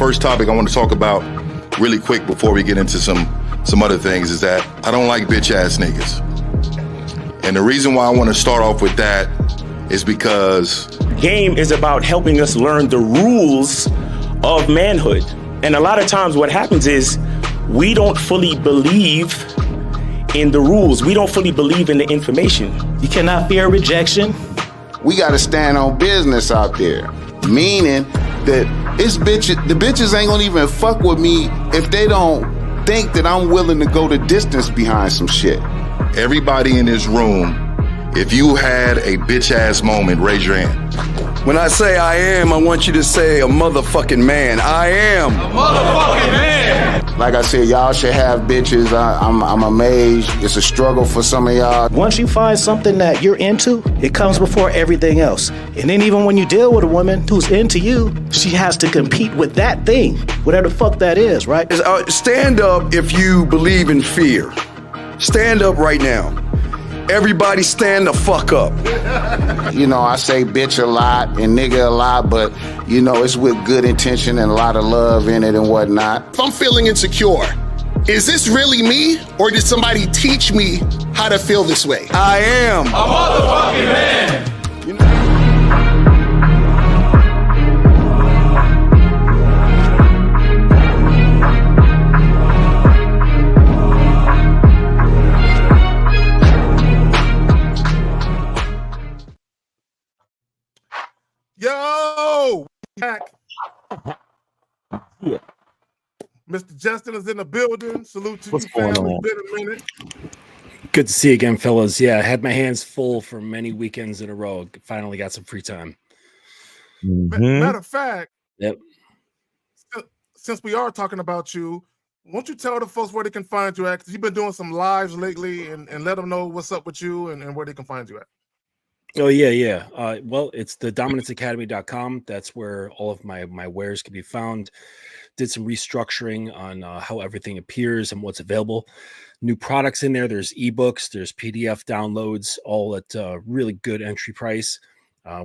first topic I want to talk about really quick before we get into some other things is that I don't like bitch ass niggas. And the reason why I want to start off with that is because game is about helping us learn the rules of manhood. And a lot of times what happens is we don't fully believe in the rules. We don't fully believe in the information. You cannot fear rejection. We got to stand on business out there, meaning that the bitches ain't gonna even fuck with me if they don't think that I'm willing to go the distance behind some shit. everybody in this room, if you had a bitch ass moment, raise your hand. When I say I am, I want you to say a motherfucking man. I am a motherfucking man. Like I said, y'all should have bitches. I'm amazed. It's a struggle for some of y'all. Once you find something that you're into, it comes before everything else. And then even when you deal with a woman who's into you, she has to compete with that thing, whatever the fuck that is, right? Stand up if you believe in fear. Stand up right now. Everybody stand the fuck up. You know, I say bitch a lot and nigga a lot, but, you know, it's with good intention and a lot of love in it and whatnot. If I'm feeling insecure, is this really me, or did somebody teach me how to feel this way? I am a motherfucking man. Yo, back. Yeah. Mr. Justin is in the building. Salute to What's you, family. going on? Been a minute. Good to see you again, fellas. Yeah, I had my hands full for many weekends in a row. Finally got some free time. Matter of fact, Yep. Since we are talking about you, won't you tell the folks where they can find you at? Because you've been doing some lives lately, and let them know what's up with you and where they can find you at. Oh, yeah. Well, it's the dominanceacademy.com. That's where all of my wares can be found. Did some restructuring on how everything appears and what's available. New products in there. There's ebooks, there's PDF downloads, all at really good entry price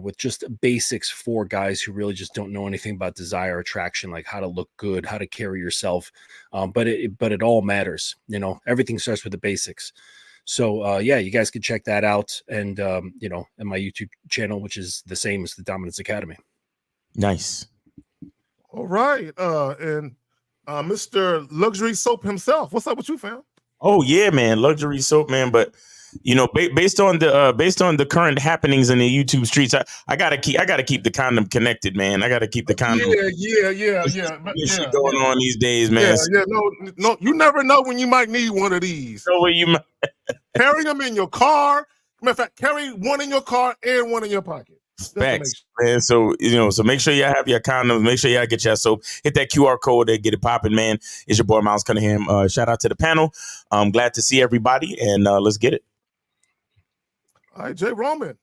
with just basics for guys who really just don't know anything about desire, attraction, like how to look good, how to carry yourself. But it all matters. You know, everything starts with the basics. So, yeah, you guys can check that out. And, you know, and my YouTube channel, which is the same as the Dominance Academy. Nice. All right. And Mr. Luxury Soap himself. What's up with you, fam? Oh yeah, man, luxury soap, man. But you know, based on the current happenings in the YouTube streets, I gotta keep the condom connected, man. I gotta keep the condom. Yeah. Shit going on these days, man. Yeah. No. You never know when you might need one of these. No way you might. Carry them in your car. Matter of fact, carry one in your car and one in your pocket. Facts, man. So make sure y'all have your condoms. Make sure y'all get your soap. Hit that QR code and get it popping, man. It's your boy Miles Cunningham. Shout out to the panel. I'm glad to see everybody, and let's get it. All right, Jay Roman.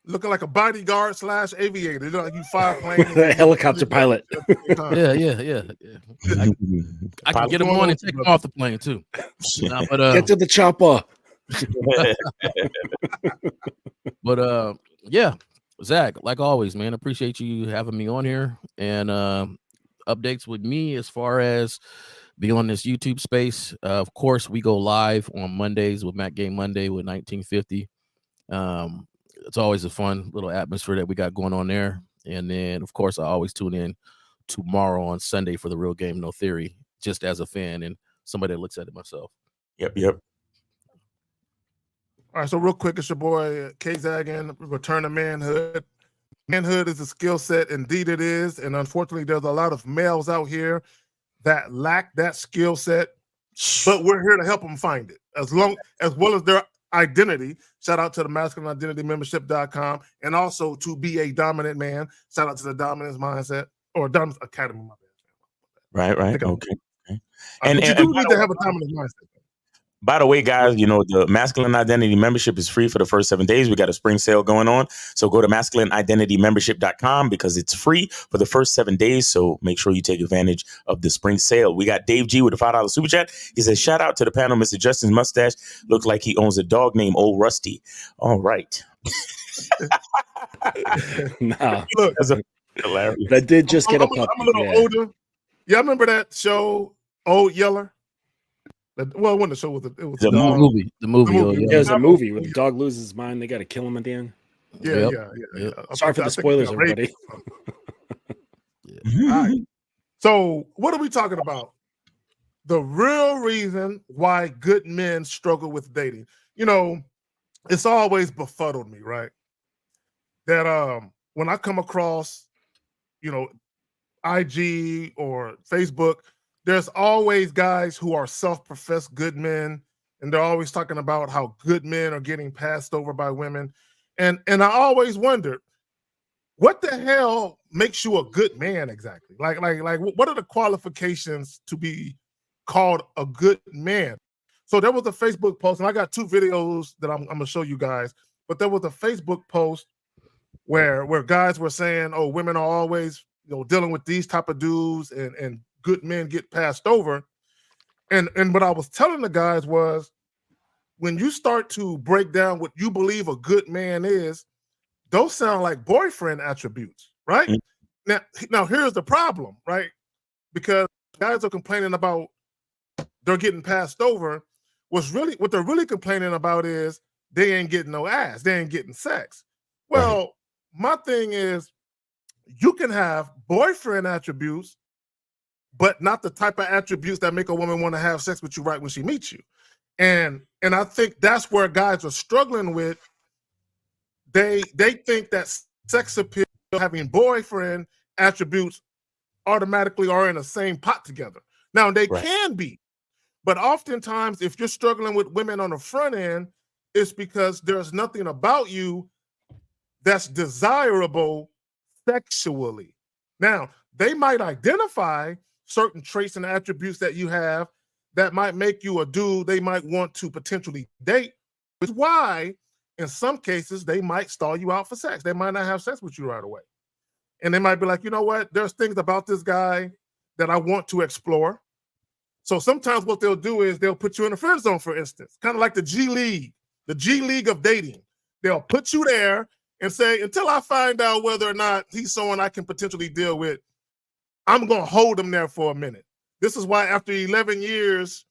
Looking like a bodyguard / aviator. You know, like you fly planes. Helicopter pilot. Yeah. I can get them on and take them off the plane too. Get to the chopper. But yeah, Zach, like always, man, appreciate you having me on here and updates with me as far as being on this YouTube space. Of course, we go live on Mondays with Mac Game Monday with 1950. It's always a fun little atmosphere that we got going on there. And then, of course, I always tune in tomorrow on Sunday for the Real Game No Theory, just as a fan and somebody that looks at it myself. Yep. All right, so real quick, it's your boy K-Zaggin, Return to Manhood. Manhood is a skill set, indeed it is, and unfortunately, there's a lot of males out here that lack that skill set, but we're here to help them find it, as well as their identity. Shout out to the masculineidentitymembership.com, and also to be a dominant man. Shout out to the Dominance Mindset, or Dominance Academy. Right. Okay. And you do need to have a dominant mindset. By the way, guys, you know, the Masculine Identity Membership is free for the first 7 days. We got a spring sale going on. So go to masculineidentitymembership.com because it's free for the first 7 days. So make sure you take advantage of the spring sale. We got Dave G with a $5 super chat. He says, shout out to the panel. Mr. Justin's mustache looks like he owns a dog named Old Rusty. All right. Nah. Look, Hilarious. But I did just get a puppy. I'm a little Yeah. older. Yeah, I remember that show, Old Yeller. Well, when the show was, it was The dog. movie. The movie. The movie. Yeah, it was a movie where the dog loses his mind. They got to kill him at the end. Yeah, Yep. yeah. Sorry for I the think spoilers, it's outrageous. everybody. All right. So, what are we talking about? The real reason why good men struggle with dating. You know, it's always befuddled me, right? That when I come across, you know, IG or Facebook, there's always guys who are self-professed good men, and they're always talking about how good men are getting passed over by women. And I always wondered, what the hell makes you a good man exactly? Like, what are the qualifications to be called a good man? So there was a Facebook post, and I got 2 videos that I'm gonna show you guys. But there was a Facebook post where guys were saying, "Oh, women are always, you know, dealing with these type of dudes, and good men get passed over." And what I was telling the guys was, when you start to break down what you believe a good man is, those sound like boyfriend attributes, right? Now here's the problem, right? Because guys are complaining about they're getting passed over. What they're really complaining about is they ain't getting no ass, they ain't getting sex. Well, my thing is, you can have boyfriend attributes, but not the type of attributes that make a woman want to have sex with you right when she meets you. And I think that's where guys are struggling with. They think that sex appeal, having boyfriend attributes, automatically are in the same pot together. Now they can be, but oftentimes if you're struggling with women on the front end, it's because there's nothing about you that's desirable sexually. Now, they might identify certain traits and attributes that you have that might make you a dude they might want to potentially date, which is why in some cases they might stall you out for sex. They might not have sex with you right away. And they might be like, you know what? There's things about this guy that I want to explore. So sometimes what they'll do is they'll put you in a friend zone, for instance, kind of like the G League of dating. They'll put you there and say, until I find out whether or not he's someone I can potentially deal with, I'm going to hold him there for a minute. This is why after 11 years,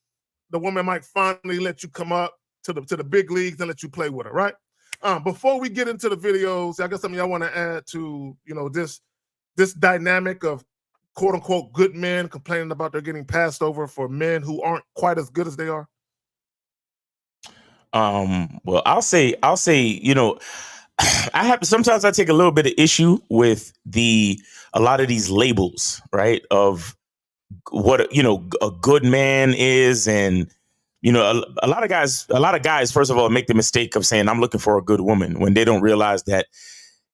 the woman might finally let you come up to the big leagues and let you play with her, right? Before we get into the videos, I guess something y'all want to add to, you know, this dynamic of quote unquote good men complaining about they're getting passed over for men who aren't quite as good as they are. Well, I'll say, you know, sometimes I take a little bit of issue with a lot of these labels, right? Of what, you know, a good man is. And, you know, a lot of guys, first of all, make the mistake of saying, I'm looking for a good woman, when they don't realize that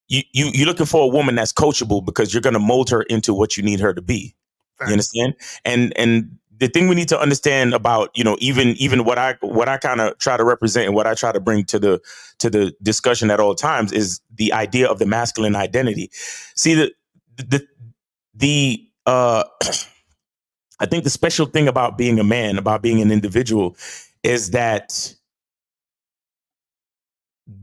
you're looking for a woman that's coachable, because you're going to mold her into what you need her to be. You understand? And the thing we need to understand about, you know, even what I kind of try to represent and what I try to bring to the discussion at all times is the idea of the masculine identity. See, I think the special thing about being a man, about being an individual, is that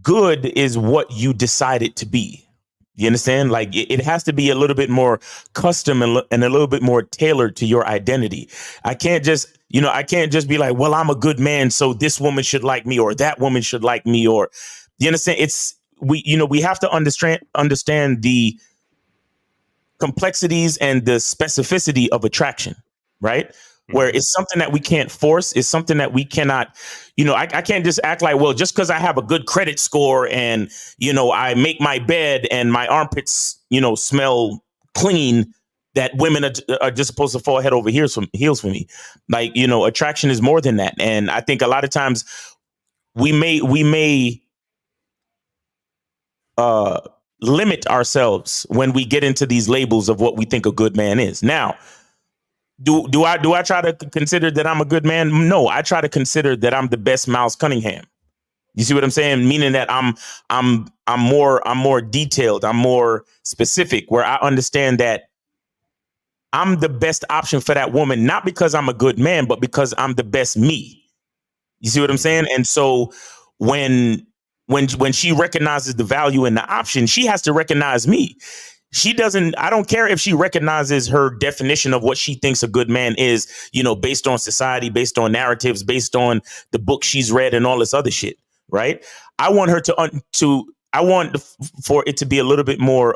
good is what you decide it to be. You understand? Like it has to be a little bit more custom and a little bit more tailored to your identity. I can't just be like, well, I'm a good man, so this woman should like me, or that woman should like me, or you understand? We have to understand the complexities and the specificity of attraction, right? Where it's something that we can't force. It's something that we cannot, you know, I can't just act like, well, just because I have a good credit score and, you know, I make my bed and my armpits, you know, smell clean, that women are just supposed to fall head over heels for me. Like, you know, attraction is more than that. And I think a lot of times we may limit ourselves when we get into these labels of what we think a good man is. Now, do I try to consider that I'm a good man? No, I try to consider that I'm the best Miles Cunningham. You see what I'm saying? Meaning that I'm more detailed, I'm more specific, where I understand that I'm the best option for that woman, not because I'm a good man, but because I'm the best me. You see what I'm saying? And so when she recognizes the value in the option, she has to recognize me. She doesn't, I don't care if she recognizes her definition of what she thinks a good man is, based on society, based on narratives, based on the book she's read and all this other shit. Right. I want her for it to be a little bit more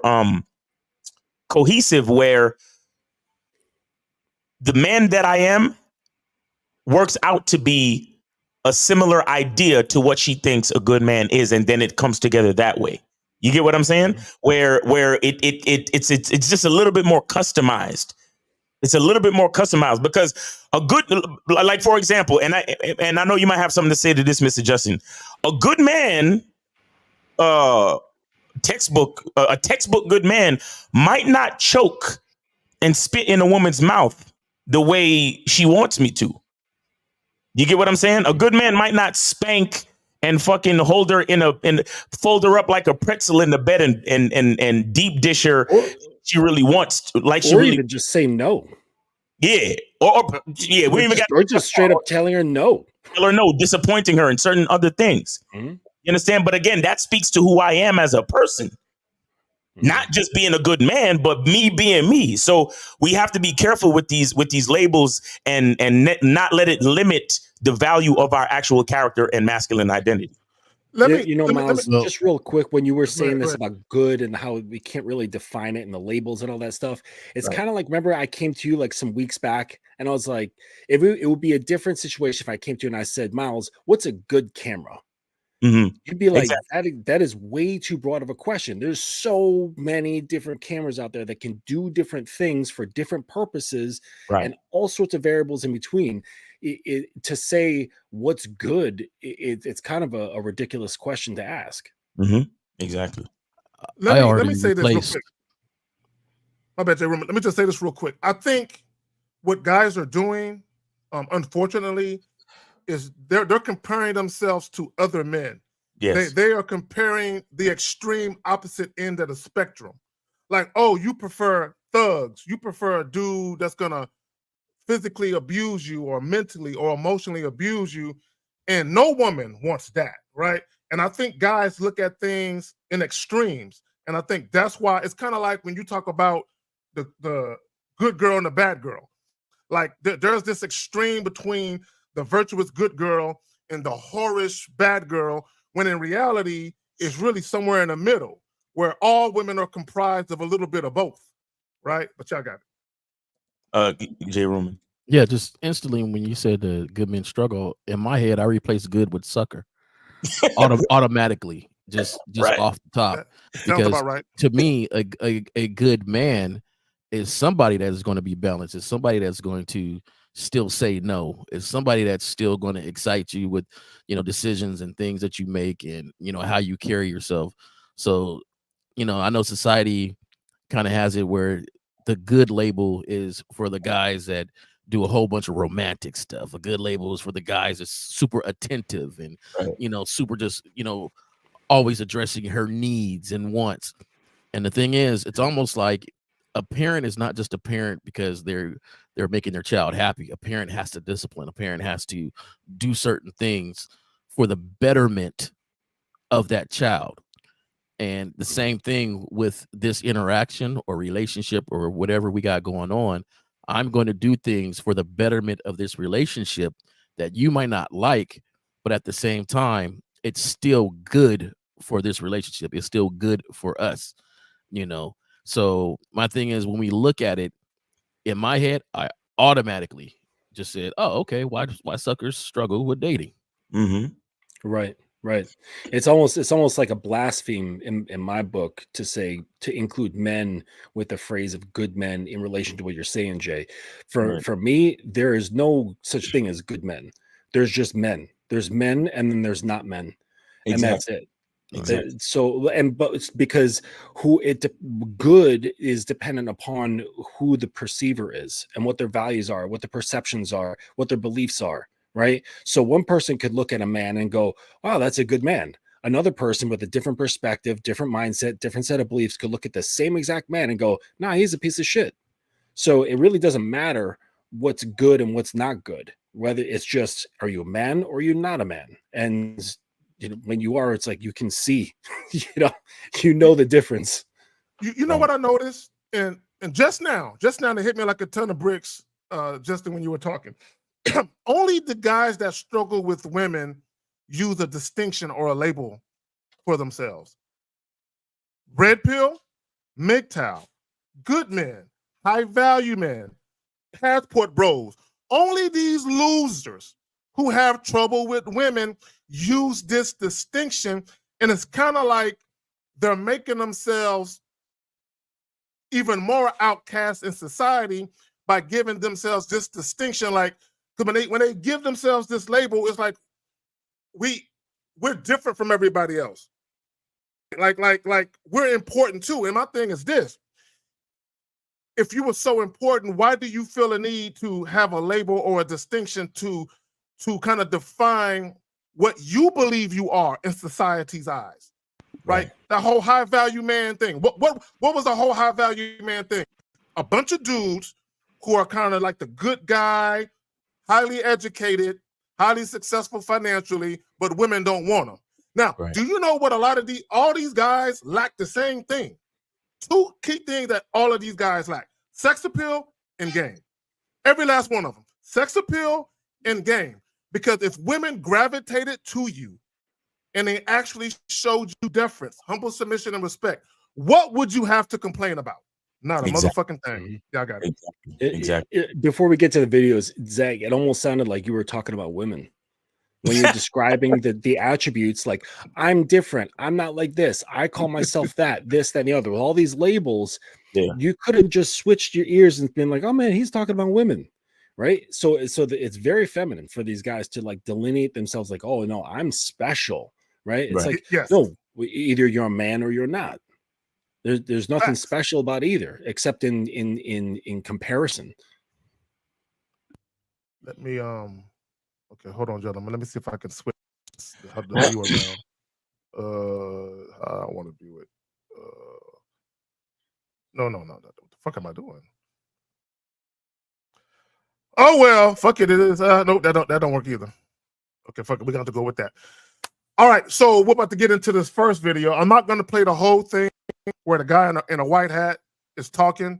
cohesive, where the man that I am works out to be a similar idea to what she thinks a good man is. And then it comes together that way. You get what I'm saying? Where it's just a little bit more customized. It's a little bit more customized because a good, like, for example, and I know you might have something to say to this, Mr. Justin. A good man, a textbook good man might not choke and spit in a woman's mouth the way she wants me to. You get what I'm saying? A good man might not spank and fucking hold her fold her up like a pretzel in the bed and deep dish her. She really wants to, like, she really even just say no. Yeah. Or we even got, or just straight up telling her no. Tell her no, disappointing her in certain other things. Mm-hmm. You understand? But again, that speaks to who I am as a person. Mm-hmm. Not just being a good man, but me being me. So we have to be careful with these labels and not let it limit the value of our actual character and masculine identity. Miles, just real quick, when you were saying this about good and how we can't really define it and the labels and all that stuff, it's kind of like, remember I came to you like some weeks back and I was like, it would be a different situation if I came to you and I said, Miles, what's a good camera? Mm-hmm. You'd be like, exactly. that is way too broad of a question. There's so many different cameras out there that can do different things for different purposes, and all sorts of variables in between. To say what's good, it's kind of a ridiculous question to ask. Mm-hmm. Exactly. Let me say this real quick. My bad, Jay. Let me just say this real quick. I think what guys are doing, unfortunately, is they're comparing themselves to other men. Yes. They are comparing the extreme opposite end of the spectrum. Like, oh, you prefer thugs. You prefer a dude that's gonna physically abuse you or mentally or emotionally abuse you. And no woman wants that, right? And I think guys look at things in extremes. And I think that's why it's kind of like when you talk about the good girl and the bad girl. Like there's this extreme between the virtuous good girl and the whorish bad girl, when in reality, it's really somewhere in the middle, where all women are comprised of a little bit of both, right? But y'all got it. Jay Roman. Yeah, just instantly when you said the good men struggle, in my head, I replaced good with sucker automatically, just off the top. Sounds about right. To me, a good man is somebody that is going to be balanced. It's somebody that's going to still say no. It's somebody that's still going to excite you with, decisions and things that you make and, how you carry yourself. So, I know society kind of has it where the good label is for the guys that do a whole bunch of romantic stuff. A good label is for the guys that's super attentive and, super just, always addressing her needs and wants. And the thing is, it's almost like a parent is not just a parent because they're making their child happy. A parent has to discipline. A parent has to do certain things for the betterment of that child. And the same thing with this interaction or relationship or whatever we got going on. I'm going to do things for the betterment of this relationship that you might not like, but at the same time, it's still good for this relationship. It's still good for us, So my thing is, when we look at it, in my head, I automatically just said, "Oh, okay. Why suckers struggle with dating?" Mm-hmm. Right. It's almost like a blaspheme in my book to include men with the phrase of good men in relation to what you're saying, Jay. For me, there is no such thing as good men. There's just men. There's men, and then there's not men, and that's it. Exactly. So, but it's because good is dependent upon who the perceiver is and what their values are, what the perceptions are, what their beliefs are, right? So one person could look at a man and go, wow, that's a good man. Another person with a different perspective, different mindset, different set of beliefs could look at the same exact man and go, nah, he's a piece of shit. So it really doesn't matter what's good and what's not good, whether it's just, are you a man or are you not a man? And when you are, it's like you can see, you know the difference. You know what I noticed? And just now they hit me like a ton of bricks, Justin, when you were talking. Only the guys that struggle with women use a distinction or a label for themselves. Red pill, MGTOW, good men, high value men, passport bros. Only these losers who have trouble with women use this distinction, and it's kind of like they're making themselves even more outcast in society by giving themselves this distinction. Like, because when they give themselves this label, it's like we're different from everybody else. Like we're important too. And my thing is this: if you were so important, why do you feel a need to have a label or a distinction to kind of define what you believe you are in society's eyes? Right? The whole high value man thing. What was the whole high value man thing? A bunch of dudes who are kind of like the good guy, highly educated, highly successful financially, but women don't want them. Now, do you know what all these guys lack the same thing? Two key things that all of these guys lack: sex appeal and game. Every last one of them. Sex appeal and game. Because if women gravitated to you and they actually showed you deference, humble submission, and respect, what would you have to complain about? Not a motherfucking thing. Y'all got it. Exactly. Before we get to the videos, Zach, it almost sounded like you were talking about women when you're describing the attributes. Like, I'm different. I'm not like this. I call myself that, this, that, and the other. With all these labels, you could have just switched your ears and been like, oh man, he's talking about women, right? So it's very feminine for these guys to like delineate themselves like, oh no, I'm special, right? It's like, no, either you're a man or you're not. There's nothing special about either, except in comparison. Let me okay, hold on, gentlemen. Let me see if I can switch the view around. I want to view it. No. What the fuck am I doing? Oh well, fuck it. It is. No, that don't work either. Okay, fuck it. We're gonna have to go with that. All right, so we're about to get into this first video. I'm not gonna play the whole thing where the guy in a white hat is talking.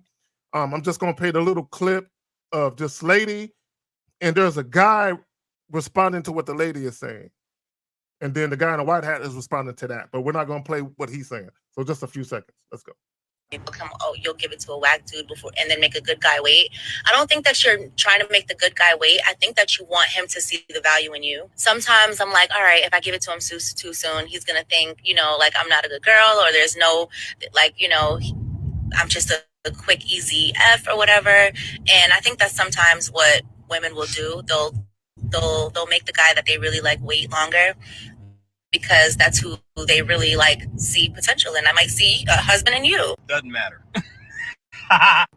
I'm just gonna play the little clip of this lady, and there's a guy responding to what the lady is saying, and then the guy in the white hat is responding to that. But we're not gonna play what he's saying. So just a few seconds. Let's go. You'll give it to a whack dude before and then make a good guy wait. I don't think that you're trying to make the good guy wait. I think that you want him to see the value in you. Sometimes I'm like, all right, if I give it to him too soon, he's gonna think, like I'm not a good girl, or there's no, I'm just a quick, easy F or whatever. And I think that's sometimes what women will do. They'll make the guy that they really like wait longer, because that's who they really see potential in. I might see a husband in you. Doesn't matter.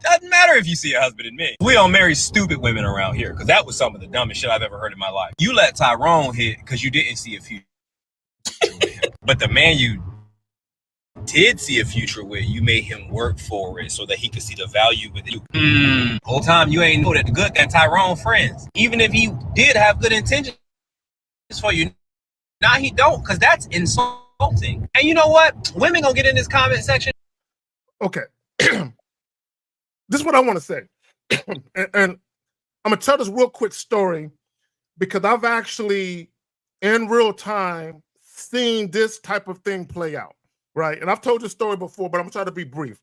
Doesn't matter if you see a husband in me. We don't marry stupid women around here, because that was some of the dumbest shit I've ever heard in my life. You let Tyrone hit because you didn't see a future with him. But the man you did see a future with, you made him work for it so that he could see the value with you. Whole time you ain't know that the good that Tyrone friends. Even if he did have good intentions for you, now he don't, because that's insulting. And you know what? Women gonna get in this comment section. Okay. This is what I want to say. and I'm gonna tell this real quick story, because I've actually in real time seen this type of thing play out, right? And I've told this story before, but I'm gonna try to be brief.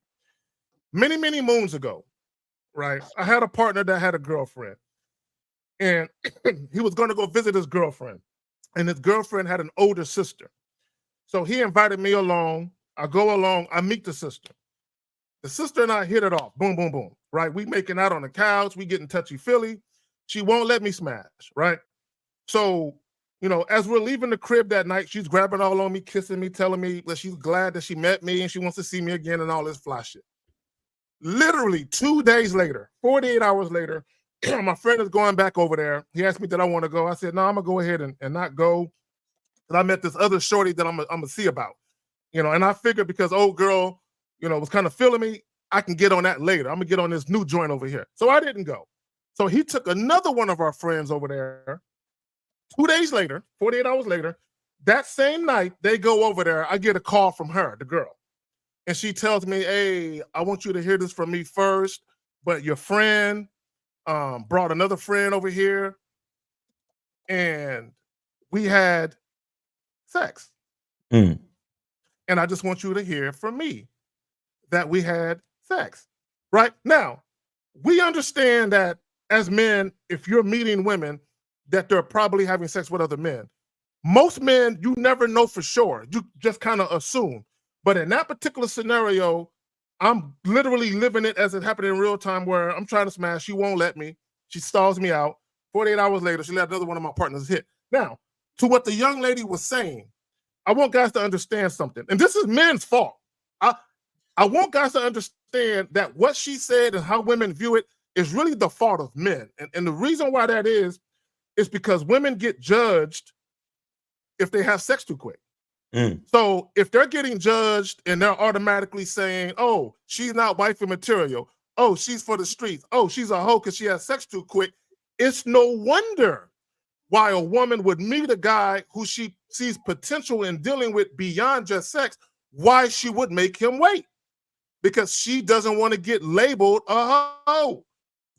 Many, many moons ago, right, I had a partner that had a girlfriend, and he was going to go visit his girlfriend. And his girlfriend had an older sister. So he invited me along. I go along. I meet the sister. The sister and I hit it off. Boom, boom, boom. Right? We making out on the couch. We getting touchy-feely. She won't let me smash. Right? So, as we're leaving the crib that night, she's grabbing all on me, kissing me, telling me that she's glad that she met me and she wants to see me again and all this fly shit. Literally 2 days later, 48 hours later, my friend is going back over there. He asked me, did I want to go? I said, no, I'm going to go ahead and not go. And I met this other shorty that I'm going to see about. And I figured because old girl, was kind of feeling me, I can get on that later. I'm going to get on this new joint over here. So I didn't go. So he took another one of our friends over there. 2 days later, 48 hours later, that same night, they go over there. I get a call from her, the girl. and she tells me, hey, I want you to hear this from me first, but your friend brought another friend over here and we had sex. Mm. And I just want you to hear from me that we had sex. Right? Now, we understand that as men, if you're meeting women, that they're probably having sex with other men. Most men, you never know for sure. You just kind of assume. But in that particular scenario, I'm literally living it as it happened in real time where I'm trying to smash. She won't let me. She stalls me out. 48 hours later, she let another one of my partners hit. Now, to what the young lady was saying, I want guys to understand something. And this is men's fault. I want guys to understand that what she said and how women view it is really the fault of men. And the reason why that is because women get judged if they have sex too quick. Mm. So if they're getting judged and they're automatically saying, oh, she's not wifey material. Oh, she's for the streets. Oh, she's a hoe because she has sex too quick. It's no wonder why a woman would meet a guy who she sees potential in dealing with beyond just sex, why she would make him wait. Because she doesn't want to get labeled a hoe.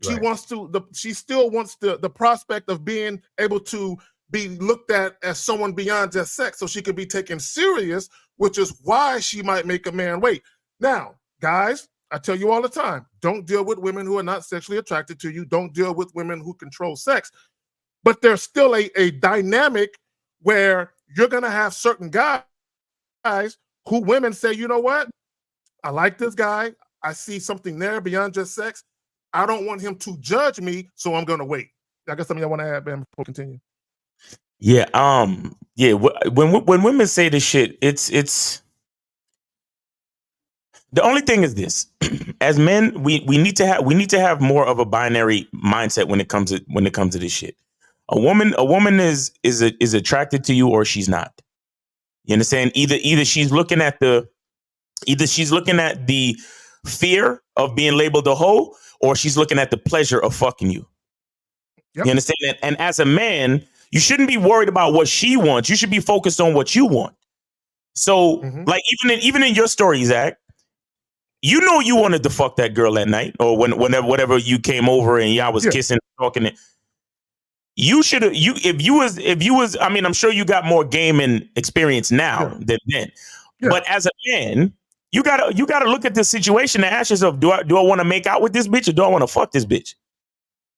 She wants to, she still wants the prospect of being able to be looked at as someone beyond just sex so she can be taken serious, which is why she might make a man wait. Now, guys, I tell you all the time, don't deal with women who are not sexually attracted to you. Don't deal with women who control sex. But there's still a dynamic where you're going to have certain guys who women say, you know what? I like this guy. I see something there beyond just sex. I don't want him to judge me, so I'm going to wait. I guess something I want to add, Ben, before we continue. Yeah. Yeah. When women say this shit, it's the only thing is this: as men, we need to have more of a binary mindset when it comes to this shit. A woman is attracted to you or she's not. You understand? Either she's looking at the fear of being labeled a hoe, or she's looking at the pleasure of fucking you. Yep. You understand that? And as a man, you shouldn't be worried about what she wants. You should be focused on what you want. So, like even in your story, Zach, you know you wanted to fuck that girl that night, or whenever you came over and y'all was kissing, talking. You should have. If you was. I mean, I'm sure you got more game and experience now than then. Yeah. But as a man, you gotta look at this situation and ask yourself: Do I want to make out with this bitch, or do I want to fuck this bitch?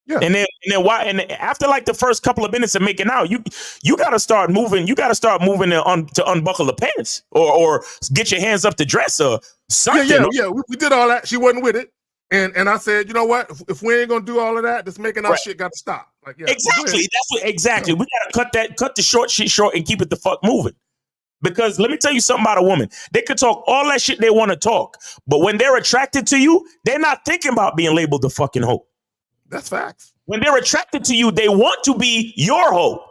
Yeah. And then why? And after like the first couple of minutes of making out, you gotta start moving. You gotta start moving to unbuckle the pants or get your hands up the dress or something. Yeah. We did all that. She wasn't with it. And I said, you know what? If we ain't gonna do all of that, this making out shit got to stop. Like, yeah, exactly. Exactly. We gotta cut the short shit short and keep it the fuck moving. Because let me tell you something about a woman. They could talk all that shit they want to talk, but when they're attracted to you, they're not thinking about being labeled the fucking hoe. That's facts. When they're attracted to you, they want to be your hoe.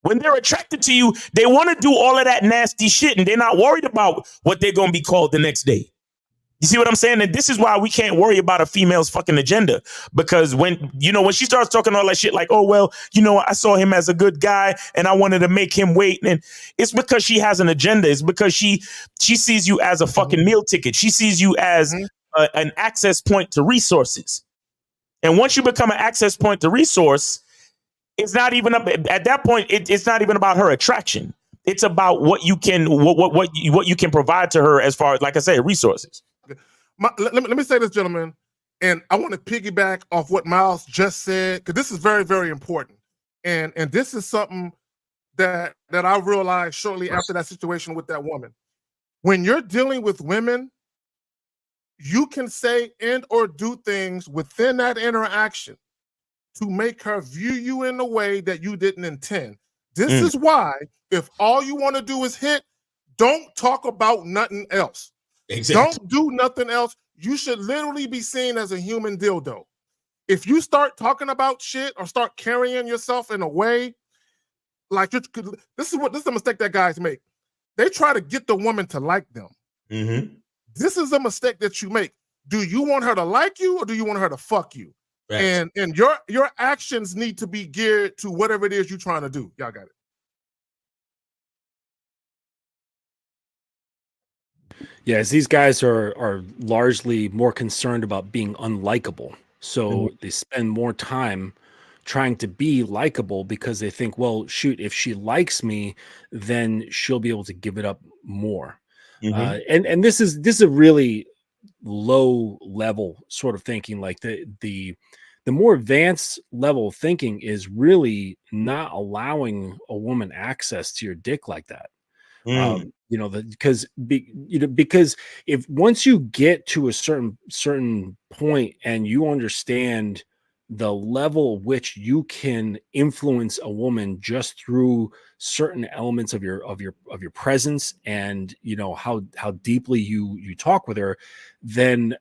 When they're attracted to you, they want to do all of that nasty shit, and they're not worried about what they're going to be called the next day. You see what I'm saying? And this is why we can't worry about a female's fucking agenda. Because when she starts talking all that shit like, oh, well, I saw him as a good guy and I wanted to make him wait. And it's because she has an agenda. It's because she sees you as a fucking meal ticket. She sees you as an access point to resources. And once you become an access point to resource, it's not even at that point. It's not even about her attraction. It's about what you can provide to her as far as, like I say, resources. Let me say this, gentlemen, and I want to piggyback off what Miles just said, because this is very, very important. And this is something that I realized shortly after that situation with that woman. When you're dealing with women, you can say and or do things within that interaction to make her view you in a way that you didn't intend. This is why, if all you want to do is hit, don't talk about nothing else. Exactly. Don't do nothing else. You should literally be seen as a human dildo. If you start talking about shit or start carrying yourself in a way, like this is a mistake that guys make. They try to get the woman to like them. Mm-hmm. This is a mistake that you make. Do you want her to like you or do you want her to fuck you? Right. And your actions need to be geared to whatever it is you're trying to do. Y'all got it. Yes, these guys are largely more concerned about being unlikable. So they spend more time trying to be likable because they think, well, shoot, if she likes me, then she'll be able to give it up more. Mhm. And this is a really low level sort of thinking. Like the more advanced level of thinking is really not allowing a woman access to your dick like that. Mm. Because if once you get to a certain point and you understand the level at which you can influence a woman just through certain elements of your presence, and how deeply you talk with her, then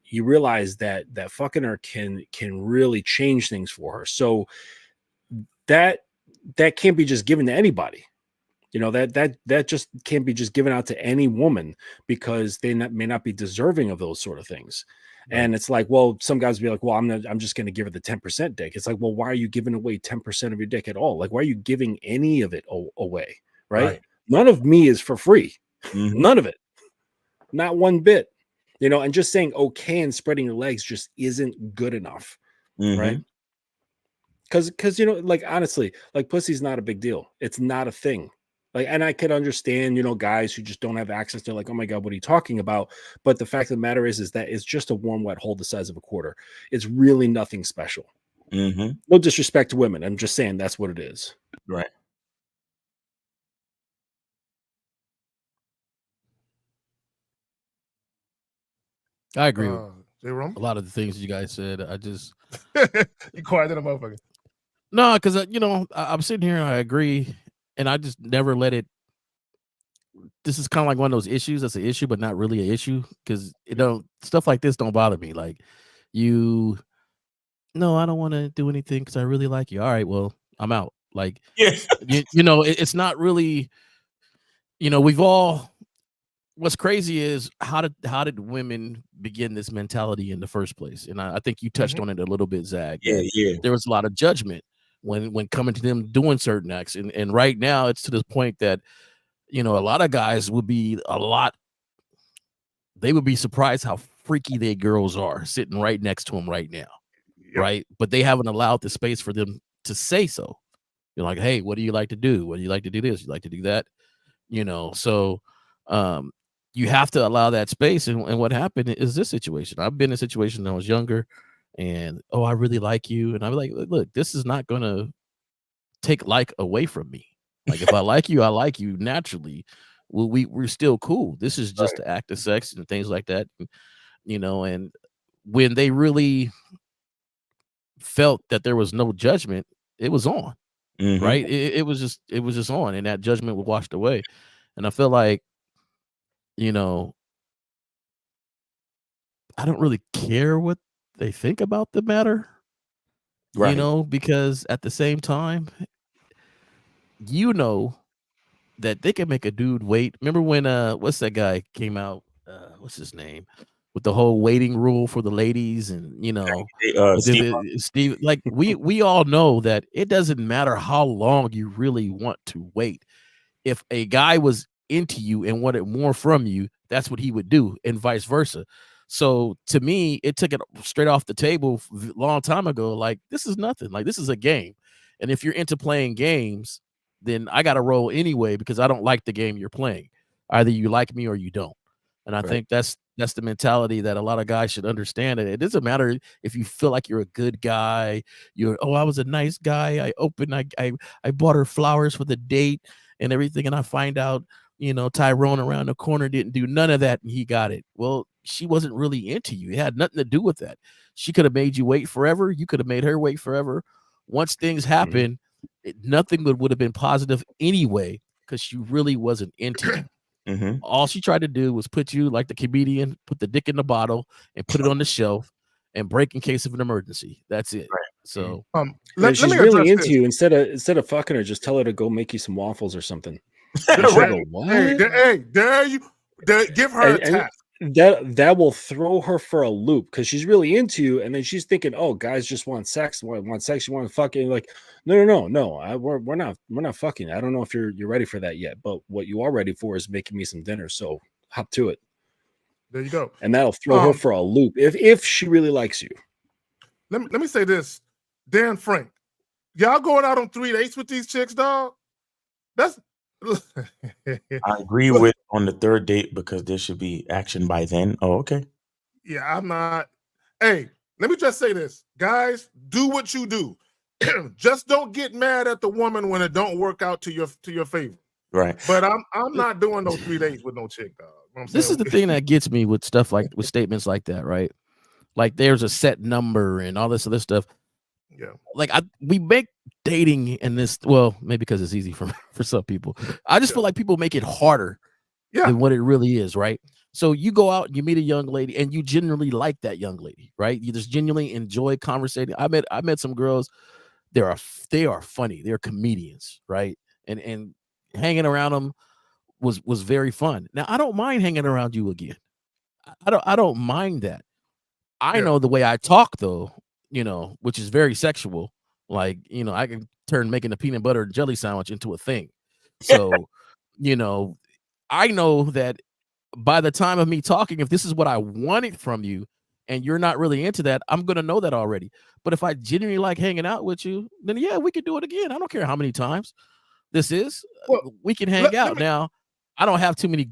you realize that fucking her can really change things for her. So that can't be just given to anybody. That just can't be just given out to any woman, because they may not be deserving of those sort of things. And it's like, well, some guys be like, well, I'm just going to give her the 10% dick. It's like, well, why are you giving away 10% of your dick at all? Like, why are you giving any of it away? Right? None of me is for free. Mhm. None of it. Not one bit. And just saying okay and spreading your legs just isn't good enough. Right? Mhm. Because like, honestly, like, pussy's not a big deal. It's not a thing. Like, and I could understand, guys who just don't have access to, like, oh my God, what are you talking about? But the fact of the matter is that it's just a warm, wet hole the size of a quarter. It's really nothing special. Mhm. No disrespect to women. I'm just saying that's what it is. Right. I agree with J-Rom? a lot of the things you guys said. I just You quiet than a motherfucker. no, because I'm sitting here and I agree, and I just never let it. This is kind of like one of those issues that's an issue, but not really an issue, because stuff like this don't bother me. Like, you, no, I don't want to do anything because I really like you. All right, well, I'm out. Like, Yeah. it's not really. We've all. What's crazy is how did women begin this mentality in the first place? And I think you touched on it a little bit, Zach. Yeah, that yeah. There was a lot of judgment when coming to them doing certain acts, and right now it's to this point that a lot of guys would be they would be surprised how freaky their girls are sitting right next to them right now, right? But they haven't allowed the space for them to say so. You're like, hey, what do you like to do? What do you like to do this? You like to do that? So you have to allow that space. And what happened is this situation. I've been in a situation when I was younger, and I really like you. And I'm like, look, this is not gonna take like away from me. Like, if I like you, I like you naturally. We're still cool. This is just the act of sex and things like that. And when they really felt that there was no judgment, it was on. Mhm. Right. It was just on, and that judgment was washed away. And I feel like, I don't really care what they think about the matter, Right. because at the same time, that they can make a dude wait. Remember when what's that guy came out? What's his name? With the whole waiting rule for the ladies, and Steve. Steve, like, we all know that it doesn't matter how long you really want to wait. If a guy was into you and wanted more from you, that's what he would do, and vice versa. So to me, it took it straight off the table a long time ago. Like, this is nothing. Like, this is a game. And if you're into playing games, then I got to roll anyway, because I don't like the game you're playing. Either you like me or you don't. And I think that's the mentality that a lot of guys should understand. It doesn't matter if you feel like you're a good guy. I was a nice guy. I bought her flowers for the date and everything, and I find out, Tyrone around the corner didn't do none of that, and he got it. Well, she wasn't really into you. It had nothing to do with that. She could have made you wait forever. You could have made her wait forever. Once things happen, nothing would have been positive anyway, because she really wasn't into you. All she tried to do was put you, like the comedian, put the dick in the bottle and put it on the shelf and break in case of an emergency. That's it. So she's really into you. Instead of fucking her, just tell her to go make you some waffles or something. What? Hey, give her a tap. That will throw her for a loop, because she's really into you, and then she's thinking, oh, guys just want sex, you want to fucking, like, no, we're not fucking. I don't know if you're ready for that yet, but what you are ready for is making me some dinner, so hop to it. There you go. And that'll throw her for a loop if she really likes you. Let me say this, Dan Frank, y'all going out on 3 dates with these chicks, dog? That's I agree with on the third date because there should be action by then. Oh, okay. Yeah, I'm not. Hey, let me just say this, guys. Do what you do. Just don't get mad at the woman when it don't work out to your favor. Right. But I'm not doing no 3 days with no chick, dog. You know what I'm This is saying? the thing that gets me with stuff like with statements like that, right? Like there's a set number and all this other stuff. Yeah. Like we make dating and this, well, maybe because it's easy for some people. I just feel like people make it harder than what it really is, right? So you go out and you meet a young lady and you genuinely like that young lady, right? You just genuinely enjoy conversating. I met some girls. They are funny. They're comedians, right? And hanging around them was very fun. Now I don't mind hanging around you again. I don't mind that. I know the way I talk though, you know, which is very sexual. Like, you know, I can turn making a peanut butter and jelly sandwich into a thing. So, you know, I know that by the time of me talking, if this is what I wanted from you and you're not really into that, I'm going to know that already. But if I genuinely like hanging out with you, then yeah, we could do it again. I don't care how many times this is. Well, we can hang out. Now, I don't have too many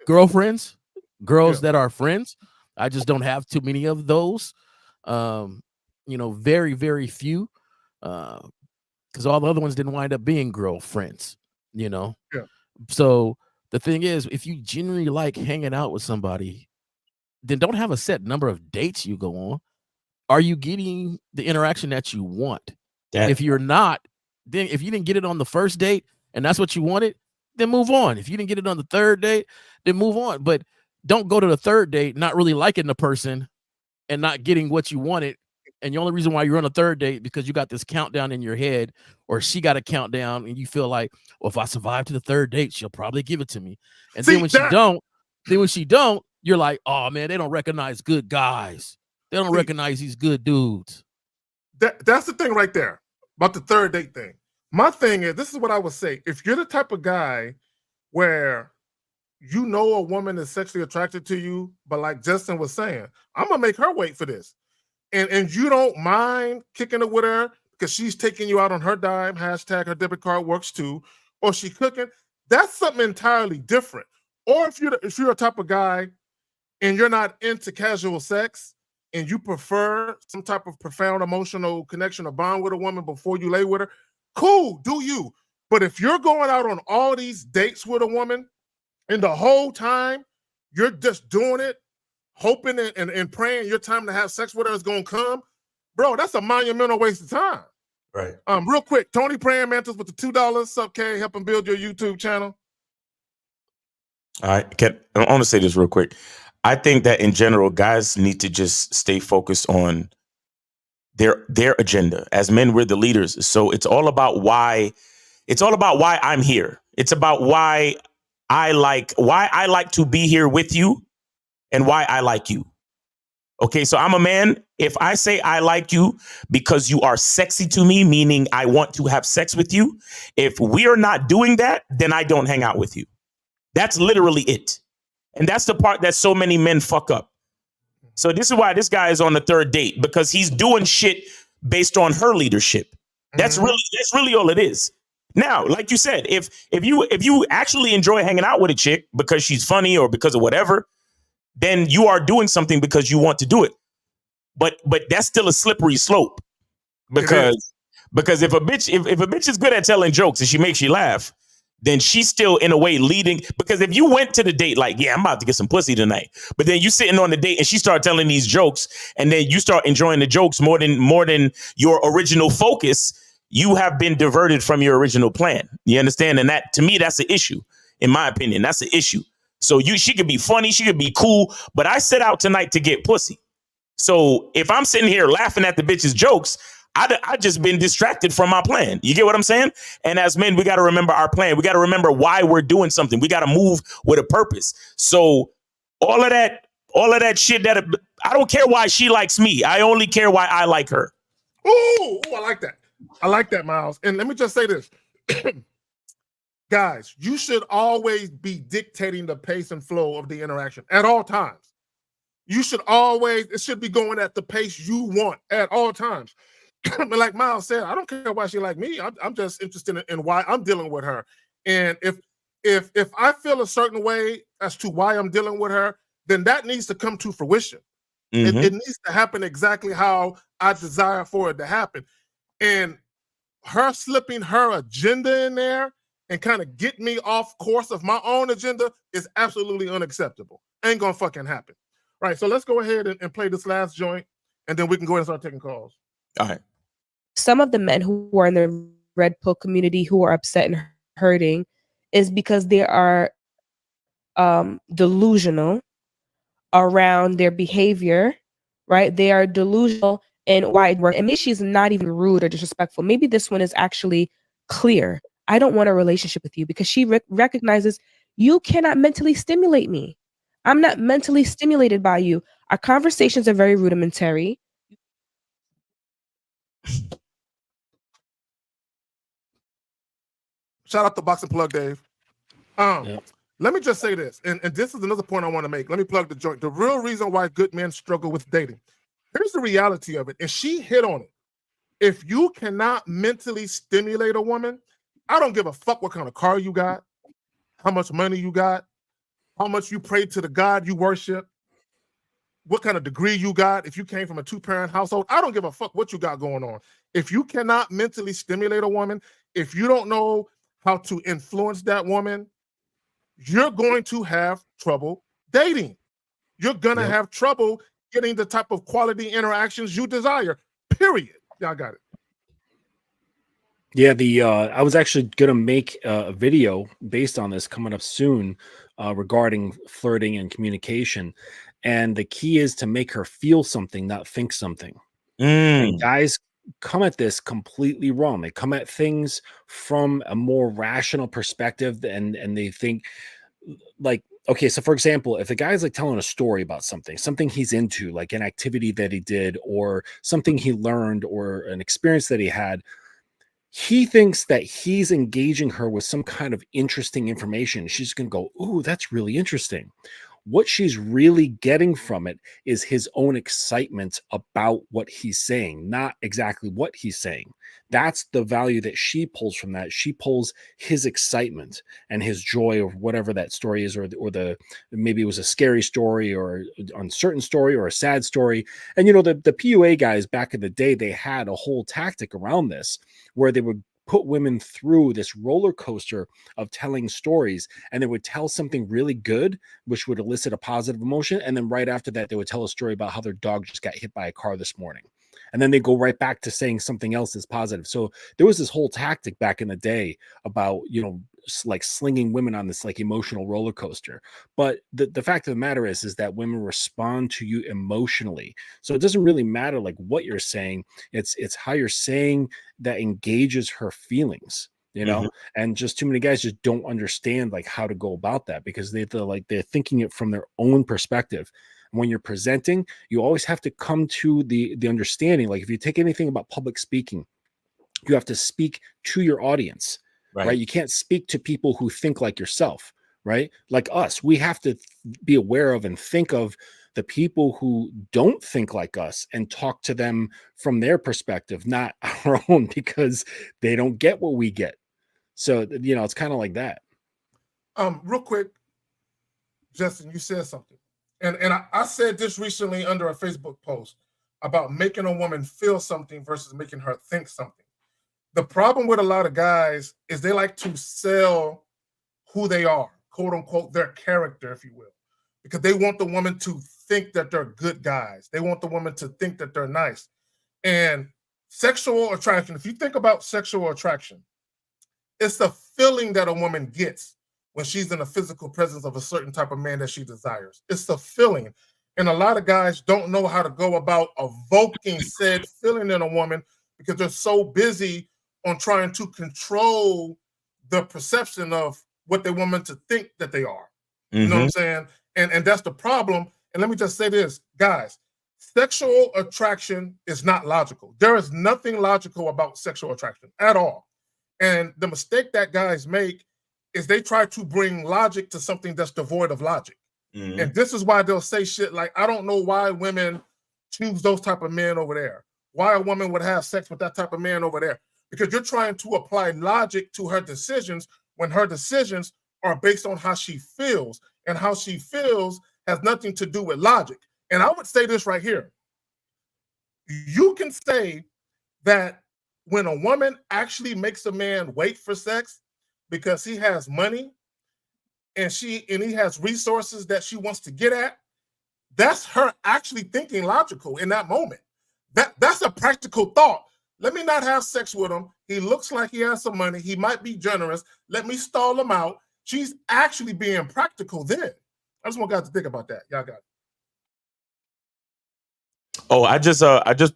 girlfriends, girls that are friends. I just don't have too many of those. You know, very, very few. Because all the other ones didn't wind up being girlfriends, you know? Yeah. So the thing is, if you genuinely like hanging out with somebody, then don't have a set number of dates you go on. Are you getting the interaction that you want? If you're not, then if you didn't get it on the first date and that's what you wanted, then move on. If you didn't get it on the third date, then move on. But don't go to the third date not really liking the person and not getting what you wanted. And the only reason why you're on a third date because you got this countdown in your head, or she got a countdown, and you feel like, well, if I survive to the third date, she'll probably give it to me. And then when she don't, you're like, oh man, they don't recognize good guys. They don't recognize these good dudes. That's the thing right there about the third date thing. My thing is, this is what I would say. If you're the type of guy where you know a woman is sexually attracted to you, but like Justin was saying, I'm gonna make her wait for this. And you don't mind kicking it with her because she's taking you out on her dime, hashtag her debit card works too, or she cooking, that's something entirely different. Or if you're a type of guy and you're not into casual sex and you prefer some type of profound emotional connection or bond with a woman before you lay with her, cool, do you. But if you're going out on all these dates with a woman and the whole time you're just doing it, hoping and praying your time to have sex with her is gonna come, bro, that's a monumental waste of time. Right. Real quick, Tony Praying Mantis with the $2. Sup, K, helping build your YouTube channel. All right. I want to say this real quick. I think that in general, guys need to just stay focused on their agenda. As men, we're the leaders. So it's all about why I'm here. It's about why I like to be here with you and why I like you. Okay, so I'm a man. If I say I like you because you are sexy to me, meaning I want to have sex with you, if we are not doing that, then I don't hang out with you. That's literally it. And that's the part that so many men fuck up. So this is why this guy is on the third date, because he's doing shit based on her leadership. That's really all it is. Now, like you said, if you actually enjoy hanging out with a chick because she's funny or because of whatever, then you are doing something because you want to do it. But that's still a slippery slope, because if a bitch is good at telling jokes and she makes you laugh, then she's still in a way leading. Because if you went to the date like, yeah, I'm about to get some pussy tonight, but then you sitting on the date and she started telling these jokes, and then you start enjoying the jokes more than your original focus, you have been diverted from your original plan. You understand? And that, to me, that's an issue. In my opinion, that's an issue. So she could be funny, she could be cool, but I set out tonight to get pussy. So if I'm sitting here laughing at the bitch's jokes, I just been distracted from my plan. You get what I'm saying? And as men, we got to remember our plan. We got to remember why we're doing something. We got to move with a purpose. So all of that shit that I don't care why she likes me. I only care why I like her. Ooh, I like that. I like that, Miles. And let me just say this. Guys, you should always be dictating the pace and flow of the interaction at all times. You should always, it should be going at the pace you want at all times. But like Miles said, I don't care why she like me. I'm just interested in why I'm dealing with her. And if I feel a certain way as to why I'm dealing with her, then that needs to come to fruition. It needs to happen exactly how I desire for it to happen. And her slipping her agenda in there and kind of get me off course of my own agenda is absolutely unacceptable. Ain't gonna fucking happen. Right, so let's go ahead and play this last joint, and then we can go ahead and start taking calls. All right. Some of the men who are in the red pill community who are upset and hurting is because they are delusional around their behavior, right? They are delusional in why it works. And maybe she's not even rude or disrespectful. Maybe this one is actually clear. I don't want a relationship with you because she recognizes you cannot mentally stimulate me. I'm not mentally stimulated by you. Our conversations are very rudimentary. Shout out to Box and Plug, Dave. Let me just say this, and this is another point I want to make. Let me plug the joint. The real reason why good men struggle with dating. Here's the reality of it, and she hit on it. If you cannot mentally stimulate a woman, I don't give a fuck what kind of car you got, how much money you got, how much you pray to the God you worship, what kind of degree you got, if you came from a two-parent household. I don't give a fuck what you got going on. If you cannot mentally stimulate a woman, if you don't know how to influence that woman, you're going to have trouble dating. You're going to have trouble getting the type of quality interactions you desire, period. Y'all got it. Yeah, I was actually gonna make a video based on this coming up soon regarding flirting and communication, and the key is to make her feel something, not think something. And guys come at this completely wrong. They come at things from a more rational perspective, and they think like, okay, so for example, if the guy's like telling a story about something he's into, like an activity that he did or something he learned or an experience that he had, he thinks that he's engaging her with some kind of interesting information. She's going to go, "Ooh, that's really interesting." What she's really getting from it is his own excitement about what he's saying, not exactly what he's saying. That's the value that she pulls from that. She pulls his excitement and his joy of whatever that story is, or the maybe it was a scary story or an uncertain story or a sad story. And you know, the PUA guys back in the day, they had a whole tactic around this where they would put women through this roller coaster of telling stories, and they would tell something really good, which would elicit a positive emotion. And then right after that, they would tell a story about how their dog just got hit by a car this morning. And then they go right back to saying something else is positive. So there was this whole tactic back in the day about, you know, like slinging women on this like emotional roller coaster. But the fact of the matter is that women respond to you emotionally. So it doesn't really matter like what you're saying. It's how you're saying that engages her feelings, you know. And just too many guys just don't understand like how to go about that because they're thinking it from their own perspective. When you're presenting, you always have to come to the understanding. Like if you take anything about public speaking, you have to speak to your audience, right? You can't speak to people who think like yourself, right? Like us, we have to be aware of and think of the people who don't think like us and talk to them from their perspective, not our own, because they don't get what we get. So, you know, it's kind of like that. Real quick, Justin, you said something. And I said this recently under a Facebook post about making a woman feel something versus making her think something. The problem with a lot of guys is they like to sell who they are, quote unquote, their character, if you will, because they want the woman to think that they're good guys. They want the woman to think that they're nice. And sexual attraction, if you think about sexual attraction, it's the feeling that a woman gets when she's in the physical presence of a certain type of man that she desires. It's the feeling. And a lot of guys don't know how to go about evoking said feeling in a woman because they're so busy on trying to control the perception of what they want women to think that they are. You know what I'm saying? And that's the problem. And let me just say this, guys, sexual attraction is not logical. There is nothing logical about sexual attraction at all. And the mistake that guys make is they try to bring logic to something that's devoid of logic. Mhm. And this is why they'll say shit like, I don't know why women choose those type of men over there. Why a woman would have sex with that type of man over there. Because you're trying to apply logic to her decisions when her decisions are based on how she feels. And how she feels has nothing to do with logic. And I would say this right here. You can say that when a woman actually makes a man wait for sex because he has money and he has resources that she wants to get at, that's her actually thinking logical in that moment. That's a practical thought. Let me not have sex with him. He looks like he has some money. He might be generous. Let me stall him out. She's actually being practical then. I just want guys to think about that. Y'all got it. Oh, I just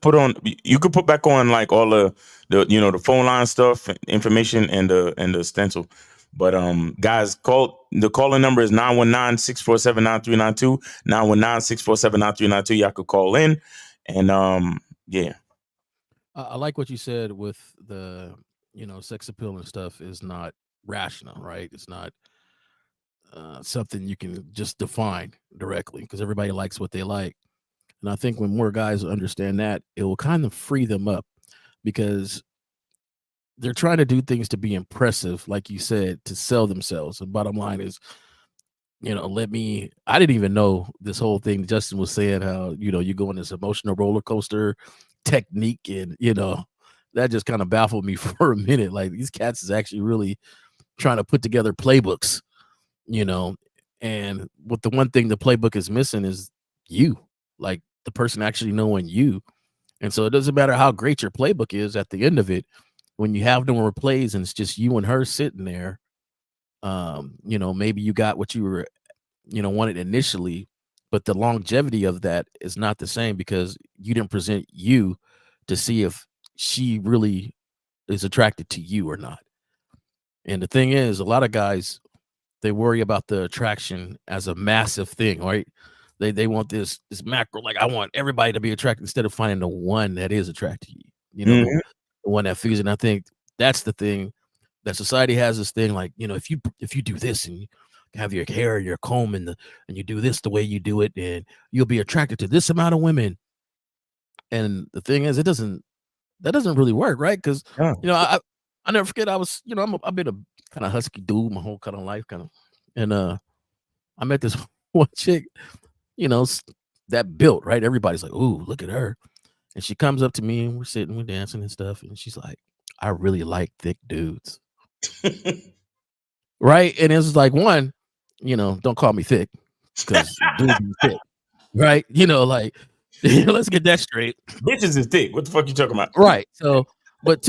put on. You could put back on like all the the phone line stuff, information, and the stencil. But guys, the calling number is 919-647-9392. 919-647-9392. Y'all could call in, and yeah. I like what you said with the sex appeal and stuff is not rational, right? It's not something you can just define directly because everybody likes what they like. And I think when more guys understand that, it will kind of free them up because they're trying to do things to be impressive, like you said, to sell themselves. The bottom line is, I didn't even know this whole thing. Justin was saying how, you go on this emotional roller coaster technique, and, that just kind of baffled me for a minute. Like, these cats is actually really trying to put together playbooks, and what the one thing the playbook is missing is you, like the person actually knowing you. And so it doesn't matter how great your playbook is at the end of it, when you have no more plays and it's just you and her sitting there, maybe you got what you were, wanted initially, but the longevity of that is not the same because you didn't present you to see if she really is attracted to you or not. And the thing is, a lot of guys, they worry about the attraction as a massive thing, right? They want this macro, like I want everybody to be attracted instead of finding the one that is attracted to you, the one that feels it. And I think that's the thing that society has, this thing like, if you do this and you have your hair, your comb, and you do this the way you do it, and you'll be attracted to this amount of women. And the thing is, that doesn't really work, right? Because I never forget, I was, I've been a kind of husky dude my whole kind of life, and I met this one chick, that built, right? Everybody's like, ooh, look at her. And she comes up to me and we're sitting, we're dancing and stuff. And she's like, I really like thick dudes. Right. And it's like, one, don't call me thick because dudes are thick. Right. Let's get that straight. Bitches is thick. What the fuck you talking about? Right. So, but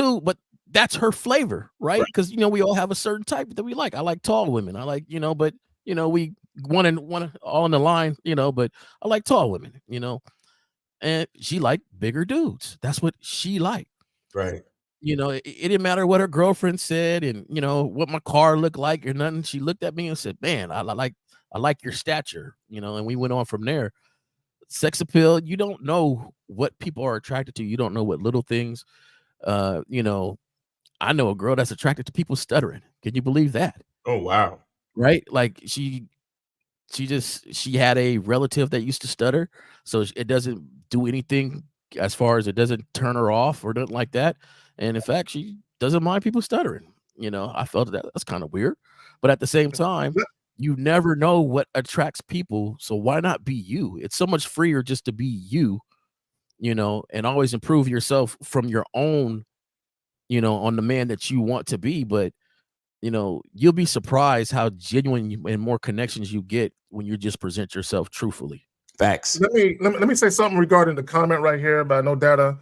that's her flavor, right? Because we all have a certain type that we like. I like tall women. I like, but we one all in the line, but I like tall women, and she liked bigger dudes. That's what she liked. Right. It didn't matter what her girlfriend said and, what my car looked like or nothing. She looked at me and said, man, I like your stature, and we went on from there. Sex appeal, you don't know what people are attracted to. You don't know what little things, I know a girl that's attracted to people stuttering. Can you believe that? Oh, wow. Right? Like she had a relative that used to stutter, so it doesn't do anything as far as it doesn't turn her off or nothing like that. And in fact, she doesn't mind people stuttering. I felt that's kind of weird, but at the same time, you never know what attracts people. So why not be you? It's so much freer just to be you, and always improve yourself from your own, on the man that you want to be. But you'll be surprised how genuine and more connections you get when you just present yourself truthfully. Facts. Let me say something regarding the comment right here by No Data.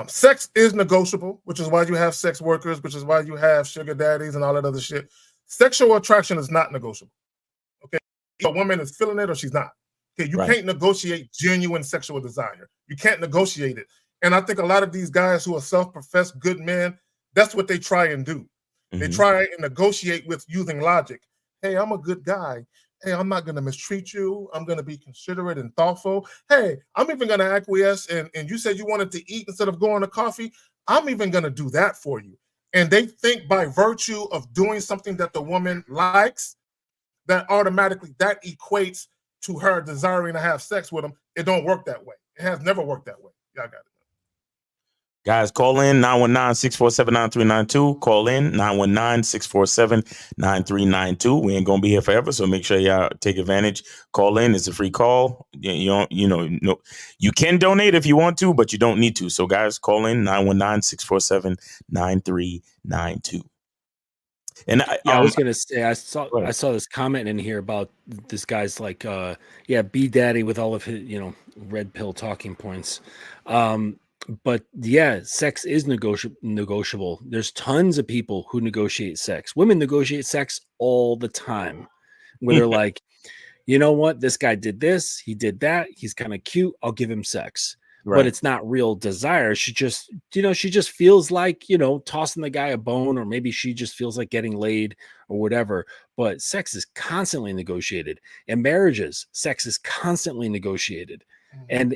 Sex is negotiable, which is why you have sex workers, which is why you have sugar daddies and all that other shit. Sexual attraction is not negotiable. Okay, a woman is feeling it or she's not. Okay, you can't negotiate genuine sexual desire. You can't negotiate it. And I think a lot of these guys who are self-professed good men, that's what they try and do. They try and negotiate with using logic. Hey, I'm a good guy. Hey, I'm not going to mistreat you. I'm going to be considerate and thoughtful. Hey, I'm even going to acquiesce. And you said you wanted to eat instead of going to coffee. I'm even going to do that for you. And they think by virtue of doing something that the woman likes, that automatically that equates to her desiring to have sex with him. It don't work that way. It has never worked that way. Y'all got it. Guys, call in 919-647-9392. Call in 919-647-9392. We ain't gonna be here forever, so make sure y'all take advantage. Call in. It's a free call. You can donate if you want to, but you don't need to. So guys, call in 919-647-9392. And I was gonna say I saw this comment in here about this guy's like B Daddy with all of his red pill talking points. But yeah, sex is negotiable. There's tons of people who negotiate sex. Women negotiate sex all the time, where they're like, you know what, this guy did this, he did that, he's kind of cute, I'll give him sex. Right. But it's not real desire. She just feels like, tossing the guy a bone, or maybe she just feels like getting laid or whatever. But sex is constantly negotiated. In marriages, sex is constantly negotiated. And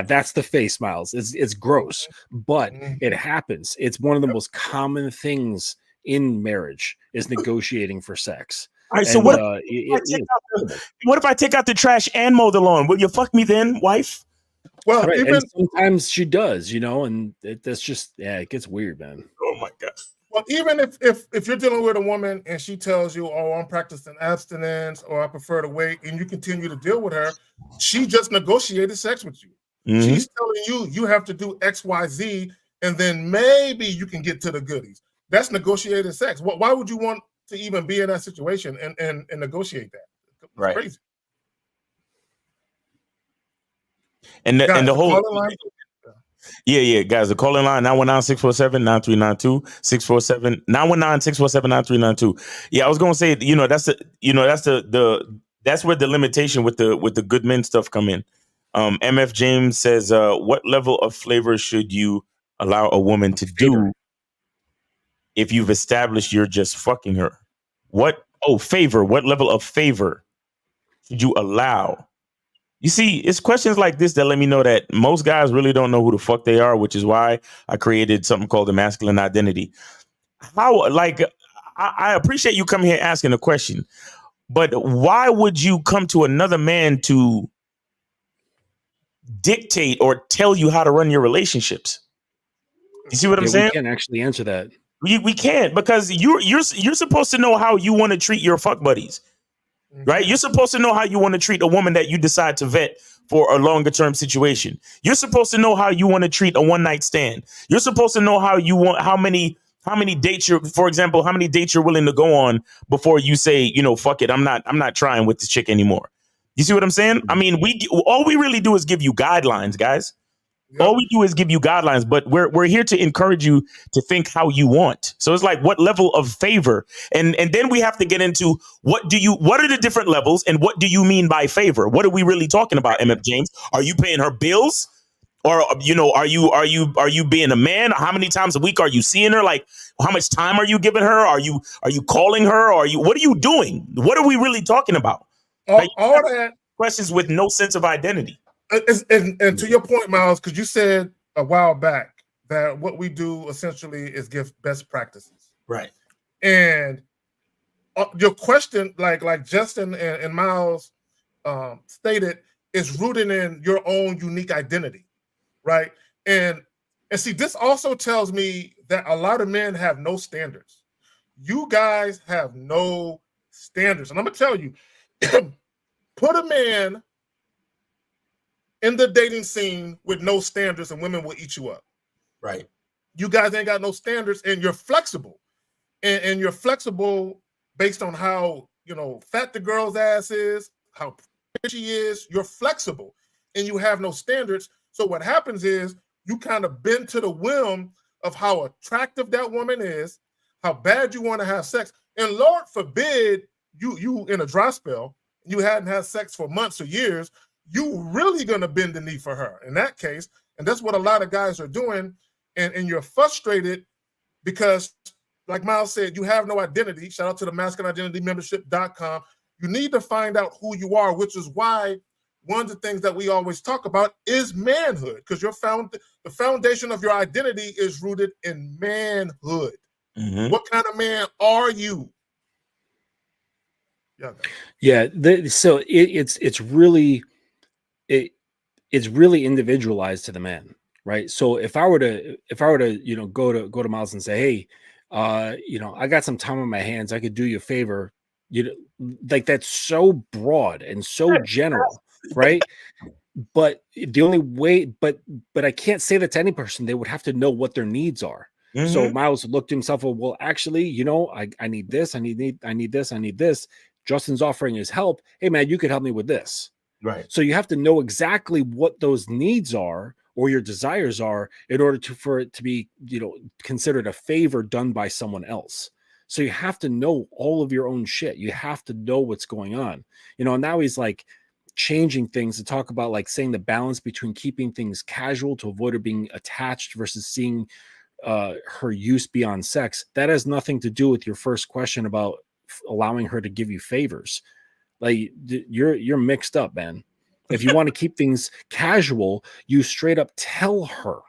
that's the face, Miles. It's gross, but it happens. It's one of the most common things in marriage is negotiating for sex. All right, so what if I take out the trash and mow the lawn? Will you fuck me then, wife? Well, right. And sometimes she does, and that's just it gets weird, man. Oh my God. Well, even if you're dealing with a woman and she tells you, "Oh, I'm practicing abstinence," or "I prefer to wait," and you continue to deal with her, she just negotiated sex with you. Mm-hmm. She's telling you have to do X, Y, Z, and then maybe you can get to the goodies. That's negotiated sex. Why would you want to even be in that situation and negotiate that? It's right. Crazy. And the whole. Yeah, guys, the calling line 919-647-9392, 919-647-9392. Yeah, I was gonna say, that's where the limitation with the good men stuff come in. MF James says, what level of flavor should you allow a woman to do if you've established you're just fucking her? Favor. What level of favor should you allow? You see, it's questions like this that let me know that most guys really don't know who the fuck they are, which is why I created something called the masculine identity. I appreciate you coming here asking a question, but why would you come to another man to dictate or tell you how to run your relationships? You see what I'm saying? We can't actually answer that. We can't, because you're supposed to know how you want to treat your fuck buddies. Right? You're supposed to know how you want to treat a woman that you decide to vet for a longer term situation. You're supposed to know how you want to treat a one night stand. You're supposed to know how many dates you're willing to go on before you say, fuck it, I'm not trying with this chick anymore. You see what I'm saying? I mean, all we really do is give you guidelines, guys. Yep. All we do is give you guidelines, but we're here to encourage you to think how you want. So it's like, what level of favor? And then we have to get into what are the different levels, and what do you mean by favor? What are we really talking about, MF James? Are you paying her bills? Or, are you being a man? How many times a week are you seeing her? Like, how much time are you giving her? Are you calling her? What are you doing? What are we really talking about? All that questions with no sense of identity. And to your point, Miles, because you said a while back that what we do essentially is give best practices. Right. And your question, like Justin and Miles stated, is rooted in your own unique identity, right? And see, this also tells me that a lot of men have no standards. You guys have no standards. And I'm going to tell you, put a man in the dating scene with no standards and women will eat you up. Right. You guys ain't got no standards, and you're flexible. And you're flexible based on how, fat the girl's ass is, how pretty she is. You're flexible and you have no standards. So what happens is you kind of bend to the whim of how attractive that woman is, how bad you want to have sex. And Lord forbid you in a dry spell, you hadn't had sex for months or years, you really gonna bend the knee for her in that case. And that's what a lot of guys are doing. And you're frustrated because, like Miles said, you have no identity. Shout out to the masculineidentitymembership.com. You need to find out who you are, which is why one of the things that we always talk about is manhood, because the foundation of your identity is rooted in manhood. Mm-hmm. What kind of man are you? Yeah. So it's really individualized to the man, right? So if I were to go to Miles and say, hey, I got some time on my hands, I could do you a favor, like that's so broad and so general, right? But the only way, but I can't say that to any person. They would have to know what their needs are. So Miles looked to himself, well, actually, I need this, I need this, I need this. Justin's offering his help. Hey man, you could help me with this. Right. So you have to know exactly what those needs are or your desires are in order for it to be, considered a favor done by someone else. So you have to know all of your own shit. You have to know what's going on. And now he's like changing things to talk about like saying the balance between keeping things casual to avoid her being attached versus seeing her use beyond sex. That has nothing to do with your first question about allowing her to give you favors. Like you're mixed up, man. If you want to keep things casual, you straight up tell her,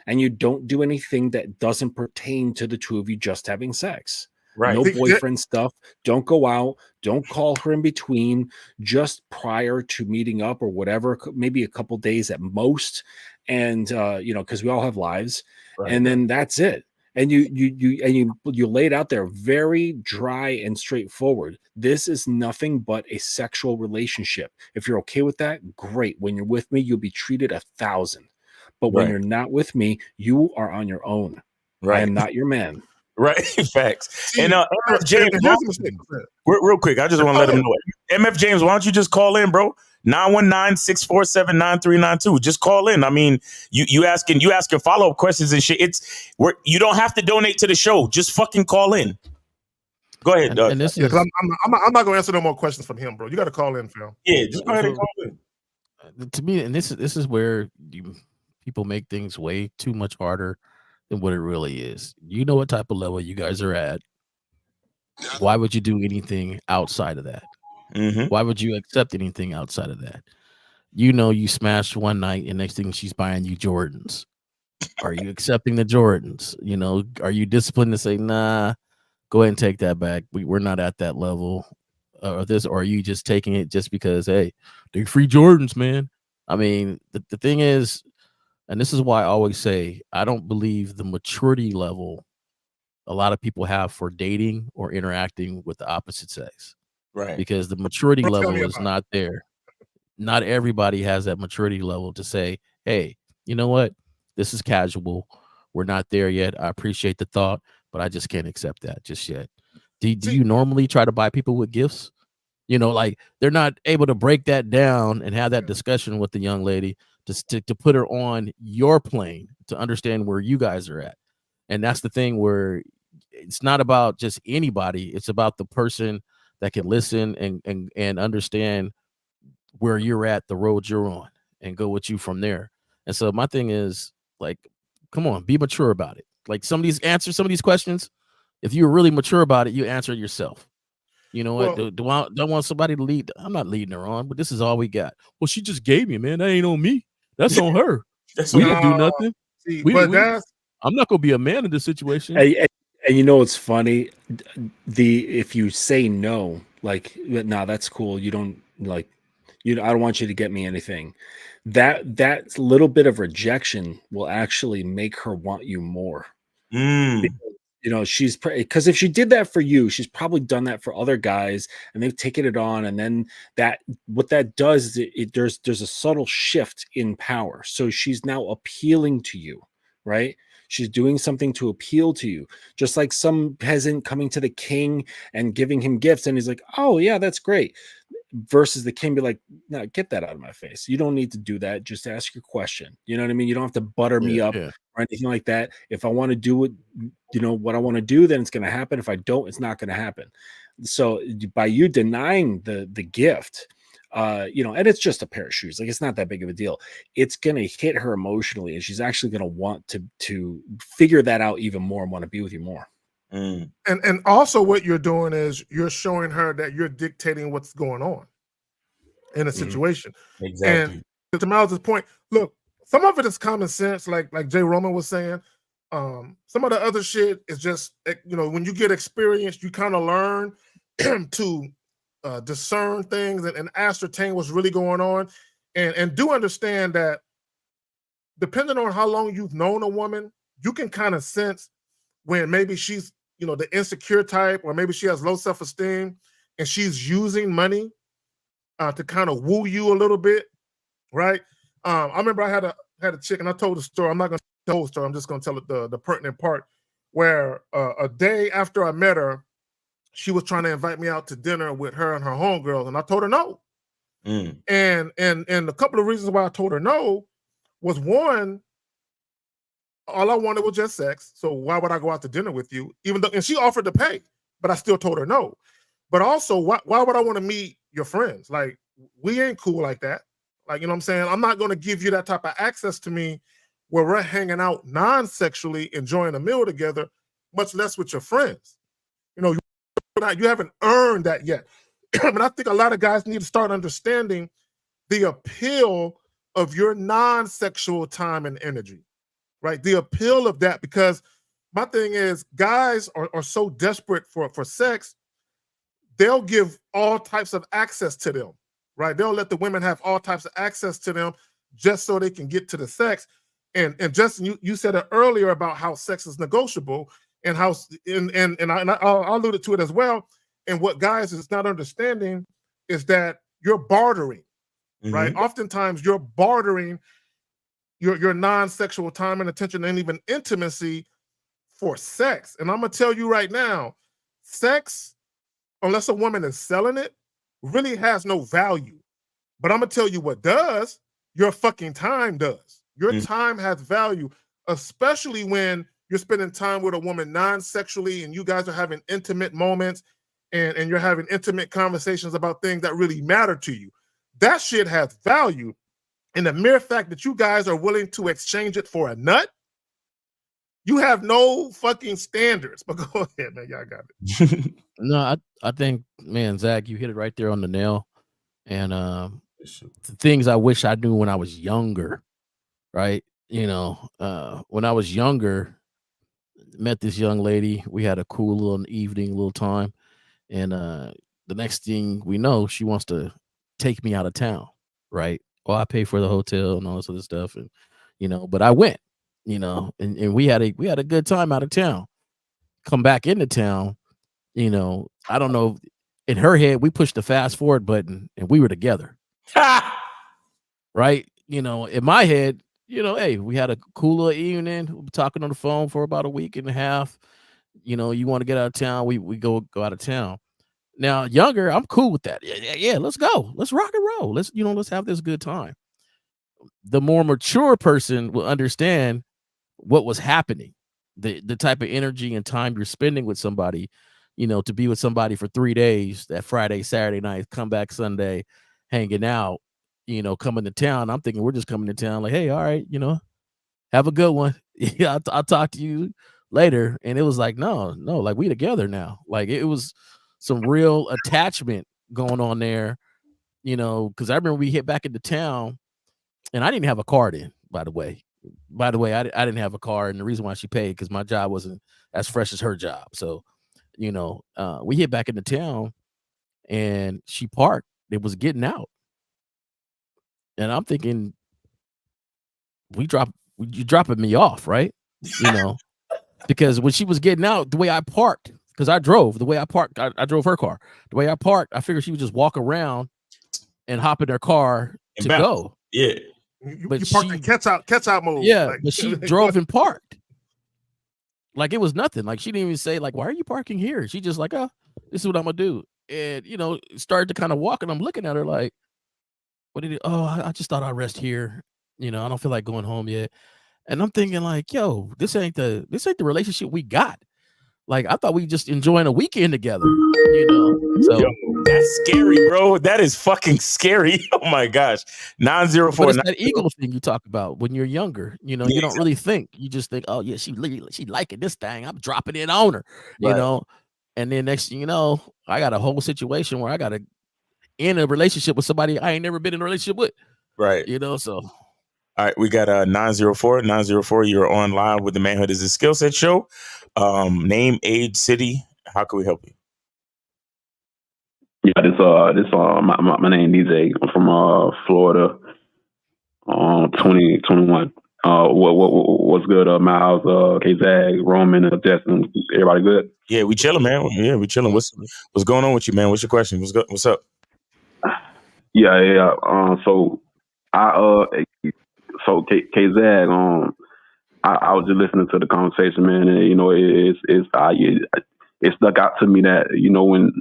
and you don't do anything that doesn't pertain to the two of you just having sex. Right. No boyfriend stuff. Don't go out. Don't call her in between, just prior to meeting up or whatever, maybe a couple days at most. And because we all have lives. Right. And then that's it. And you lay it out there very dry and straightforward. This is nothing but a sexual relationship. If you're okay with that, great. When you're with me, you'll be treated 1,000. But when you're not with me, you are on your own. Right. I am not your man. Right. Facts. And MF James, real quick, I just want to let him know. MF James, why don't you just call in, bro? 919-647-9392. Just call in. I mean, you asking follow-up questions and shit. You don't have to donate to the show. Just fucking call in. Go ahead, Doug. I'm not gonna answer no more questions from him, bro. You got to call in, Phil. Yeah, just go ahead and call in. To me, and this is where people make things way too much harder than what it really is. You know what type of level you guys are at. Why would you do anything outside of that? Why would you accept anything outside of that? You smashed one night and next thing she's buying you Jordans. Are you accepting the Jordans? Are you disciplined to say, nah, go ahead and take that back? We're not at that level or are you just taking it just because, hey, they're free Jordans, man? I mean, the thing is, and this is why I always say, I don't believe the maturity level a lot of people have for dating or interacting with the opposite sex. Right. Because the maturity level is not there. Not everybody has that maturity level to say, hey, you know what? This is casual. We're not there yet. I appreciate the thought, but I just can't accept that just yet. Do you normally try to buy people with gifts? Like they're not able to break that down and have that discussion with the young lady to put her on your plane to understand where you guys are at. And that's the thing where it's not about just anybody. It's about the person that can listen and understand where you're at, the road you're on, and go with you from there. And so my thing is, like, come on, be mature about it. Like some of these questions, if you're really mature about it, you answer it yourself. You know what? Do I want somebody to lead? I'm not leading her on, but this is all we got. Well, she just gave me, man. That ain't on me. That's on her. We didn't do nothing. I'm not gonna be a man in this situation. And it's funny. If you say no, like, nah, that's cool. You don't like, I don't want you to get me anything. That little bit of rejection will actually make her want you more. She's because if she did that for you, she's probably done that for other guys, and they've taken it on. And then what that does is there's a subtle shift in power. So she's now appealing to you, right? She's doing something to appeal to you, just like some peasant coming to the king and giving him gifts, and he's like, "Oh yeah, that's great." Versus the king be like, "No, get that out of my face. You don't need to do that. Just ask your question." You know what I mean? You don't have to butter me up or anything like that. If I want to do what I want to do, then it's going to happen. If I don't, it's not going to happen. So by you denying the gift, and it's just a pair of shoes. Like, it's not that big of a deal. It's going to hit her emotionally, and she's actually going to want to figure that out even more and want to be with you more. And also what you're doing is you're showing her that you're dictating what's going on in a situation. Exactly. And to Miles' point, look, some of it is common sense, like Jay Roman was saying. Some of the other shit is just, when you get experience, you kind of learn to discern things and ascertain what's really going on, and do understand that depending on how long you've known a woman, you can kind of sense when maybe she's, the insecure type, or maybe she has low self-esteem and she's using money to kind of woo you a little bit, right? I remember I had a chick, and I told the story. I'm not going to tell the whole story. I'm just going to tell it the pertinent part, where a day after I met her, she was trying to invite me out to dinner with her and her homegirls, and I told her no. And a couple of reasons why I told her no was, one, all I wanted was just sex. So why would I go out to dinner with you? Even though, and she offered to pay, but I still told her no. But also, why would I want to meet your friends? Like, we ain't cool like that. Like, you know what I'm saying? I'm not going to give you that type of access to me where we're hanging out non-sexually, enjoying a meal together, much less with your friends. You haven't earned that yet. And I think a lot of guys need to start understanding the appeal of your non-sexual time and energy, right? The appeal of that, because my thing is, guys are so desperate for sex, they'll give all types of access to them, right? They'll let the women have all types of access to them just so they can get to the sex. And Justin, you said it earlier about how sex is negotiable, and how I alluded to it as well. And what guys is not understanding is that you're bartering, right? Oftentimes you're bartering your non-sexual time and attention and even intimacy for sex. And I'm gonna tell you right now, sex, unless a woman is selling it, really has no value. But I'm gonna tell you what does. Your fucking time does. Your time has value, especially when you're spending time with a woman non-sexually and you guys are having intimate moments and you're having intimate conversations about things that really matter to you. That shit has value. And the mere fact that you guys are willing to exchange it for a nut, you have no fucking standards. But go ahead, man. Y'all got it. No, I think, man, Zach, you hit it right there on the nail. And the things I wish I knew when I was younger, right? When I was younger, met this young lady. We had a cool little evening, little time. And the next thing we know, she wants to take me out of town, right? Well, I pay for the hotel and all this other stuff. And, but I went, and we had a good time out of town. Come back into town, I don't know. In her head, we pushed the fast forward button and we were together. Right? In my head, hey, we had a cool little evening. We were talking on the phone for about a week and a half. You want to get out of town, we go out of town. Now, younger, I'm cool with that. Yeah, let's go. Let's rock and roll. Let's have this good time. The more mature person will understand what was happening, the type of energy and time you're spending with somebody, to be with somebody for 3 days, that Friday, Saturday night, come back Sunday, hanging out, coming to town. I'm thinking we're just coming to town like, hey, all right, have a good one. Yeah, I'll talk to you later. And it was like, no, like we together now. Like it was some real attachment going on there, because I remember we hit back into town and I didn't have a car then, by the way. I didn't have a car, and the reason why she paid, because my job wasn't as fresh as her job. So, we hit back into town and she parked. It was getting out. And I'm thinking, you dropping me off, right? Because when she was getting out, the way I parked, because I drove, the way I parked, I drove her car. The way I parked, I figured she would just walk around and hop in her car to go. Yeah. But you parked in catch out mode. Yeah, like, but she drove and parked. Like it was nothing. Like she didn't even say, like, why are you parking here? She just like, oh, this is what I'm gonna do. And started to kind of walk, and I'm looking at her like, what did you? Oh, I just thought I'd rest here. I don't feel like going home yet. And I'm thinking like, yo, this ain't the relationship we got. Like I thought we just enjoying a weekend together, So yo, that's scary, bro. That is fucking scary. Oh my gosh. 904. It's that ego thing you talk about when you're younger. You don't really think. You just think, oh yeah, she liking this thing. I'm dropping it on her. And then next thing you know, I got a whole situation where I got to end a relationship with somebody I ain't never been in a relationship with. Right. So. All right, we got 904. 904, you're on live with the Manhood is a Skill Set show. Name, age, city. How can we help you? Yeah, my name DJ. I'm from Florida. 2021. What's good? Miles, K-Zag, Roman, Justin, everybody good? Yeah, we chilling, man. Yeah, we chilling. What's going on with you, man? What's your question? What's up? Yeah. So K-Zag, I was just listening to the conversation, man, and you know, it stuck out to me that, you know, when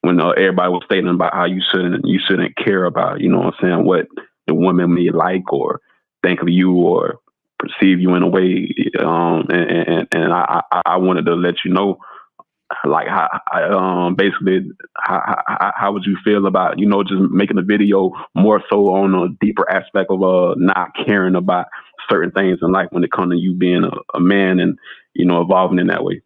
everybody was stating about how you shouldn't care about, you know what I'm saying, what the woman may like or think of you or perceive you in a way, and I wanted to let you know, like, how would you feel about, you know, just making a video more so on a deeper aspect of not caring about certain things in life when it comes to you being a man and, you know, evolving in that way.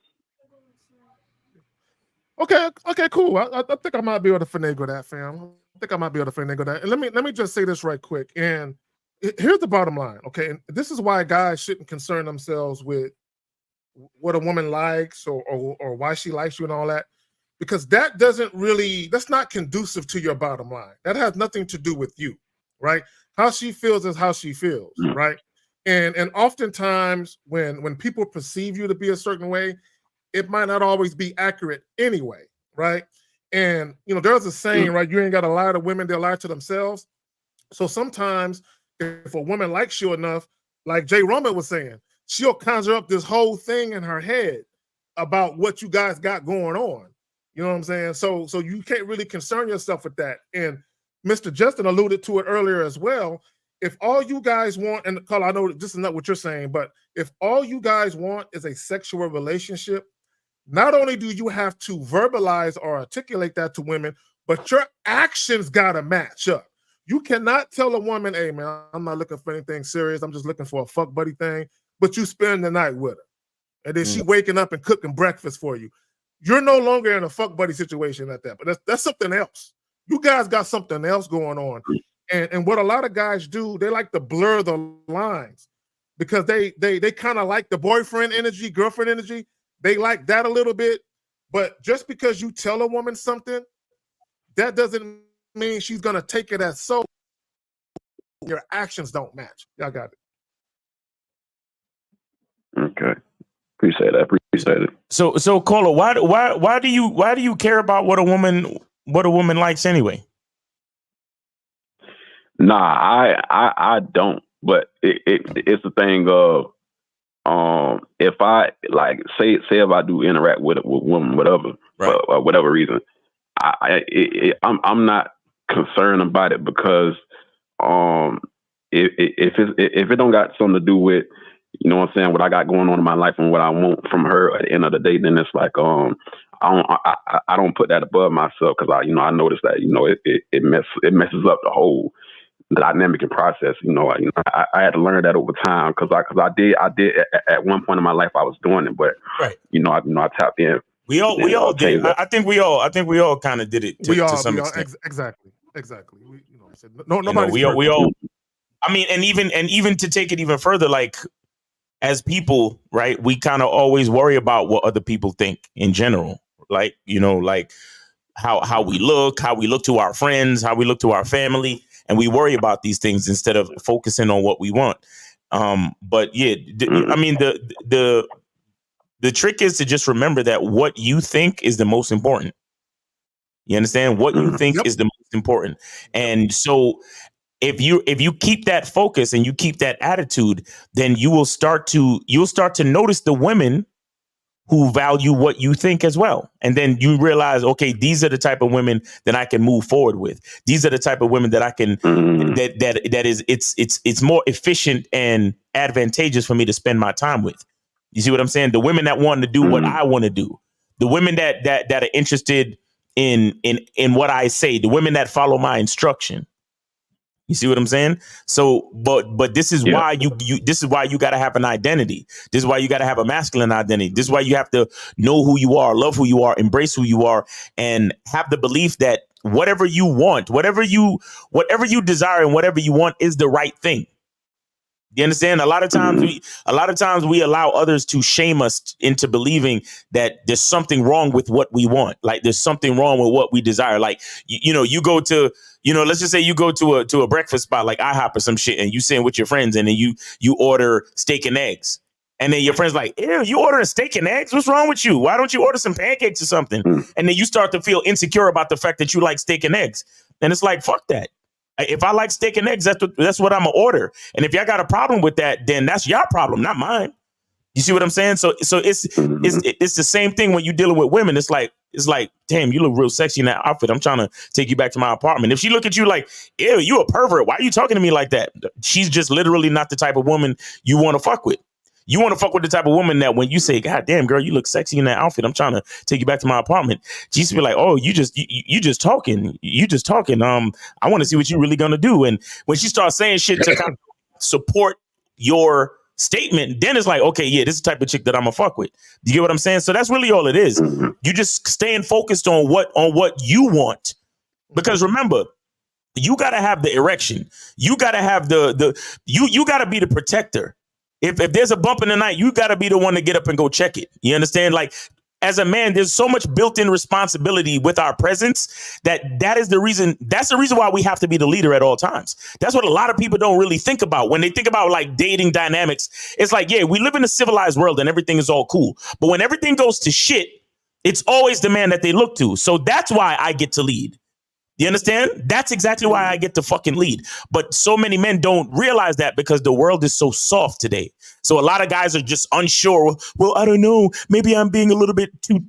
Okay, cool. I think I might be able to finagle that, fam. I think I might be able to finagle that. And let me just say this right quick. And here's the bottom line, okay? And this is why guys shouldn't concern themselves with what a woman likes or why she likes you and all that, because that's not conducive to your bottom line. That has nothing to do with you, right? How she feels is how she feels, right? And oftentimes when people perceive you to be a certain way, it might not always be accurate anyway, right? And, you know, there's a saying, right? You ain't got to lie to women, they'll lie to themselves. So sometimes if a woman likes you enough, like Jay Roman was saying, she'll conjure up this whole thing in her head about what you guys got going on. You know what I'm saying? So you can't really concern yourself with that. And Mr. Justin alluded to it earlier as well. If all you guys want, and Carl, I know this is not what you're saying, but if all you guys want is a sexual relationship, not only do you have to verbalize or articulate that to women, but your actions gotta match up. You cannot tell a woman, hey man, I'm not looking for anything serious. I'm just looking for a fuck buddy thing. But you spend the night with her. And then she waking up and cooking breakfast for you. You're no longer in a fuck buddy situation at that. But that's something else. You guys got something else going on. And what a lot of guys do, they like to blur the lines because they kind of like the boyfriend energy, girlfriend energy. They like that a little bit. But just because you tell a woman something, that doesn't mean she's going to take it as so. Your actions don't match. Y'all got it. Okay, appreciate it. So Carla, why do you care about what a woman likes anyway? Nah, I don't. But it's the thing of if I like say if I do interact with women, whatever, right, for whatever reason, I'm not concerned about it because if it don't got something to do with, you know what I'm saying, what I got going on in my life and what I want from her at the end of the day, then it's like I don't put that above myself because I noticed that, you know, it messes up the whole dynamic and process. You know, I had to learn that over time because I did at one point in my life I was doing it, but right, I tapped in. We all did. I think we all kind of did it to some extent. Exactly. Nobody. We all. I mean, and even to take it even further, like as people, right? We kind of always worry about what other people think in general, like, you know, like how we look to our friends, how we look to our family, and we worry about these things instead of focusing on what we want. But yeah, I mean, the trick is to just remember that what you think is the most important. You understand? What you think is the most important. And so if you keep that focus and you keep that attitude, then you'll start to notice the women who value what you think as well. And then you realize, okay, these are the type of women that I can move forward with. These are the type of women that I can it's more efficient and advantageous for me to spend my time with. You see what I'm saying? The women that want to do what I want to do, the women that are interested in what I say, the women that follow my instruction. You see what I'm saying? So, but this is why this is why you got to have an identity. This is why you got to have a masculine identity. This is why you have to know who you are, love who you are, embrace who you are, and have the belief that whatever you want, whatever you desire and whatever you want is the right thing. You understand? A lot of times we allow others to shame us into believing that there's something wrong with what we want. Like there's something wrong with what we desire. Like, you go to, let's just say you go to a breakfast spot like IHOP or some shit, and you sitting with your friends, and then you order steak and eggs. And then your friend's like, ew, you order a steak and eggs? What's wrong with you? Why don't you order some pancakes or something? And then you start to feel insecure about the fact that you like steak and eggs. And it's like, fuck that. If I like steak and eggs, that's what I'm gonna order. And if y'all got a problem with that, then that's your problem, not mine. You see what I'm saying? So it's the same thing when you're dealing with women. It's like, damn, you look real sexy in that outfit. I'm trying to take you back to my apartment. If she look at you like, ew, you a pervert. Why are you talking to me like that? She's just literally not the type of woman you want to fuck with. You want to fuck with the type of woman that when you say, God damn, girl, you look sexy in that outfit, I'm trying to take you back to my apartment. She used to be like, oh, you just talking. You just talking. I want to see what you're really going to do. And when she starts saying shit to kind of support your statement, then it's like, okay, yeah, this is the type of chick that I'm going to fuck with. Do you get what I'm saying? So that's really all it is. You just staying focused on what you want. Because remember, you got to have the erection. You got to have you got to be the protector. If there's a bump in the night, you got to be the one to get up and go check it. You understand? Like, as a man, there's so much built-in responsibility with our presence that's the reason why we have to be the leader at all times. That's what a lot of people don't really think about. When they think about like dating dynamics, it's like, yeah, we live in a civilized world and everything is all cool. But when everything goes to shit, it's always the man that they look to. So that's why I get to lead. You understand? That's exactly why I get to fucking lead. But so many men don't realize that because the world is so soft today. So a lot of guys are just unsure. Well, I don't know. Maybe I'm being a little bit too,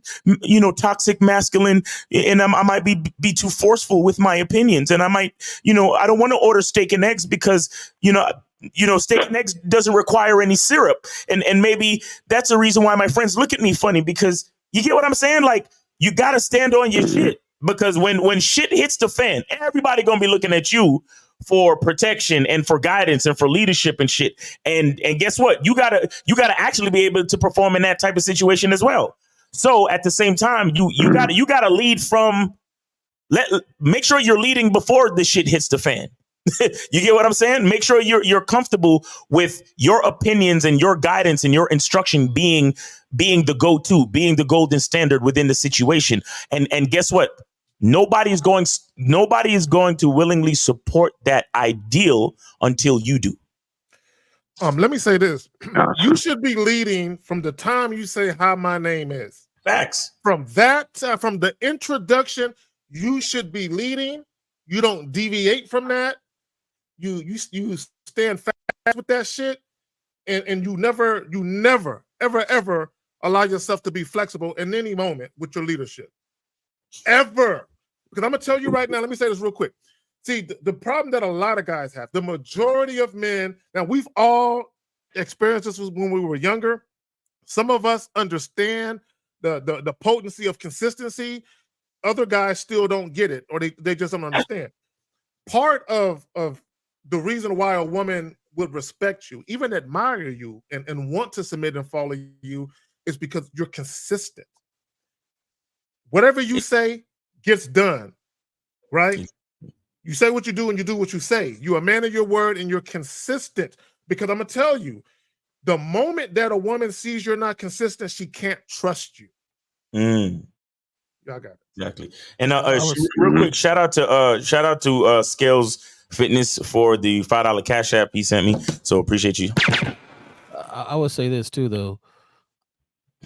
toxic masculine, and I might be too forceful with my opinions. And I might, I don't want to order steak and eggs because, steak and eggs doesn't require any syrup. And maybe that's the reason why my friends look at me funny, because you get what I'm saying? Like, you got to stand on your shit. Because when shit hits the fan, everybody gonna be looking at you for protection and for guidance and for leadership and shit. And guess what? You gotta actually be able to perform in that type of situation as well. So at the same time, you gotta lead from. Make sure you're leading before the shit hits the fan. You get what I'm saying? Make sure you're comfortable with your opinions and your guidance and your instruction being the go-to, being the golden standard within the situation. And guess what? Nobody is going to willingly support that ideal until you do. Let me say this. You should be leading from the time you say how my name is. Facts. From the introduction, you should be leading. You don't deviate from that. You stand fast with that shit, and you never ever allow yourself to be flexible in any moment with your leadership. Ever. Because I'm gonna tell you right now, let me say this real quick. See, the problem that a lot of guys have, the majority of men, now we've all experienced this when we were younger. Some of us understand the potency of consistency. Other guys still don't get it, or they just don't understand. Part of the reason why a woman would respect you, even admire you, and want to submit and follow you is because you're consistent. Whatever you say gets done, right? You say what you do and you do what you say. You're a man of your word and you're consistent. Because I'm going to tell you, the moment that a woman sees you're not consistent, she can't trust you. Y'all got it. Exactly. And real quick, shout out to Scales Fitness for the $5 Cash App he sent me. So appreciate you. I would say this too, though.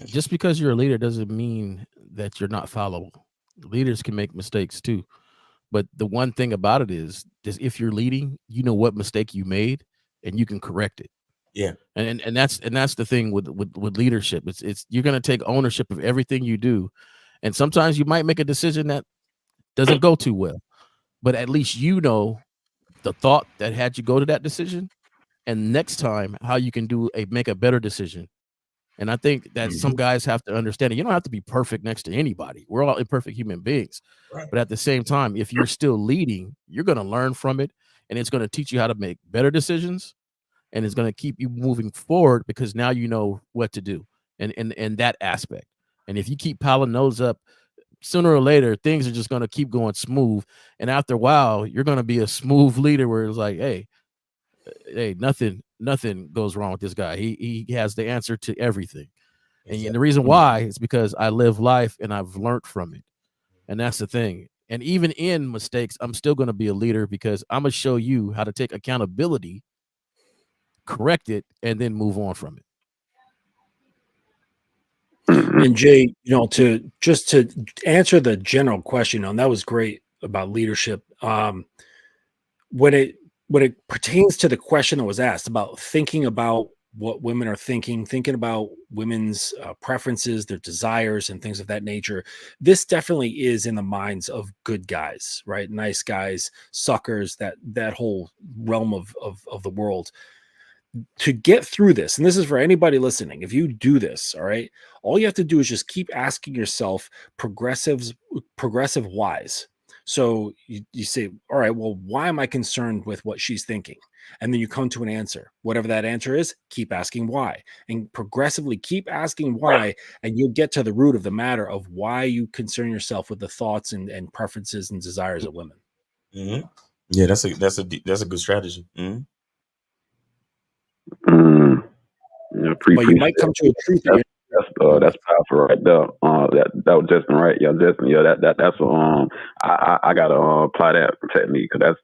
Just because you're a leader doesn't mean that you're not followable. Leaders can make mistakes too. But the one thing about it is if you're leading, you know what mistake you made and you can correct it. Yeah. And that's the thing with leadership. It's you're going to take ownership of everything you do. And sometimes you might make a decision that doesn't go too well, but at least you know the thought that had you go to that decision, and next time how you can make a better decision. And I think that some guys have to understand it. You don't have to be perfect next to anybody. We're all imperfect human beings. Right. But at the same time, if you're still leading, you're going to learn from it, and it's going to teach you how to make better decisions, and it's going to keep you moving forward because now you know what to do and that aspect. And if you keep piling those up, sooner or later, things are just going to keep going smooth. And after a while, you're going to be a smooth leader where it's like, hey, hey, nothing goes wrong with this guy. He has the answer to everything. And the reason why is because I live life and I've learned from it. And that's the thing. And even in mistakes, I'm still going to be a leader because I'm going to show you how to take accountability, correct it, and then move on from it. And Jay, to answer the general question, and that was great about leadership. When it pertains to the question that was asked about thinking about what women are thinking about women's preferences, their desires, and things of that nature, this definitely is in the minds of good guys, right? Nice guys, suckers, that whole realm of the world. To get through this, and this is for anybody listening, if you do this, all right, all you have to do is just keep asking yourself progressive whys. So you say, all right, well, why am I concerned with what she's thinking? And then you come to an answer. Whatever that answer is, keep asking why, and progressively keep asking why, and you'll get to the root of the matter of why you concern yourself with the thoughts and preferences and desires of women. Mm-hmm. Yeah, that's a good strategy. Mm-hmm. Yeah, But you might come to a truth. That's powerful right there. That was Justin, right? Yeah, Justin. Yeah, that's I gotta apply that technique because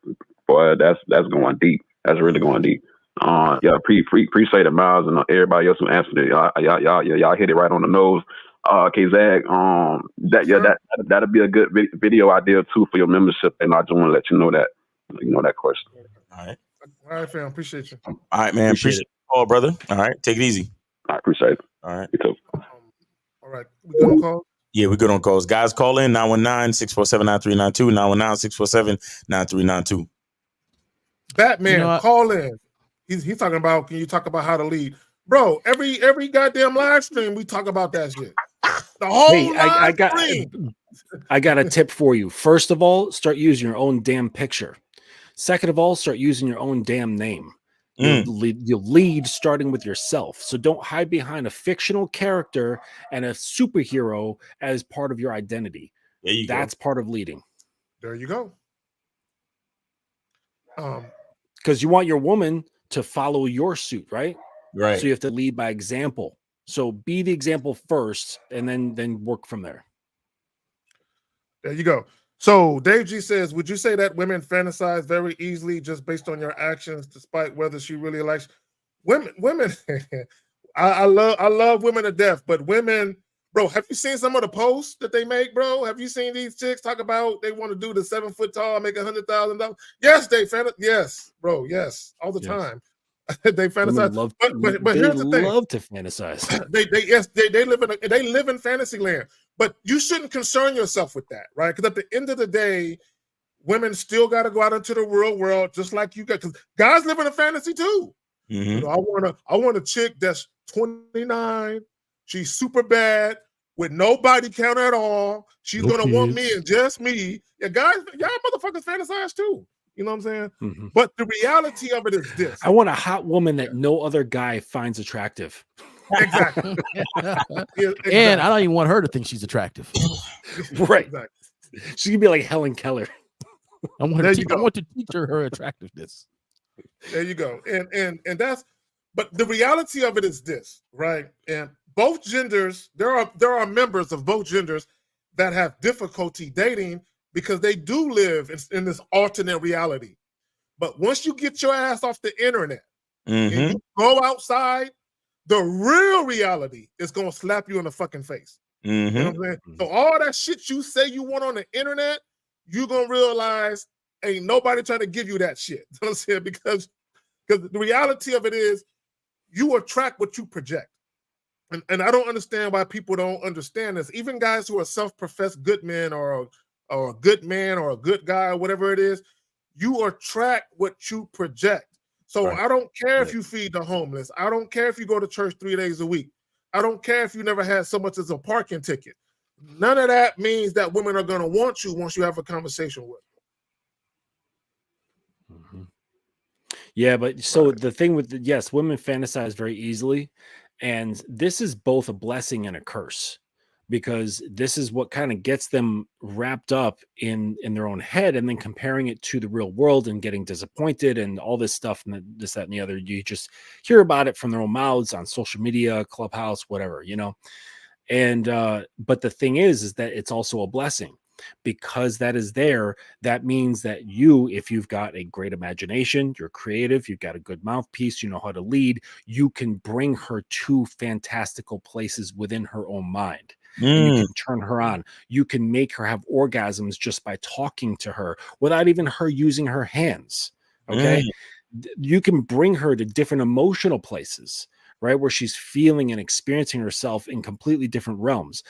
that's going deep. That's really going deep. Yeah, appreciate it, Miles, and everybody else who answered it. Y'all hit it right on the nose. K-Zag, that'll be a good video idea too for your membership, and I just want to let you know that question. All right. All right, fam. Appreciate you. All right, man. Appreciate it, all, brother. All right, take it easy. I appreciate it. All right. You too. All right. We good on call? Yeah, we're good on calls. Guys, call in 919-647-9392, 919-647-9392. Batman, call in. He's talking about, can you talk about how to lead? Bro, every goddamn live stream, we talk about that shit. The whole I got a tip for you. First of all, start using your own damn picture. Second of all, start using your own damn name. You'll lead starting with yourself. So don't hide behind a fictional character and a superhero as part of your identity. That's part of leading. There you go. Because you want your woman to follow your suit, right? Right. So you have to lead by example. So be the example first, and then work from there. There you go. So Dave G says, would you say that women fantasize very easily just based on your actions, despite whether she really likes women? I love women to death, but women, bro, have you seen some of the posts that they make, bro? Have you seen these chicks talk about they want to do the 7 foot tall, make $100,000? Yes, yes, bro, yes, all the time. They fantasize. But here's the thing. They love to fantasize. They live in fantasy land. But you shouldn't concern yourself with that, right? Because at the end of the day, women still got to go out into the real world, just like you got. Because guys live in a fantasy too. Mm-hmm. You know, I want a chick that's 29. She's super bad with no body count at all. She's gonna want me and just me. Yeah, guys, y'all motherfuckers fantasize too. You know what I'm saying? Mm-hmm. But the reality of it is this. I want a hot woman that no other guy finds attractive. Exactly. And I don't even want her to think she's attractive. Right. Exactly. She could be like Helen Keller. I want to teach her attractiveness. There you go. And that's, but the reality of it is this, right? And both genders, there are members of both genders that have difficulty dating because they do live in this alternate reality. But once you get your ass off the internet and you go outside, the real reality is going to slap you in the fucking face. You know what I'm saying? So all that shit you say you want on the internet, you're going to realize ain't nobody trying to give you that shit. You know what I'm saying? Because the reality of it is you attract what you project. And I don't understand why people don't understand this. Even guys who are self-professed good men or a good man or a good guy or whatever it is, you attract what you project. So I don't care if you feed the homeless. I don't care if you go to church 3 days a week. I don't care if you never had so much as a parking ticket. None of that means that women are going to want you once you have a conversation with them. Yeah, but so the thing with women fantasize very easily, and this is both a blessing and a curse, because this is what kind of gets them wrapped up in their own head, and then comparing it to the real world and getting disappointed and all this stuff and this, that, and the other. You just hear about it from their own mouths on social media, Clubhouse, whatever, you know. And but the thing is that it's also a blessing, because that is there. That means that you, if you've got a great imagination, you're creative, you've got a good mouthpiece, you know how to lead, you can bring her to fantastical places within her own mind. And you can turn her on. You can make her have orgasms just by talking to her without even her using her hands. Okay. You can bring her to different emotional places, right? Where she's feeling and experiencing herself in completely different realms.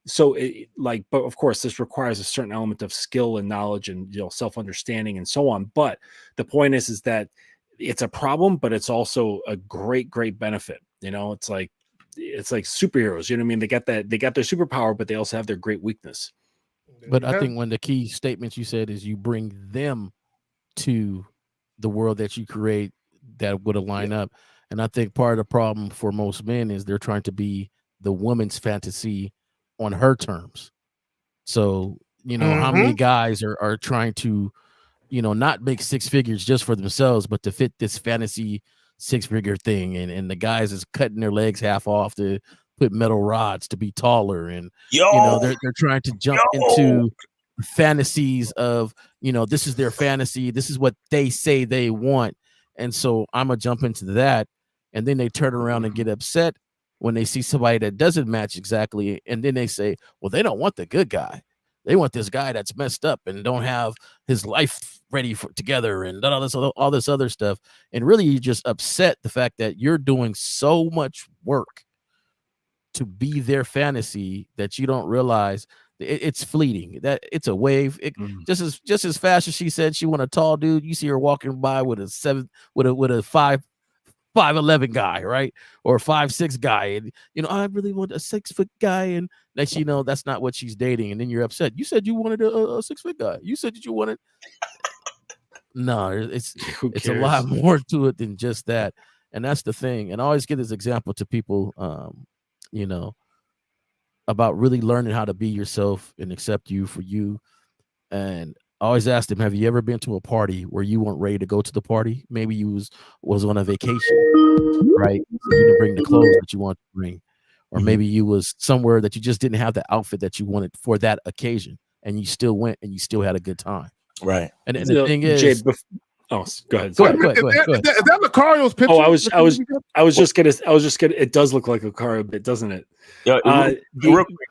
So but of course, this requires a certain element of skill and knowledge and, you know, self-understanding and so on. But the point is that it's a problem, but it's also a great, great benefit. You know, it's like superheroes, you know what I mean? They got their superpower, but they also have their great weakness. But I think one of the key statements you said is you bring them to the world that you create that would align up. And I think part of the problem for most men is they're trying to be the woman's fantasy on her terms. So, you know, how many guys are trying to, you know, not make six figures just for themselves, but to fit this fantasy six-figure thing, and the guys is cutting their legs half off to put metal rods to be taller, and you know, they're trying to jump into fantasies of, you know, this is their fantasy, this is what they say they want, and so I'm gonna jump into that, and then they turn around and get upset when they see somebody that doesn't match exactly, and then they say, well, they don't want the good guy. They want this guy that's messed up and don't have his life ready for together and all this other stuff. And really, you just upset the fact that you're doing so much work to be their fantasy that you don't realize it's fleeting. That it's a wave. Just as fast as she said she want a tall dude, you see her walking by with a 5'11" guy, right? Or a 5'6" guy, and you know, I really want a 6-foot guy, and next you know, that's not what she's dating, and then you're upset. You said you wanted a 6-foot guy. You said that you wanted. No, it's a lot more to it than just that, and that's the thing. And I always give this example to people, you know, about really learning how to be yourself and accept you for you. And I always ask them, have you ever been to a party where you weren't ready to go to the party? Maybe you was on a vacation, right? So you didn't bring the clothes that you want to bring. Or maybe you was somewhere that you just didn't have the outfit that you wanted for that occasion, and you still went and you still had a good time. Right. And the thing is, Jay, go ahead. Go ahead. Is that Lucario's picture? Oh, I was just gonna. It does look like Lucario a bit, doesn't it? Yeah. Real quick,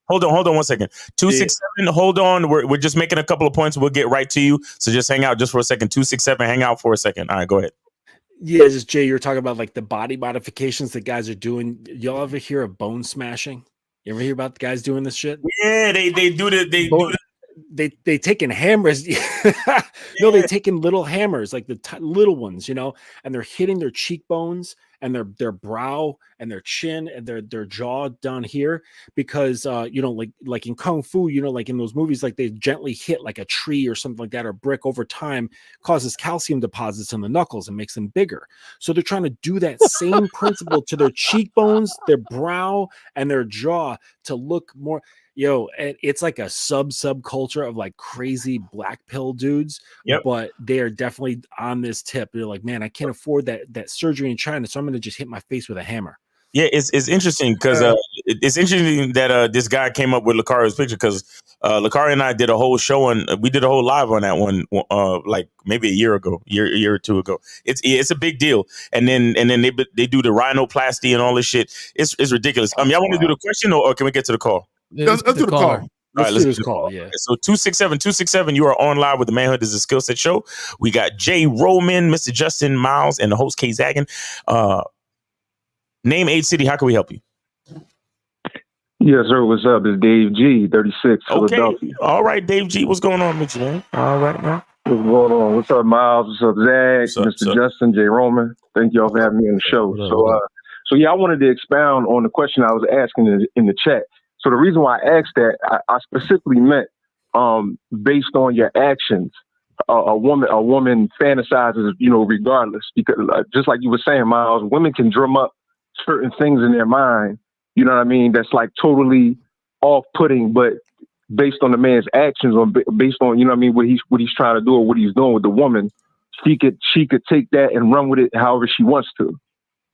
Hold on 1 second. 267. Hold on. We're just making a couple of points. We'll get right to you. So just hang out just for a second. 267. Hang out for a second. All right, go ahead. Yeah, just Jay, you're talking about like the body modifications that guys are doing. Y'all ever hear of bone smashing? You ever hear about the guys doing this shit? Yeah, they do the they taking hammers. No, they taking little hammers, like the little ones, you know, and they're hitting their cheekbones and their brow and their chin and their jaw down here, because you know, like in Kung Fu, you know, like in those movies, like they gently hit like a tree or something like that, or brick, over time causes calcium deposits in the knuckles and makes them bigger. So they're trying to do that same principle to their cheekbones, their brow, and their jaw to look more. Yo, it's like a subculture of like crazy black pill dudes. Yep. But they are definitely on this tip. They're like, man, I can't afford that surgery in China, so I'm going to just hit my face with a hammer. Yeah, it's interesting because it's interesting that this guy came up with Lucario's picture, because Lucario and I did a whole show and we did a whole live on that one, like maybe a year or two ago. It's a big deal, and then they do the rhinoplasty and all this shit. It's ridiculous. Y'all want to do the question or can we get to the call? Let's do the call. All right, let's do this call. Yeah. So 267, you are on live with the Manhood is a Skill Set show. We got Jay Roman, Mr. Justin Miles, and the host K Zaggin. Name, age, city. How can we help you? Yes, sir. What's up? It's Dave G, 36, Philadelphia. All right, Dave G. What's going on with you, man? All right, man. What's going on? What's up, Miles? What's up, Zach? Mr. Justin, Jay Roman. Thank y'all for having me on the show. So yeah, I wanted to expound on the question I was asking in the chat. So the reason why I asked that, I specifically meant based on your actions. A woman fantasizes, you know, regardless, because just like you were saying, Miles, women can drum up certain things in their mind you know what I mean, that's like totally off-putting, but based on the man's actions, or based on, you know what I mean, what he's trying to do or what he's doing with the woman, she could take that and run with it however she wants to.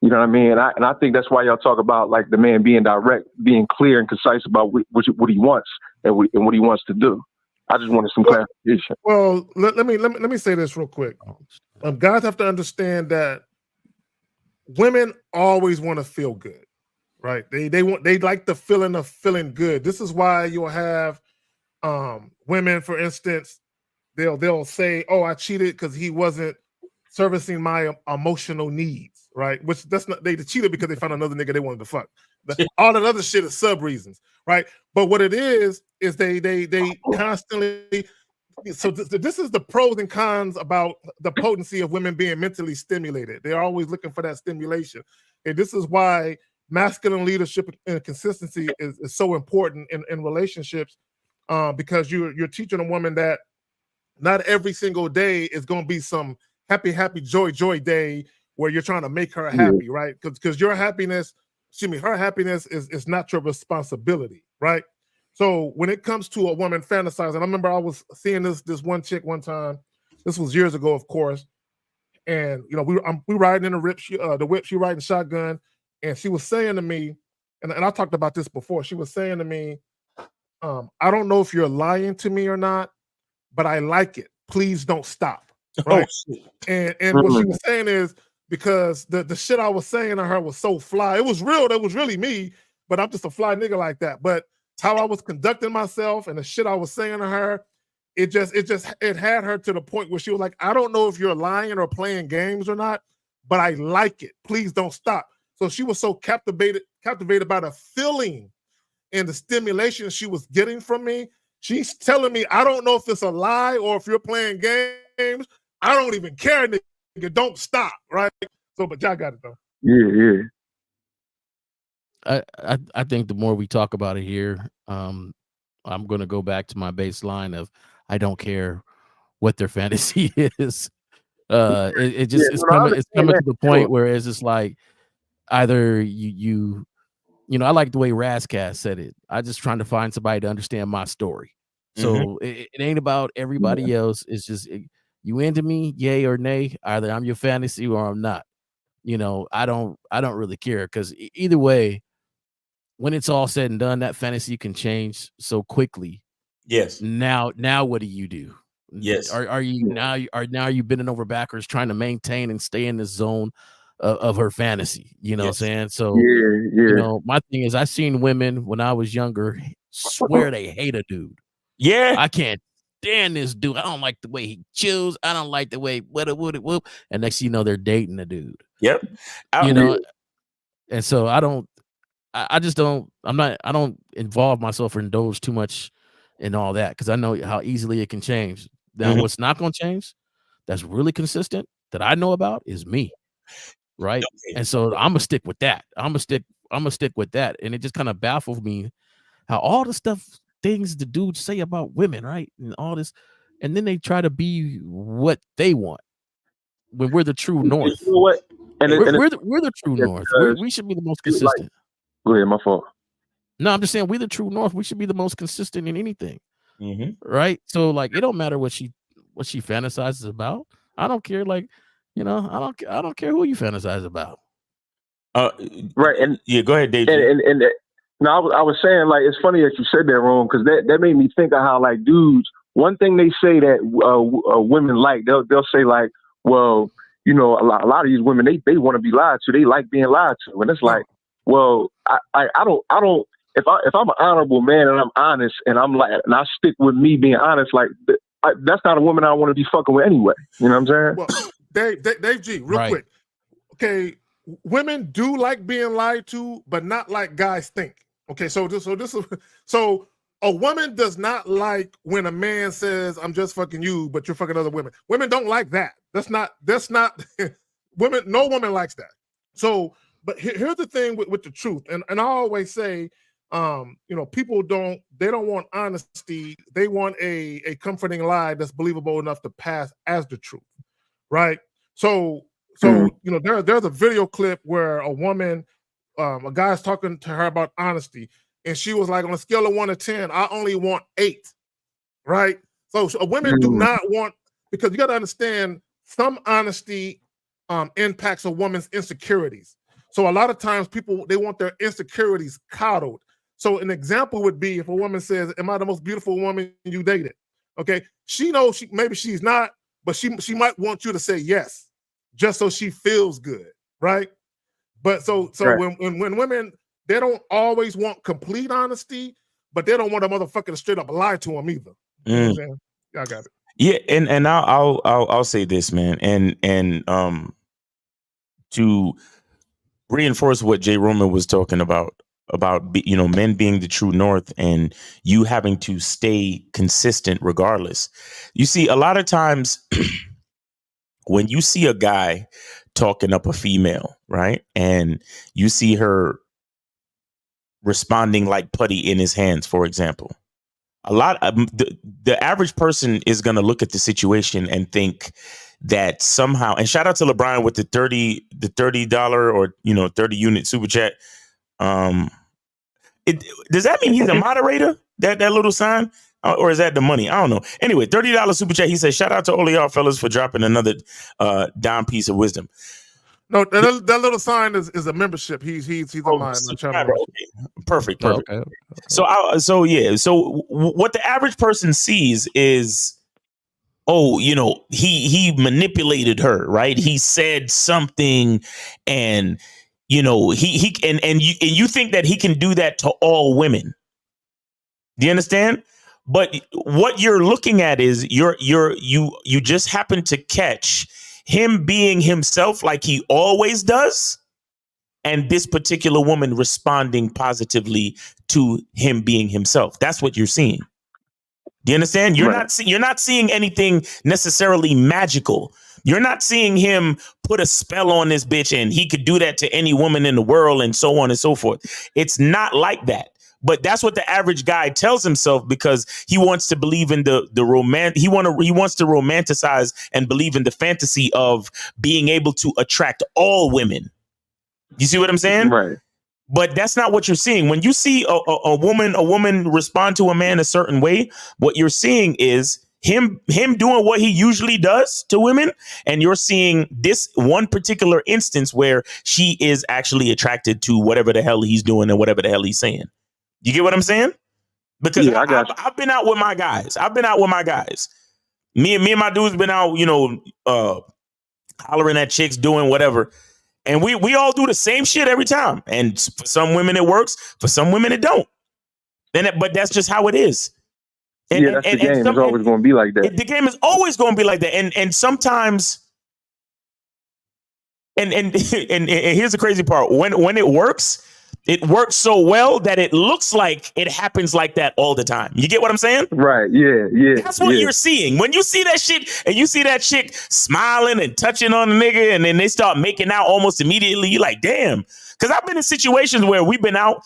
You know what I mean? And I think that's why y'all talk about like the man being direct, being clear and concise about what he wants and what he wants to do. I just wanted some clarification. Well, let me say this real quick. Guys have to understand that women always want to feel good, right? They like the feeling of feeling good. This is why you'll have women, for instance, they'll say, "Oh, I cheated because he wasn't servicing my emotional needs," right? Which that's not, they cheated because they found another nigga they wanted to fuck. All that other shit is sub reasons, right? But what it is they constantly. So this is the pros and cons about the potency of women being mentally stimulated. They're always looking for that stimulation, and this is why masculine leadership and consistency is so important in relationships, because you're teaching a woman that not every single day is going to be some happy joy day where you're trying to make her happy, right? Because her happiness is not your responsibility, right? So when it comes to a woman fantasizing, I remember I was seeing this one chick one time. This was years ago, of course, and you know we riding in the whip, she riding shotgun, and she was saying to me, and I talked about this before. She was saying to me, "I don't know if you're lying to me or not, but I like it. Please don't stop." Right? And what she was saying is because the shit I was saying to her was so fly. It was real. That was really me, but I'm just a fly nigga like that. But how I was conducting myself and the shit I was saying to her, it had her to the point where she was like, "I don't know if you're lying or playing games or not, but I like it. Please don't stop." So she was so captivated by the feeling and the stimulation she was getting from me. She's telling me, "I don't know if it's a lie or if you're playing games. I don't even care, nigga. Don't stop." Right? So, but y'all got it though. Yeah. I think the more we talk about it here, I'm going to go back to my baseline of I don't care what their fantasy is. It's coming to the point where it's just like either you know, I like the way Razcast said it. I just trying to find somebody to understand my story. So it ain't about everybody else. It's just you into me, yay or nay. Either I'm your fantasy or I'm not. You know, I don't really care because either way, when it's all said and done, that fantasy can change so quickly. Yes. Now what do you do? Yes. Are you now you bending over backwards trying to maintain and stay in the zone of her fantasy? You know what I'm saying? So you know, my thing is I seen women when I was younger swear they hate a dude. Yeah. I can't stand this dude. I don't like the way he chews. I don't like the way whoop. And next thing you know, they're dating a dude. Yep. You know, and so I don't involve myself or indulge too much in all that because I know how easily it can change. Now, what's not going to change that's really consistent that I know about is me. Right. And so I'm gonna stick with that. I'm gonna stick with that. And it just kind of baffles me how all the things the dudes say about women, right? And all this, and then they try to be what they want when we're the true north. You know what? We're the true north. We should be the most consistent. Go ahead, my fault. No, I'm just saying we're the true north. We should be the most consistent in anything. Right? So like it don't matter what she fantasizes about. I don't care, like, you know, I don't care who you fantasize about. Right. And yeah, go ahead, Dave. And no, I was saying, like, it's funny that you said that, wrong, because that made me think of how, like, dudes, one thing they say that women like, they'll say, like, well, you know, a lot of these women, they want to be lied to. They like being lied to. And it's like, well, I don't, if I'm an honorable man and I'm honest and I'm like, and I stick with me being honest, like, that's not a woman I want to be fucking with anyway. You know what I'm saying? Well, Dave G, real quick. Okay, women do like being lied to, but not like guys think. Okay, so a woman does not like when a man says, "I'm just fucking you, but you're fucking other women." Women don't like that. That's not women. No woman likes that. So, but here's the thing with the truth, and I always say, you know, people don't want honesty. They want a comforting lie that's believable enough to pass as the truth, right? So you know, there's a video clip where a woman a guy's talking to her about honesty, and she was like, on a scale of 1 to 10, I only want 8. Right? So women do not want, because you got to understand, some honesty impacts a woman's insecurities. So a lot of times people, they want their insecurities coddled. So an example would be if a woman says, am I the most beautiful woman you dated? Okay. She knows maybe she's not, but she might want you to say yes, just so she feels good. Right. But so right. when women, they don't always want complete honesty, but they don't want a motherfucker to straight up lie to them either. You know what I'm saying? Y'all got it. Yeah, and I'll say this, man, and to reinforce what Jay Roman was talking about men being the true north and you having to stay consistent regardless. You see, a lot of times when you see a guy talking up a female, right, and you see her responding like putty in his hands, for example. A lot of the average person is going to look at the situation and think that somehow, and shout out to LeBron with the $30 or 30 unit super chat. Does that mean he's a moderator? That little sign, or is that the money? I don't know. Anyway, $30 super chat. He says, shout out to all of y'all fellas for dropping another dime piece of wisdom. No, that little sign is a membership. He's on my channel. Perfect. Okay. So what the average person sees is, he manipulated her, right? He said something, and you think that he can do that to all women. Do you understand? But what you're looking at is you just happen to catch him being himself like he always does, and this particular woman responding positively to him being himself. That's what you're seeing. Do you understand? You're not seeing anything necessarily magical. You're not seeing him put a spell on this bitch and he could do that to any woman in the world and so on and so forth. It's not like that. But that's what the average guy tells himself because he wants to believe in the romance. He wants to romanticize and believe in the fantasy of being able to attract all women. You see what I'm saying? Right. But that's not what you're seeing. When you see a woman respond to a man a certain way, what you're seeing is him doing what he usually does to women. And you're seeing this one particular instance where she is actually attracted to whatever the hell he's doing and whatever the hell he's saying. You get what I'm saying? Because I've been out with my guys. Me and my dudes been out, hollering at chicks, doing whatever. And we all do the same shit every time. And for some women it works. For some women it don't. But that's just how it is. And the game is always going to be like that. The game is always going to be like that. And sometimes, and here's the crazy part. When it works so well that it looks like it happens like that all the time. You get what I'm saying? Right. Yeah. That's what you're seeing. When you see that shit and you see that chick smiling and touching on the nigga and then they start making out almost immediately, you're like, damn. Because I've been in situations where we've been out,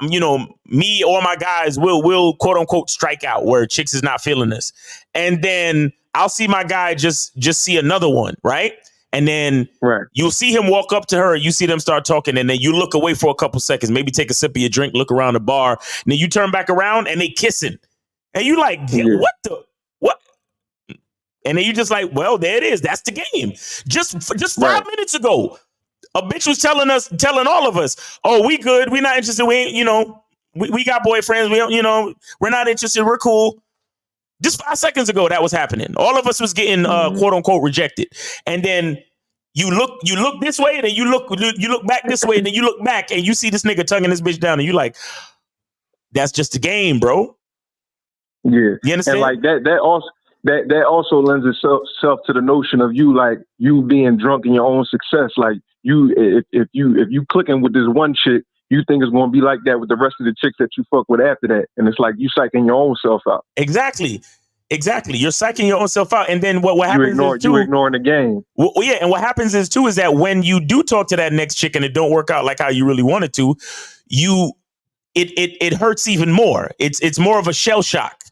me or my guys will quote unquote strike out where chicks is not feeling us. And then I'll see my guy just see another one, right? And then you'll see him walk up to her. You see them start talking. And then you look away for a couple seconds, maybe take a sip of your drink, look around the bar. And then you turn back around and they kissing. And you like, what? And then you just like, well, there it is. That's the game. Just 5 minutes ago, a bitch was telling all of us, oh, we good. We're not interested. We ain't, we got boyfriends. We don't, we're not interested. We're cool. Just 5 seconds ago, that was happening. All of us was getting quote unquote rejected. And then you look this way, and then you look back this way, and then you look back and you see this nigga tonguing this bitch down, and you like, that's just a game, bro. Yeah. You understand? And like that also lends itself to the notion of you being drunk in your own success. Like if you clicking with this one chick, you think it's going to be like that with the rest of the chicks that you fuck with after that. And it's like you psyching your own self out. Exactly. You're psyching your own self out. And then what happens is you're ignoring the game. Well, yeah. And what happens is too, is that when you do talk to that next chick and it don't work out like how you really wanted to, it hurts even more. It's more of a shell shock.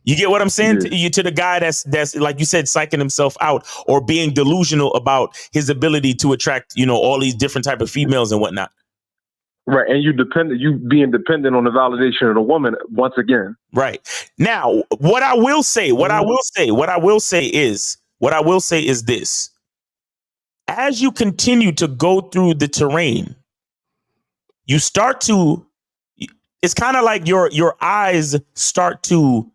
You get what I'm saying? To the guy that's like you said, psyching himself out or being delusional about his ability to attract, all these different type of females and whatnot. Right, and you being dependent on the validation of the woman once again. Right. Now, what I will say is this. As you continue to go through the terrain, you start to, it's kind of like your eyes start to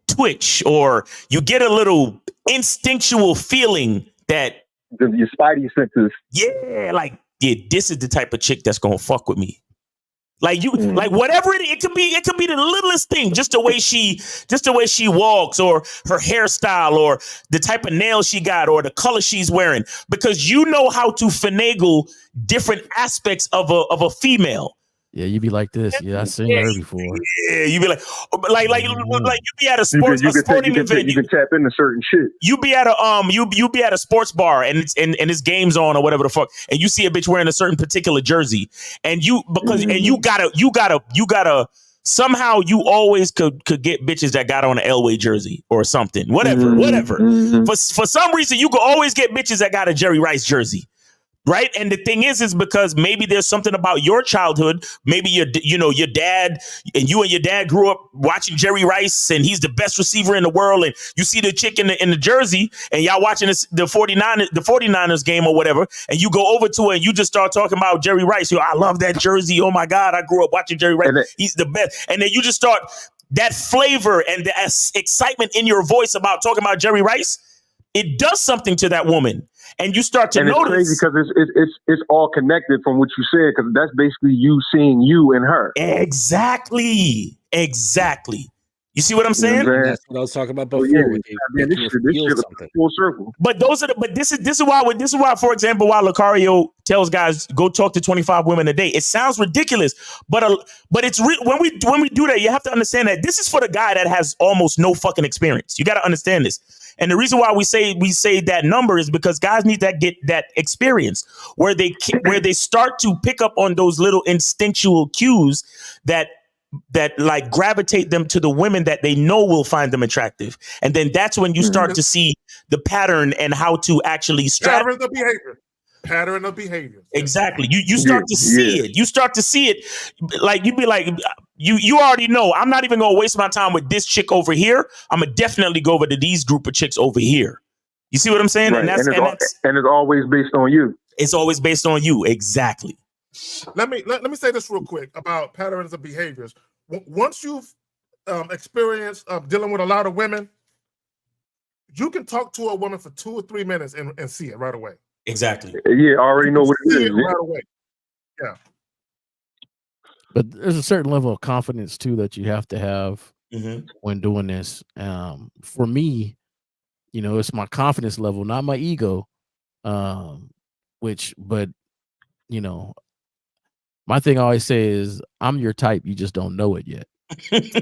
twitch, or you get a little instinctual feeling that your spidey senses. Yeah, like, yeah, this is the type of chick that's gonna fuck with me. Like like whatever it could be the littlest thing, just the way she walks, or her hairstyle, or the type of nails she got, or the color she's wearing, because you know how to finagle different aspects of a female. Yeah, you be like this. Yeah, I've seen her before. Yeah, you be like you be at a sporting event. You can tap into certain shit. You be at a you be at a sports bar, and it's games on or whatever the fuck, and you see a bitch wearing a certain particular jersey, and you gotta somehow you always could get bitches that got on an Elway jersey or something, whatever. For some reason, you could always get bitches that got a Jerry Rice jersey. Right. And the thing is because maybe there's something about your childhood. Maybe your dad and your dad grew up watching Jerry Rice, and he's the best receiver in the world. And you see the chick in the jersey, and y'all watching the 49ers game or whatever. And you go over to her and you just start talking about Jerry Rice. I love that jersey. Oh, my God, I grew up watching Jerry Rice. He's the best. And then you just start that flavor and the excitement in your voice about talking about Jerry Rice. It does something to that woman. And you start to notice. It's crazy because it's all connected from what you said, because that's basically you seeing you in her. Exactly. You see what I'm saying? That's what I was talking about before. This shit full circle. But this is why, for example, why Lucario tells guys go talk to 25 women a day. It sounds ridiculous, but it's when we do that, you have to understand that this is for the guy that has almost no fucking experience. You got to understand this. And the reason why we say that number is because guys need to get that experience where they start to pick up on those little instinctual cues that like gravitate them to the women that they know will find them attractive. And then that's when you start to see the pattern and how to actually pattern of behavior. Exactly. You start to see it. You start to see it. Like you'd be like, you already know, I'm not even gonna waste my time with this chick over here. I'm gonna definitely go over to these group of chicks over here. You see what I'm saying? Right. And it's always based on you. It's always based on you. Exactly. Let me say this real quick about patterns of behaviors. Once you've experienced dealing with a lot of women, you can talk to a woman for 2 or 3 minutes and see it right away. Exactly. Yeah, I already know what it is. Right away. Yeah. But there's a certain level of confidence too that you have to have when doing this. For me, it's my confidence level, not my ego. My thing I always say is I'm your type. You just don't know it yet.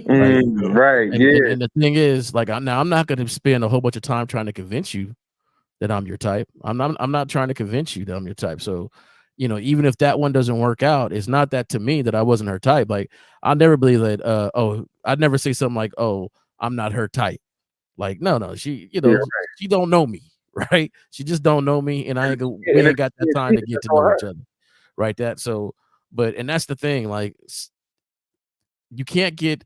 Right. And the thing is, like, I'm not going to spend a whole bunch of time trying to convince you that I'm your type. I'm not trying to convince you that I'm your type. So, even if that one doesn't work out, it's not that to me that I wasn't her type. Like, I'll never believe that. I'd never say something like, "Oh, I'm not her type." Like, no, she, she don't know me, right? She just don't know me, and we ain't got that time to get to know each other, right? And that's the thing. Like, you can't get,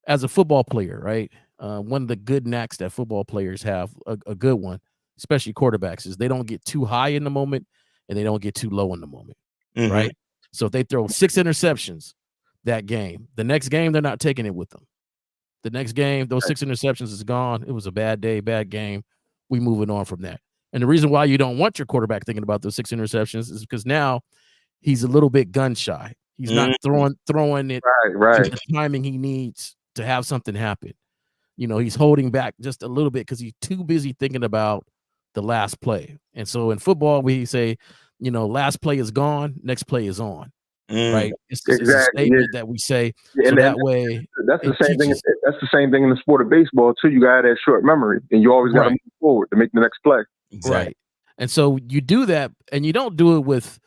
as a football player, right? One of the good knacks that football players have, a good one, especially quarterbacks, is they don't get too high in the moment and they don't get too low in the moment, right? So if they throw 6 interceptions that game, the next game, they're not taking it with them. The next game, those 6 interceptions is gone. It was a bad day, bad game. We moving on from that. And the reason why you don't want your quarterback thinking about those 6 interceptions is because now he's a little bit gun shy. He's not throwing it right. the timing he needs to have something happen. He's holding back just a little bit because he's too busy thinking about the last play. And so in football, we say, last play is gone, next play is on. Right? It's a statement that we say. So that way, that's the same thing. That's the same thing in the sport of baseball too. You got that short memory, and you always got to move forward to make the next play. Exactly. Right. And so you do that, and you don't do it with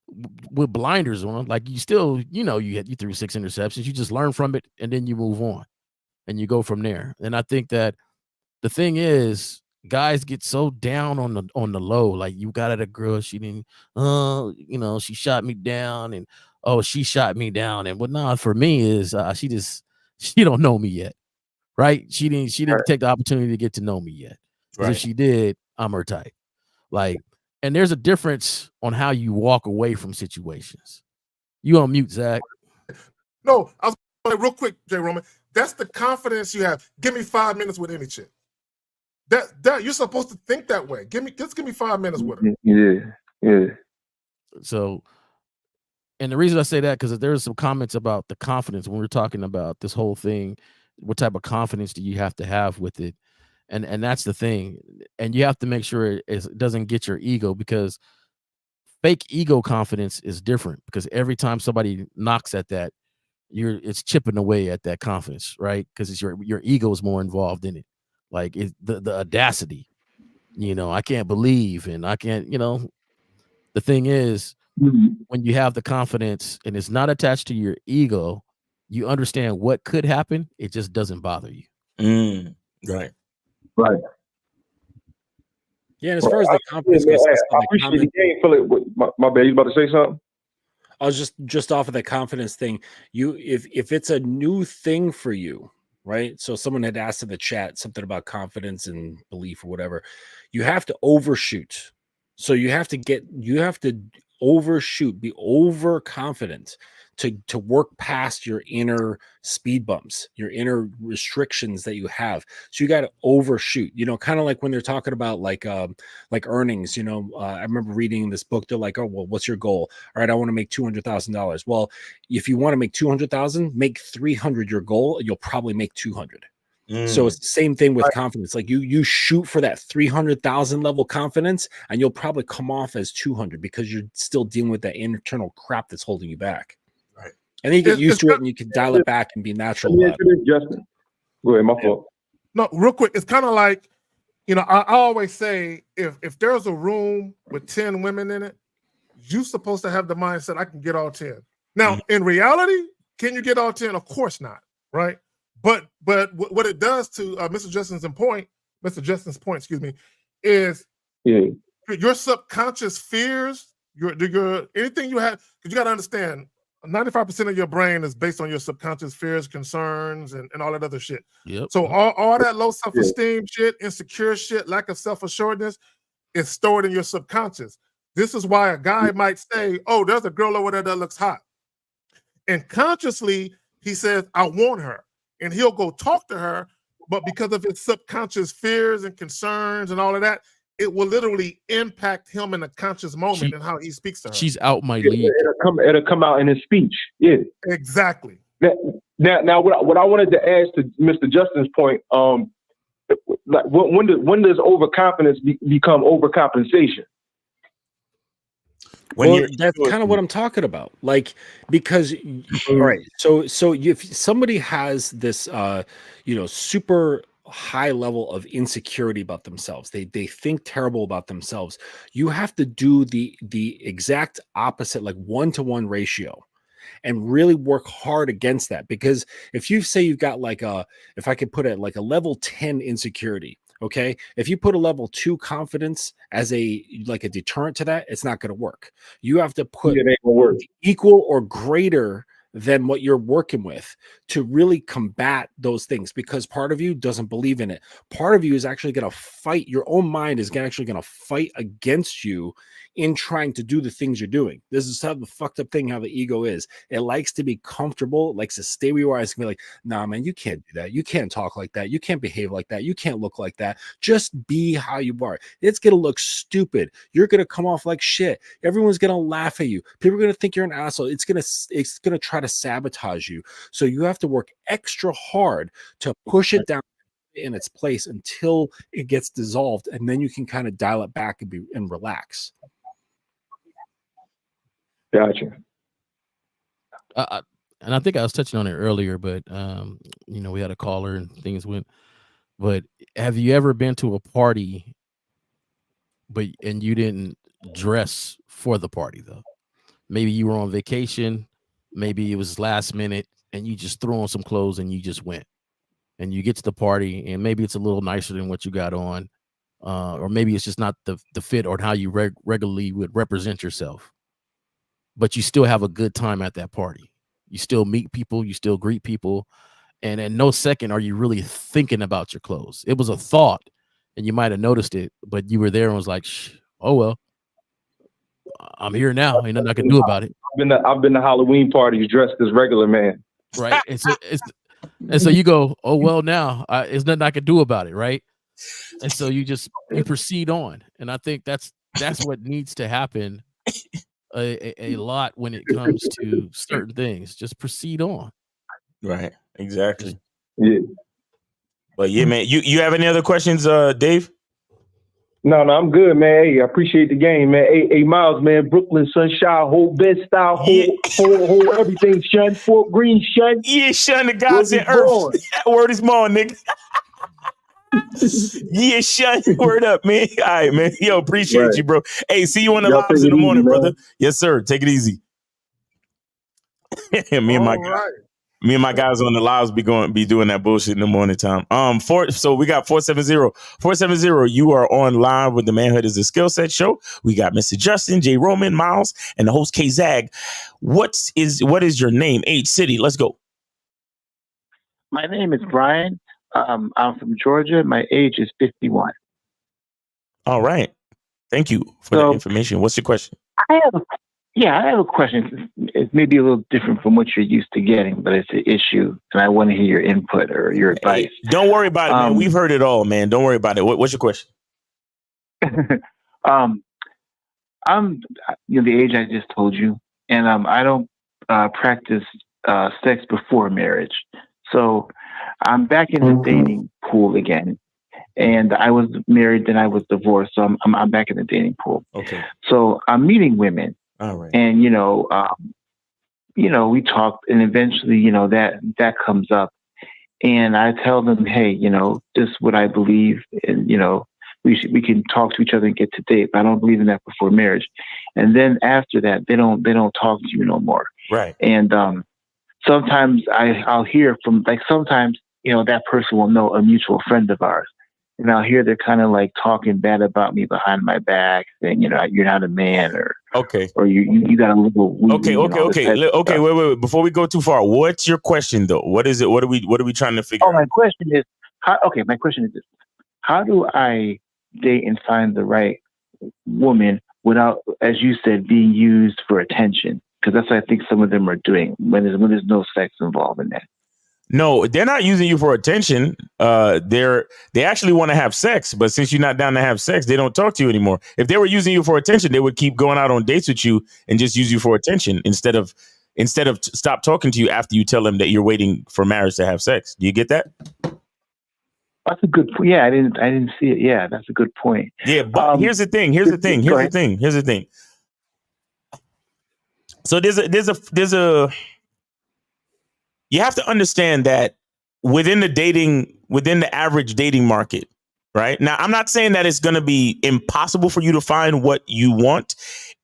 blinders on. Like, you still, you threw 6 interceptions. You just learn from it, and then you move on, and you go from there. And I think that the thing is, guys get so down on the low, like you got at a girl, she didn't, you know, she shot me down, and oh, she shot me down, and what not for me is she don't know me yet, right? She didn't take the opportunity to get to know me yet. Because if she did, I'm her type. Like, and there's a difference on how you walk away from situations. You on mute, Zach? No, I was like, real quick, J. Roman. That's the confidence you have. Give me 5 minutes with any chick. That you're supposed to think that way. Give me 5 minutes with her. Yeah. So, and the reason I say that because there's some comments about the confidence when we're talking about this whole thing. What type of confidence do you have to have with it? And that's the thing. And you have to make sure it doesn't get your ego, because fake ego confidence is different, because every time somebody knocks at that, it's chipping away at that confidence, right? Because it's your ego is more involved in it. Like the audacity, you know, I can't believe, and I can't, you know, the thing is, when you have the confidence and it's not attached to your ego, you understand what could happen. It just doesn't bother you. Right. Right. Yeah, and as far as the confidence goes, I appreciate the game, Philip. My bad, you about to say something? I was just off of the confidence thing. If it's a new thing for you, right? So someone had asked in the chat something about confidence and belief or whatever. You have to overshoot. So you have to overshoot, be overconfident to work past your inner speed bumps, your inner restrictions that you have. So you got to overshoot, you know, kind of like when they're talking about like earnings, you know, I remember reading this book. They're like, oh, well, what's your goal? All right, I want to make $200,000. Well, if you want to make 200,000, make 300 your goal, you'll probably make 200. So it's the same thing with confidence. Like you shoot for that 300,000 level confidence, and you'll probably come off as 200 because you're still dealing with that internal crap that's holding you back. Right. And then you get used to it, and you can dial it back and be natural. Justin, go ahead, my fault. No, real quick. It's kind of like, you know, I always say if there's a room with 10 women in it, you're supposed to have the mindset, I can get all 10. Now, in reality, can you get all 10? Of course not, right? But what it does to Mr. Justin's point, excuse me, is your subconscious fears, your anything you have, because you got to understand, 95% of your brain is based on your subconscious fears, concerns, and all that other shit. Yep. So all that low self-esteem shit, insecure shit, lack of self-assuredness is stored in your subconscious. This is why a guy might say, oh, there's a girl over there that looks hot. And consciously, he says, I want her. And he'll go talk to her, but because of his subconscious fears and concerns and all of that, it will literally impact him in a conscious moment and how he speaks to her. She's out my league. It'll come out in his speech. Yeah, exactly. Now, what I wanted to ask to Mr. Justin's point, like when does overconfidence become overcompensation? Well, that's kind of what I'm talking about. Like, because, all right, so if somebody has this, you know, super high level of insecurity about themselves, they think terrible about themselves, you have to do the exact opposite, like 1-to-1 ratio, and really work hard against that. Because if you say you've got like if I could put it like a level 10 insecurity, okay, if you put a level 2 confidence as a deterrent to that, it's not going to work. You have to put equal or greater than what you're working with to really combat those things, because part of you doesn't believe in it. Part of you is actually going to fight. Your own mind is actually going to fight against you in trying to do the things you're doing. This is how the fucked up thing, how the ego is. It likes to be comfortable, it likes to stay where you are. It's going to be like, nah, man, you can't do that. You can't talk like that. You can't behave like that. You can't look like that. Just be how you are. It's going to look stupid. You're going to come off like shit. Everyone's going to laugh at you. People are going to think you're an asshole. It's going to try to sabotage you. So you have to work extra hard to push it down in its place until it gets dissolved, and then you can kind of dial it back and relax. Gotcha. And I think I was touching on it earlier, but you know, we had a caller and things went. But have you ever been to a party, and you didn't dress for the party though? Maybe you were on vacation, maybe it was last minute, and you just threw on some clothes and you just went. And you get to the party, and maybe it's a little nicer than what you got on. or maybe it's just not the fit or how you regularly would represent yourself. But you still have a good time at that party. You still meet people, you still greet people, and in no second are you really thinking about your clothes. It was a thought, and you might have noticed it, but you were there and was like, oh well, I'm here now. Ain't nothing I can do about it. I've been to Halloween parties dressed as regular man. Right. And so you go, oh well, now there's nothing I can do about it, right? And so you proceed on, and I think that's what needs to happen a lot when it comes to certain things. Just proceed on. Right. Exactly. Yeah. But yeah, man, you have any other questions, Dave? No, I'm good, man. Hey, I appreciate the game, man. Hey, Miles, man, Brooklyn Sunshine, whole bed style, whole everything, shun, Fort Greene, shun. Yeah, shun the gods in earth. That word is more, nigga. Yeah, shun. Word up, man. All right, man. Yo, appreciate you, bro. Hey, see you on the lives in the morning, brother. Yes, sir. Take it easy. Me and my guys on the lives be doing that bullshit in the morning time. So we got 470. You are on live with the Manhood is a Skill Set show. We got Mr. Justin, J. Roman, Miles, and the host K Zag. What is your name? Age, city. Let's go. My name is Brian. I'm from Georgia. My age is 51. All right. Thank you for the information. What's your question? I have a question. It's maybe a little different from what you're used to getting, but it's an issue, and I want to hear your input or your advice. Hey, don't worry about it, man. We've heard it all, man. Don't worry about it. What's your question? I'm the age I just told you, and I don't practice sex before marriage. So I'm back in the dating pool again. And I was married, then I was divorced, so I'm back in the dating pool. Okay. So I'm meeting women. All right. And we talked, and eventually, that comes up, and I tell them, hey, this is what I believe, and we can talk to each other and get to date, but I don't believe in that before marriage. And then after that, they don't talk to you no more. Right. And sometimes I'll hear from, like, sometimes that person will know a mutual friend of ours. And I'll hear they're kind of like talking bad about me behind my back, saying, you're not a man, or you got a little. Okay. Wait. Before we go too far, what's your question though? What is it? What are we trying to figure out? My question is, my question is this: how do I date and find the right woman without, as you said, being used for attention? Because that's what I think some of them are doing when there's no sex involved in that. No, they're not using you for attention. They actually want to have sex, but since you're not down to have sex, they don't talk to you anymore. If they were using you for attention, they would keep going out on dates with you and just use you for attention instead of stop talking to you after you tell them that you're waiting for marriage to have sex. Do you get that? That's a good point. Yeah, I didn't see it. Yeah, that's a good point. Yeah, but here's the thing. So there's a you have to understand that within the average dating market, right? Now, I'm not saying that it's going to be impossible for you to find what you want.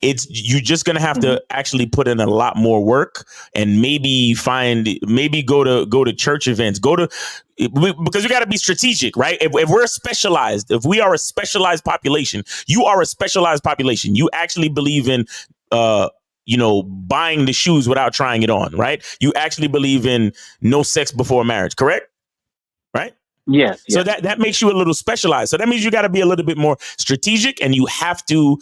You're just going to have to actually put in a lot more work and maybe go to church events, because you got to be strategic, right? If we're specialized, if we are a specialized population, you are a specialized population. You actually believe in, buying the shoes without trying it on, right? You actually believe in no sex before marriage, correct? Right? Yes. So that makes you a little specialized. So that means you got to be a little bit more strategic, and you have to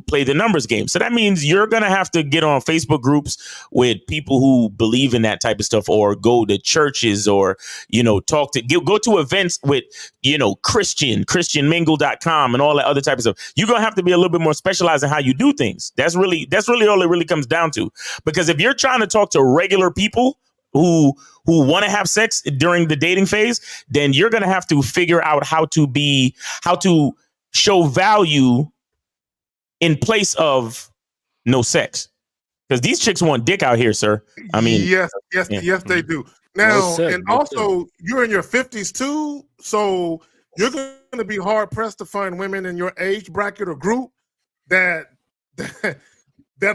play the numbers game. So that means you're going to have to get on Facebook groups with people who believe in that type of stuff, or go to churches, or, go to events with, christianmingle.com and all that other type of stuff. You're going to have to be a little bit more specialized in how you do things. That's really all it really comes down to. Because if you're trying to talk to regular people who want to have sex during the dating phase, then you're going to have to figure out how to show value in place of no sex. Because these chicks want dick out here, sir. I mean, yes, they do. Now, and also, you're in your 50s too, so you're going to be hard pressed to find women in your age bracket or group that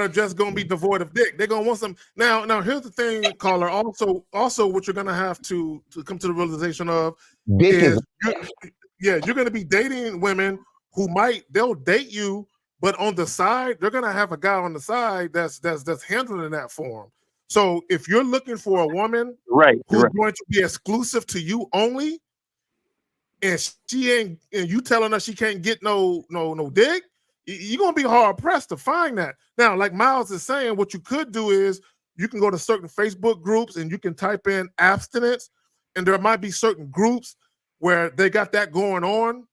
are just going to be devoid of dick. They're going to want some. Now, here's the thing, caller. Also, what you're going to have to come to the realization of is you're going to be dating women who they'll date you, but on the side, they're going to have a guy on the side that's handling that for them. So if you're looking for a woman who's going to be exclusive to you only, and you telling her she can't get no dick, you're gonna be hard pressed to find that. Now, like Miles is saying, what you could do is you can go to certain Facebook groups and you can type in abstinence, and there might be certain groups where they got that going on,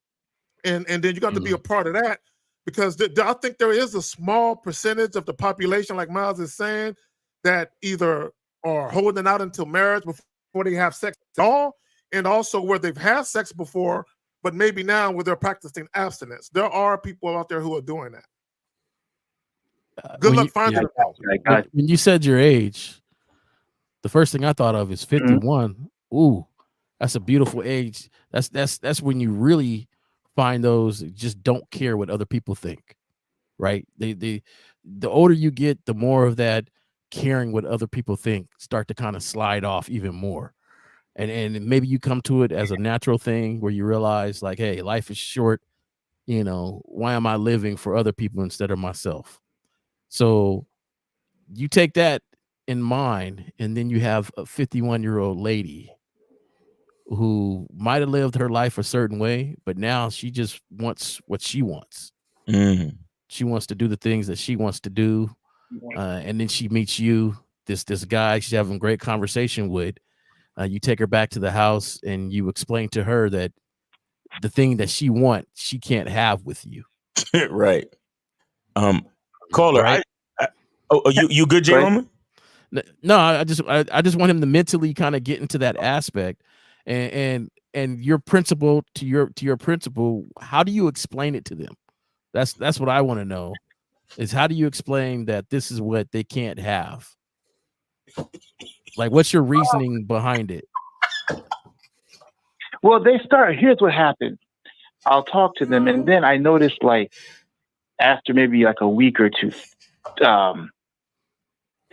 and then you got to be a part of that, because I think there is a small percentage of the population, like Miles is saying, that either are holding out until marriage before they have sex at all, and also where they've had sex before, but maybe now where they're practicing abstinence. There are people out there who are doing that. Good luck finding them. When you said your age, the first thing I thought of is 51. Ooh, that's a beautiful age. That's when you really find those that just don't care what other people think, right? The older you get, the more of that caring what other people think start to kind of slide off even more. And maybe you come to it as a natural thing where you realize, like, hey, life is short. Why am I living for other people instead of myself? So you take that in mind, and then you have a 51-year-old lady who might have lived her life a certain way, but now she just wants what she wants. She wants to do the things that she wants to do. And then she meets you, this guy she's having a great conversation with. You take her back to the house and you explain to her that the thing that she wants, she can't have with you. Right. Caller, right? You good, Jerome? No, I just want him to mentally kind of get into that aspect, and your principle to your principle. How do you explain it to them? That's what I want to know. Is how do you explain that this is what they can't have? Like, what's your reasoning behind it? Well, here's what happened. I'll talk to them, and then I noticed, like, after maybe like a week or two,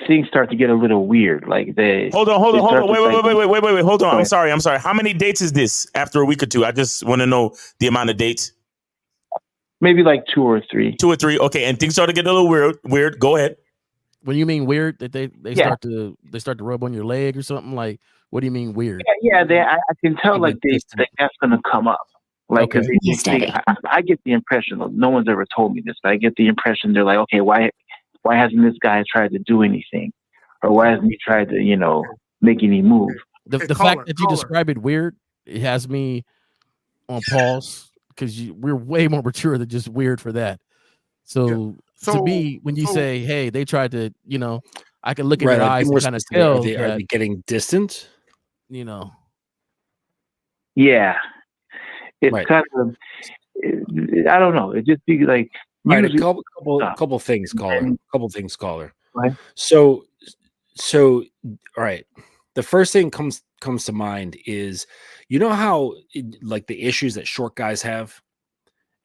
things start to get a little weird. Like hold on. Wait. Hold on. I'm sorry. How many dates is this after a week or two? I just want to know the amount of dates. Maybe like 2 or 3. 2 or 3. Okay, and things start to get a little weird. Go ahead. When you mean weird, that they start to rub on your leg or something, like, what do you mean weird? Yeah, I can tell, like, that's going to come up. Like, Okay. I get the impression, no one's ever told me this, but I get the impression they're like, okay, why hasn't this guy tried to do anything, or why hasn't he tried to make any move? The fact that you describe it weird, it has me on pause, because we're way more mature than just weird for that. So to me, when you say, hey, they tried to, I can look in their eyes and kind of tell. Are they getting distant? Yeah. It's kind of, I don't know. It just be like, right, a couple things, caller. Right. So, all right. The first thing comes to mind is, how like the issues that short guys have,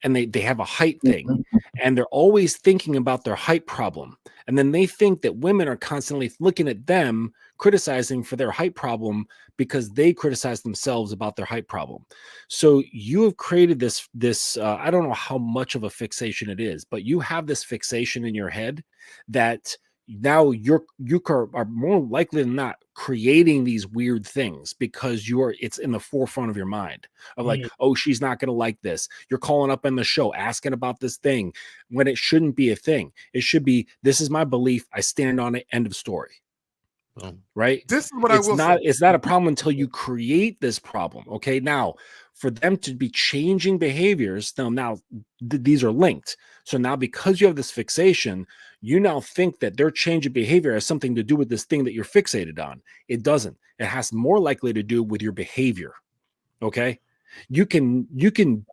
and they have a height thing, and they're always thinking about their height problem. And then they think that women are constantly looking at them, criticizing for their height problem because they criticize themselves about their height problem. So you have created this I don't know how much of a fixation it is, but you have this fixation in your head that now you are more likely than not creating these weird things because it's in the forefront of your mind of like, oh, she's not going to like this. You're calling up in the show, asking about this thing when it shouldn't be a thing. It should be, this is my belief. I stand on it. End of story. Right. This is what it's not a problem until you create this problem. Okay. Now, for them to be changing behaviors, these are linked. So now, because you have this fixation, you now think that their change of behavior has something to do with this thing that you're fixated on. It doesn't. It has more likely to do with your behavior. Okay. You can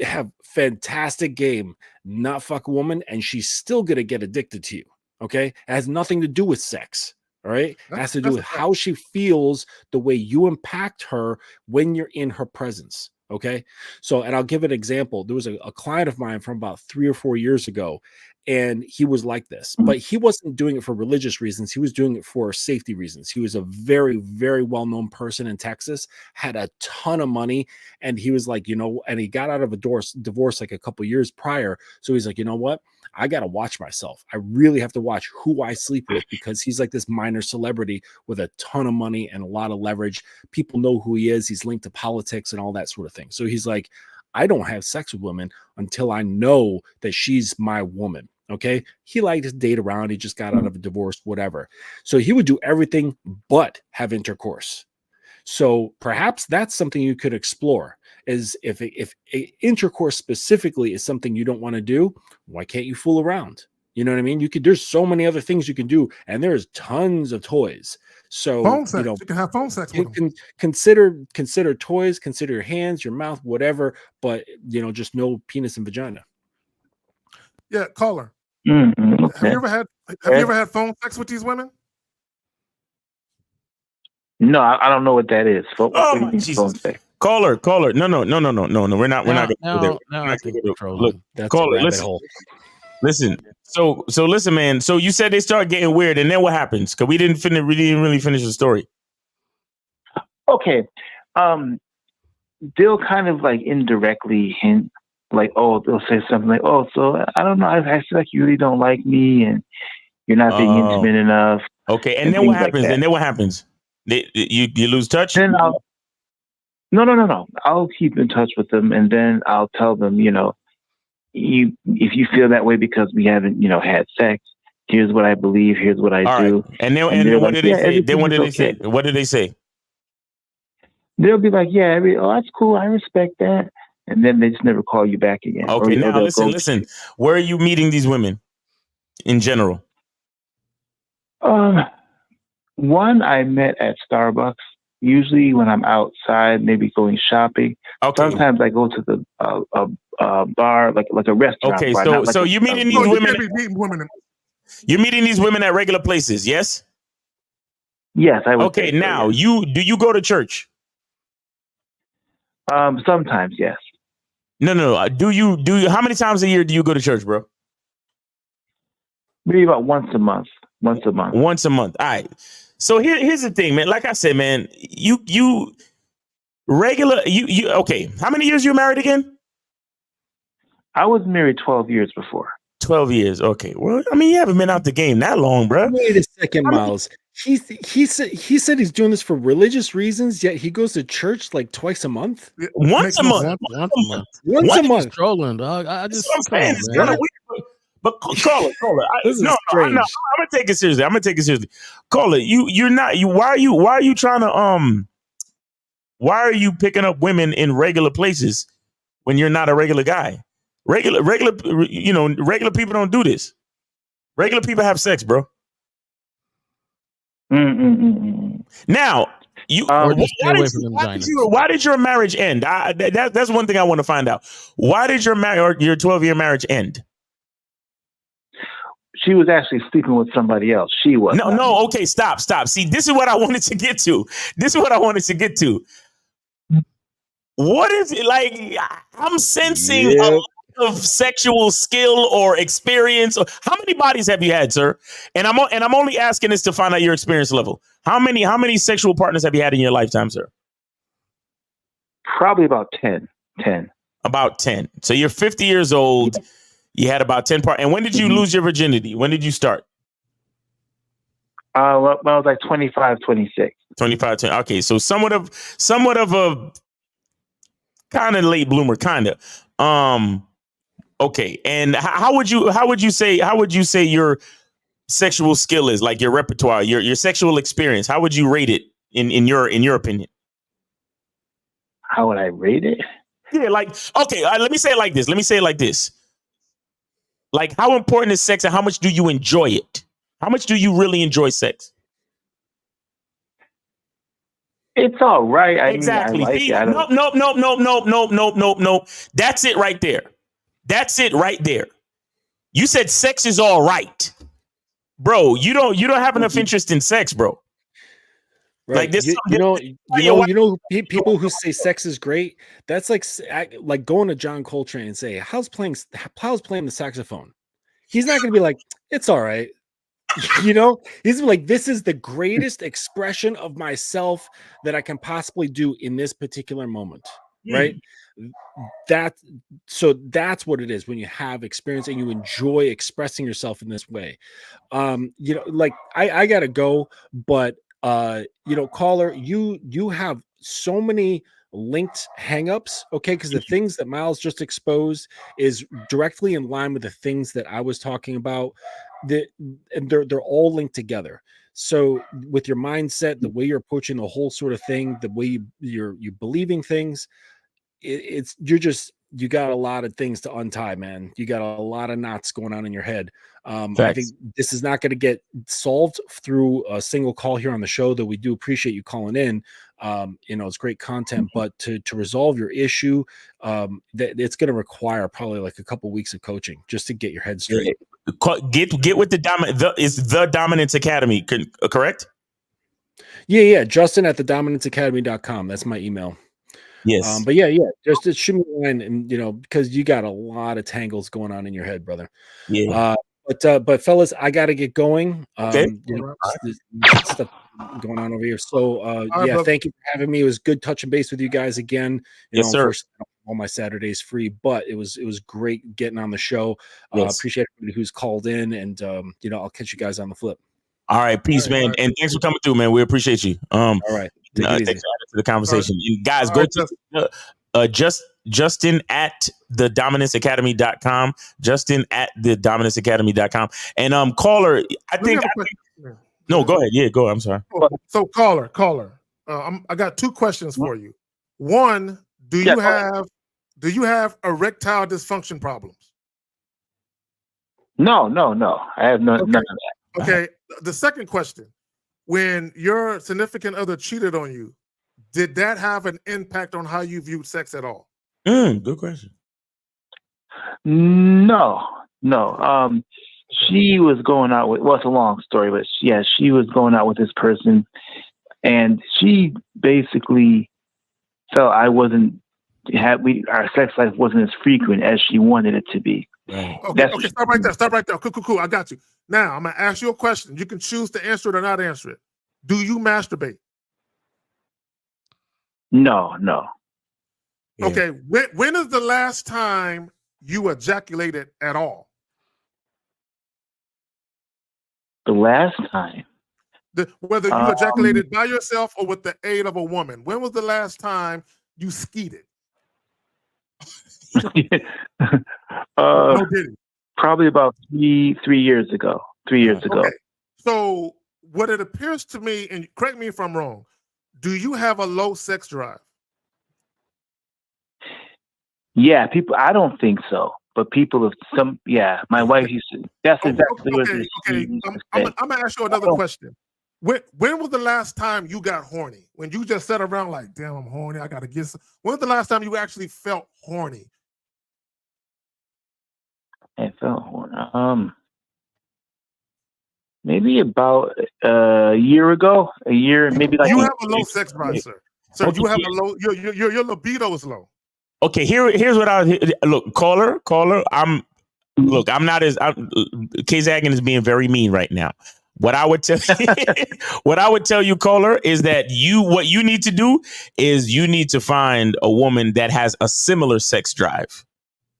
have fantastic game, not fuck a woman, and she's still going to get addicted to you. Okay. It has nothing to do with sex. All right. It has to do with how she feels, the way you impact her when you're in her presence. Okay. So, and I'll give an example. There was a client of mine from about 3 or 4 years ago, And he was like this, but he wasn't doing it for religious reasons. He was doing it for safety reasons. He was a very, very well-known person in Texas, had a ton of money. And he was like, and he got out of a divorce like a couple years prior. So he's like, you know what? I got to watch myself. I really have to watch who I sleep with, because he's like this minor celebrity with a ton of money and a lot of leverage. People know who he is. He's linked to politics and all that sort of thing. So he's like, I don't have sex with women until I know that she's my woman. Okay. He liked to date around. He just got out of a divorce, whatever. So he would do everything but have intercourse. So perhaps that's something you could explore, is if intercourse specifically is something you don't want to do, why can't you fool around? You know what I mean? There's so many other things you can do, and there's tons of toys. So phone sex. You can have phone sex with them. Consider toys, consider your hands, your mouth, whatever, but just no penis and vagina. Yeah, caller. Mm-hmm. Have you ever had phone sex with these women? No, I don't know what that is. Oh my Jesus. Caller. No. We're not going to go there. Look, caller, listen. Listen. So listen, man. So you said they start getting weird, and then what happens? Because we didn't really finish the story. Okay. They'll kind of like indirectly hint, like, they'll say something like, so I don't know, I feel like you really don't like me, and you're not being intimate enough. Okay, and then what happens? And then what happens? You lose touch? Then No. I'll keep in touch with them, and then I'll tell them, if you feel that way because we haven't, had sex, here's what I believe, here's what I do. Right. And then what did they say? Then what did they say? What did they say? They'll be like, that's cool, I respect that. And then they just never call you back again. Okay, now listen. Where are you meeting these women in general? One I met at Starbucks. Usually when I'm outside, maybe going shopping. Okay. Sometimes I go to the bar, like a restaurant. Okay, bar, so you're meeting these women. You're meeting these women at regular places, yes? Yes, I would. Okay, say so, now yes. do you go to church? Sometimes, yes. No. Do you? How many times a year do you go to church, bro? Maybe about once a month. Once a month. All right. So here's the thing, man. Like I said, man, you okay. How many years you married again? I was married 12 years before. 12 years. Okay. Well, I mean, you haven't been out the game that long, bro. Wait a second, Miles. He said he's doing this for religious reasons, yet he goes to church like twice a month. Once a month. Once a month. Trolling, dog. I just. It's kind of weird. But caller. I'm gonna take it seriously. Caller, why are you trying to why are you picking up women in regular places when you're not a regular guy? Regular people don't do this. Regular people have sex, bro. Now, why did your marriage end? That's one thing I want to find out. Why did your 12-year marriage end? She was actually sleeping with somebody else. She was. No. Okay, stop. See, this is what I wanted to get to. What is it like? I'm sensing a lack of sexual skill or experience. How many bodies have you had, sir? And I'm only asking this to find out your experience level. How many sexual partners have you had in your lifetime, sir? Probably about 10. About 10. So you're 50 years old. You had about 10 partners. And when did you lose your virginity? When did you start? When I was like 25, 26. 25, 20. Okay, so somewhat of a kind of late bloomer, kind of. Okay, and how would you say your sexual skill is, like your repertoire, your sexual experience? How would you rate it in your opinion? How would I rate it? Yeah, let me say it like this. Like, how important is sex, and how much do you enjoy it? How much do you really enjoy sex? It's all right. Exactly. No. That's it right there. You said sex is all right, bro. You don't have enough interest in sex, bro. Right. Like this, people who say sex is great. That's like going to John Coltrane and say, how's playing the saxophone? he's not going to be like, it's all right. You know, he's like, this is the greatest expression of myself that I can possibly do in this particular moment. Right. That's what it is when you have experience and you enjoy expressing yourself in this way. You know, like I gotta go, but you know, caller, you have so many linked hangups, okay? Because the things that Miles just exposed is directly in line with the things that I was talking about. And they're all linked together. So with your mindset, the way you're approaching the whole sort of thing, the way you're believing things, you got a lot of things to untie, man. You got a lot of knots going on in your head. I think this is not going to get solved through a single call here on the show, though we do appreciate you calling in. You know, it's great content, but to resolve your issue, it's going to require probably like a couple weeks of coaching just to get your head straight. Get with the Dominance Academy, correct? Yeah. Justin at thedominanceacademy.com. That's my email. Yes. But yeah, just shoot me a line, and you know, because you got a lot of tangles going on in your head, brother. Yeah. But fellas, I got to get going. Okay. You know, there's stuff going on over here. So yeah, brother. thank you for having me. It was good touching base with you guys again. Yes, sir. Unfortunately, all my Saturdays free, but it was great getting on the show. Appreciate everybody who's called in, and you know, I'll catch you guys on the flip. All right, peace, man, right. And thanks for coming through, man. We appreciate you. All right, thanks for the conversation. And guys, go to Justin at thedominanceacademy.com. Justin at thedominanceacademy.com. And caller, I think no, go ahead. Yeah, go ahead. I'm sorry. So caller, I got two questions for you. One, do you have erectile dysfunction problems? No. I have none of that. Okay. The second question, when your significant other cheated on you, did that have an impact on how you viewed sex at all? Good question. No. She was going out with, well, it's a long story, but she was going out with this person, and she basically felt our sex life wasn't as frequent as she wanted it to be. Right. Okay, stop right there. Cool. I got you. Now, I'm going to ask you a question. You can choose to answer it or not answer it. Do you masturbate? No. Yeah. Okay, when is the last time you ejaculated at all? The last time? Whether you ejaculated by yourself or with the aid of a woman. When was the last time you skeeted? No, probably about three years ago. 3 years ago. Okay. So what it appears to me, and correct me if I'm wrong, do you have a low sex drive? Yeah, people. I don't think so, but people have some. Yeah, my wife used to. That's exactly what it is. Okay. I'm gonna ask you another question. When was the last time you got horny? When you just sat around like, damn, I'm horny. I gotta get some. When was the last time you actually felt horny? I felt horny. Maybe about a year ago. Maybe like. You have a low sex drive, sir. So you have a low. Your libido is low. Okay, here's what look, caller. I'm not as K-Zaggin is being very mean right now. What I would tell you, caller, is that what you need to do is you need to find a woman that has a similar sex drive.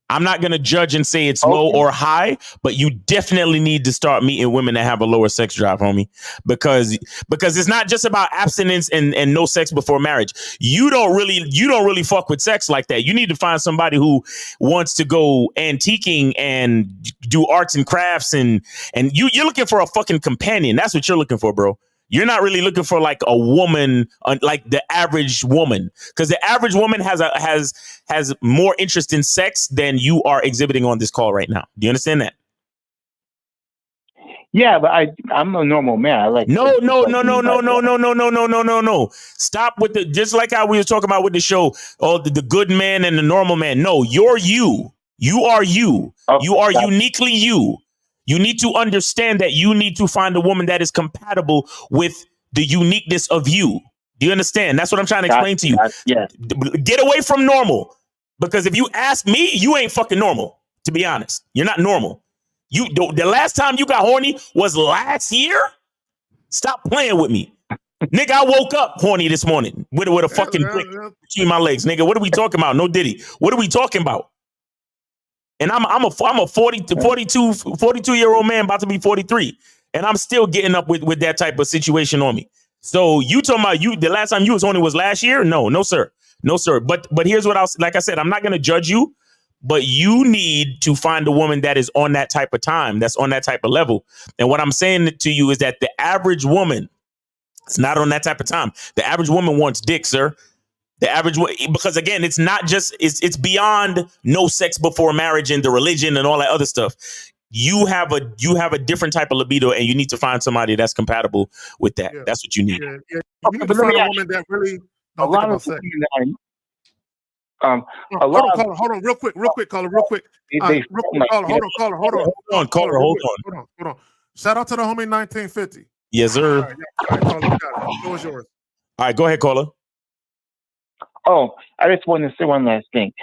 I'm not going to judge and say it's low or high, but you definitely need to start meeting women that have a lower sex drive, homie, because it's not just about abstinence and no sex before marriage. You don't really fuck with sex like that. You need to find somebody who wants to go antiquing and do arts and crafts and you're looking for a fucking companion. That's what you're looking for, bro. You're not really looking for like a woman, like the average woman, because the average woman has more interest in sex than you are exhibiting on this call right now. Do you understand that? Yeah, but I'm a normal man. I like no. Stop with just like how we were talking about with the show. Oh, the good man and the normal man. No, you're you. You are you. You are uniquely you. You need to understand that you need to find a woman that is compatible with the uniqueness of you. Do you understand? That's what I'm trying to explain to you. Yeah. Get away from normal. Because if you ask me, you ain't fucking normal. To be honest, you're not normal. The last time you got horny was last year? Stop playing with me. Nigga, I woke up horny this morning with a fucking brick between my legs. Nigga, what are we talking about? No Diddy. What are we talking about? And I'm a 42-year-old man about to be 43. And I'm still getting up with that type of situation on me. So you talking about the last time you was horny was last year? No, sir. No, sir. But here's what like I said, I'm not gonna judge you, but you need to find a woman that is on that type of time, that's on that type of level. And what I'm saying to you is that the average woman is not on that type of time. The average woman wants dick, sir. The average, because again, it's not just, it's beyond no sex before marriage and the religion and all that other stuff. You have a different type of libido, and you need to find somebody that's compatible with that. Yeah. That's what you need. Yeah. You need to find a woman that really don't think about sex. Hold on, real quick, caller, real quick. Hold on. Shout out to the homie 1950. Yes, sir. All right, caller, you got it. The floor is yours. All right, go ahead, caller. Oh, I just wanted to say one last thing.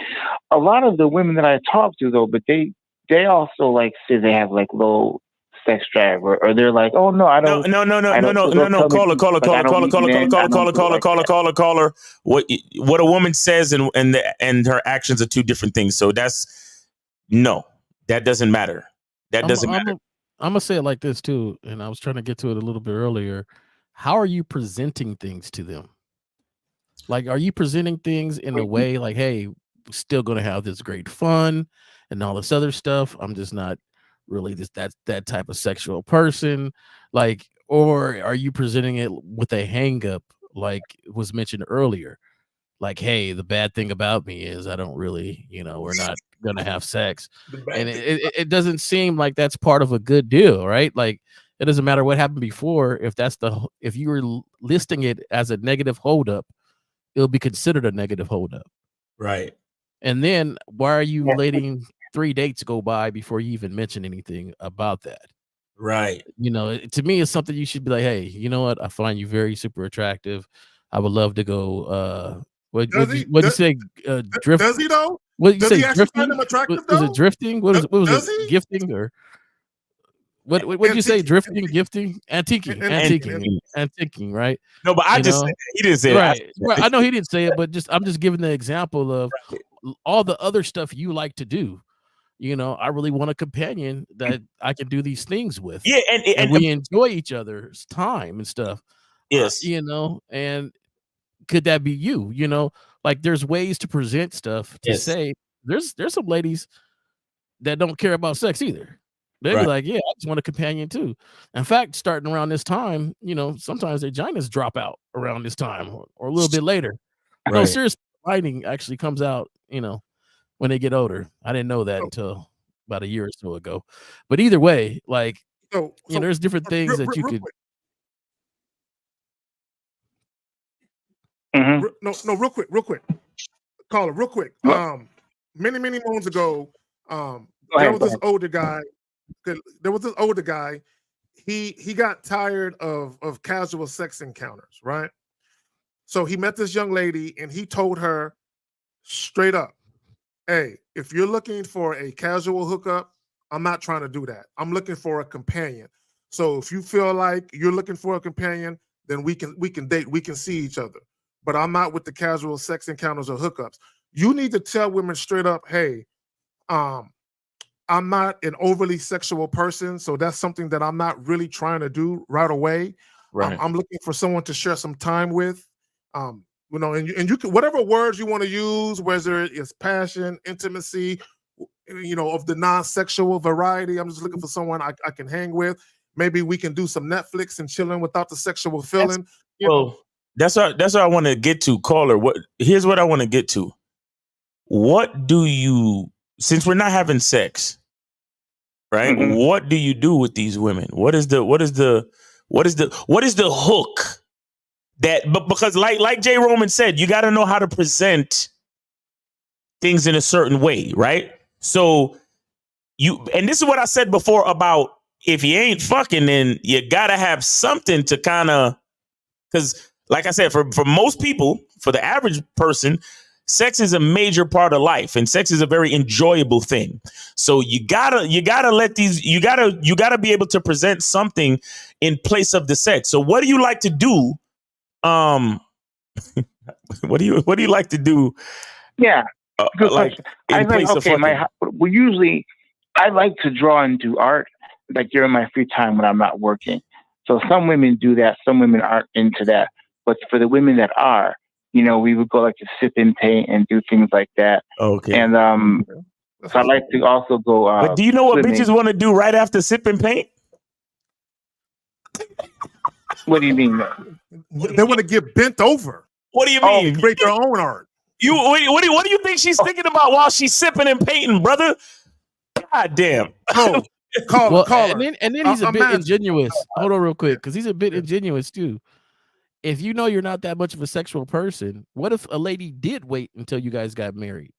A lot of the women that I talk to, though, but they also like say they have like low sex drive, or they're like, oh no, I don't. No. Caller. What a woman says and her actions are two different things. So that doesn't matter. That doesn't matter. I'm gonna say it like this too, and I was trying to get to it a little bit earlier. How are you presenting things to them? Like, are you presenting things in a way like, hey, we're still gonna have this great fun and all this other stuff? I'm just not really that type of sexual person. Like, or are you presenting it with a hang up, like was mentioned earlier? Like, hey, the bad thing about me is I don't really, we're not gonna have sex. And it doesn't seem like that's part of a good deal, right? Like, it doesn't matter what happened before. If you were listing it as a negative holdup, it'll be considered a negative holdup. Right. And then why are you letting 3 dates go by before you even mention anything about that? Right. To me, it's something you should be like, hey, you know what? I find you very super attractive. I would love to go. What did you say? Drift? Does he though? What did you say? He actually find him attractive though? Was it drifting? What was it? Gifting or what did you say? Drifting, gifting, antiquing, right? No, but he didn't say that. Right. I know he didn't say it, but I'm just giving the example of all the other stuff you like to do. I really want a companion that I can do these things with. Yeah, and we enjoy each other's time and stuff. Yes. And could that be you? Like there's ways to present stuff to say there's some ladies that don't care about sex either. They'd be like, yeah, I just want a companion too. In fact, starting around this time, sometimes their vaginas drop out around this time or a little bit later. Right. No, serious writing actually comes out, when they get older. I didn't know that until about a year or so ago. But either way, like, there's different things that you could. No, real quick. Caller, real quick. Many moons ago, there was this older guy. He got tired of casual sex encounters, right? So he met this young lady and he told her straight up, hey, if you're looking for a casual hookup, I'm not trying to do that. I'm looking for a companion. So if you feel like you're looking for a companion, then we can date, we can see each other. But I'm not with the casual sex encounters or hookups. You need to tell women straight up, hey, I'm not an overly sexual person, so that's something that I'm not really trying to do right away. Right. I'm looking for someone to share some time with. And you can, whatever words you want to use, whether it's passion, intimacy, of the non-sexual variety. I'm just looking for someone I can hang with. Maybe we can do some Netflix and chilling without the sexual feeling. That's what I want to get to, caller. Here's what I want to get to. What do you, since we're not having sex, right? Mm-hmm. What do you do with these women? What is the hook that, because like Jay Roman said, you got to know how to present things in a certain way, right? So and this is what I said before about if you ain't fucking, then you got to have something to kind of, because like I said, for most people, for the average person, sex is a major part of life, and sex is a very enjoyable thing. So you gotta let these, you gotta be able to present something in place of the sex. So what do you like to do? What do you like to do? Yeah, good like question. in I place like, of okay, fucking? I like to draw and do art, like during my free time when I'm not working. So some women do that, some women aren't into that. But for the women that are, you know, we would go like to sip and paint and do things like that. Okay. And so I like to also go. But do you know what swimming. bitches want to do right after sip and paint? What do you mean? They want to get bent over. What do you mean? Create their own art. What do you think she's thinking about while she's sipping and painting, brother? God damn. Oh, call her. And then he's a bit ingenuous. Hold on real quick, because he's a bit ingenuous too. If you know you're not that much of a sexual person, what if a lady did wait until you guys got married?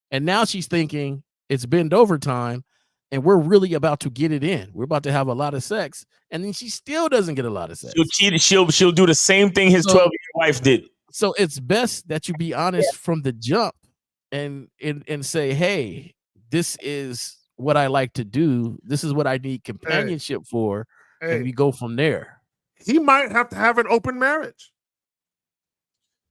And now she's thinking it's bend over time and we're really about to get it in. We're about to have a lot of sex. And then she still doesn't get a lot of sex. She'll cheat. She'll do the same thing his 12-year wife did. So it's best that you be honest from the jump and say, hey, this is what I like to do. This is what I need companionship for. And we go from there. He might have to have an open marriage.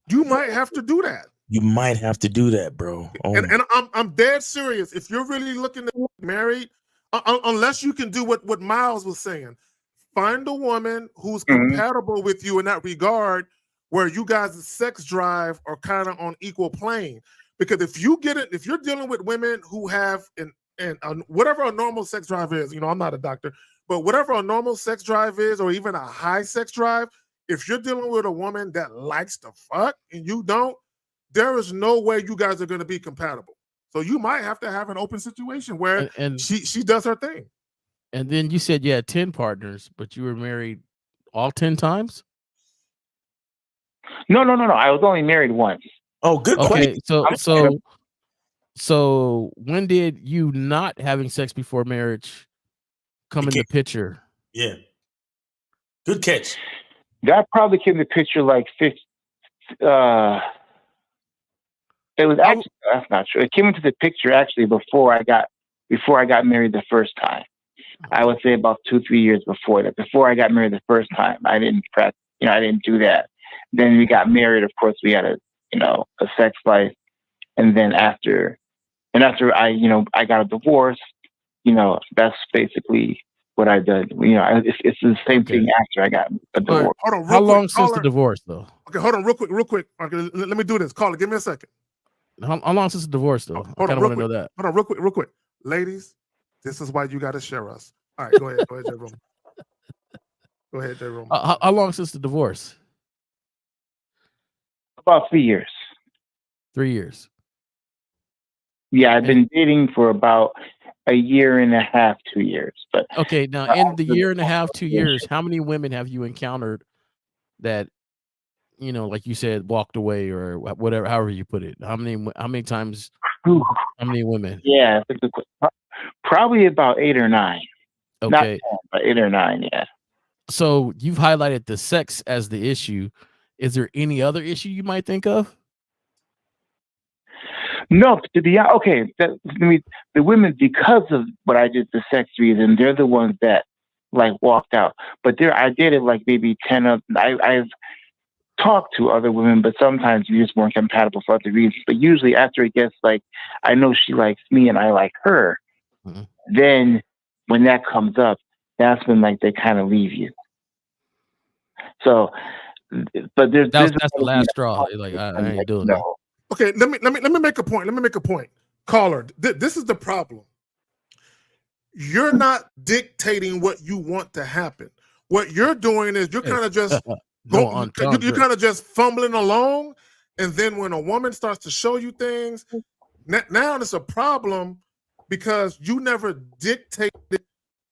You might have to do that. You might have to do that, bro. Oh. And I'm dead serious. If you're really looking to get married, unless you can do what Miles was saying, find a woman who's compatible with you in that regard, where you guys' sex drive are kind of on equal plane. Because if you're dealing with women who have whatever a normal sex drive is, I'm not a doctor, but whatever a normal sex drive is, or even a high sex drive, if you're dealing with a woman that likes to fuck and you don't, there is no way you guys are going to be compatible. So you might have to have an open situation where she does her thing. And then you said you had 10 partners, but you were married all 10 times? No. I was only married once. Oh, good question. So when did you not having sex before marriage come in the picture? Yeah. Good catch. That probably came in the picture like it was actually, that's not true. It came into the picture actually before I got married the first time. I would say about 2-3 years before that. Before I got married the first time, I didn't I didn't do that. Then we got married. Of course, we had a sex life, and then after I got a divorce. That's basically what I did. It's the same thing after I got a divorce. Right, hold on, how long since the divorce, though? Okay, hold on, real quick. Okay, let me do this. Caller, give me a second. How long since the divorce, though? I kind of want to know that. Hold on, real quick. Ladies, this is why you got to share us. All right, go ahead, Jerome. Go ahead, Jerome. How long since the divorce? About 3 years. 3 years. Yeah, I've been dating for about a year and a half, 2 years. But okay, now in the year and a half, 2 years, how many women have you encountered that, like you said, walked away or whatever, however you put it? How many times? How many women? Yeah, probably about 8 or 9. Okay, not 10, but 8 or 9. Yeah. So you've highlighted the sex as the issue. Is there any other issue you might think of? No, to be okay. The women, because of what I did, the sex reason, they're the ones that walked out. But I dated maybe 10 of. I've talked to other women, but sometimes we just weren't compatible for other reasons. But usually, after it gets I know she likes me and I like her, then when that comes up, that's when they kind of leave you. So, but that's the last straw. I ain't doing that. Okay, let me make a point. Caller, this is the problem. You're not dictating what you want to happen. What you're doing is you're kind of just you're kind of just fumbling along, and then when a woman starts to show you things, now it's a problem because you never dictated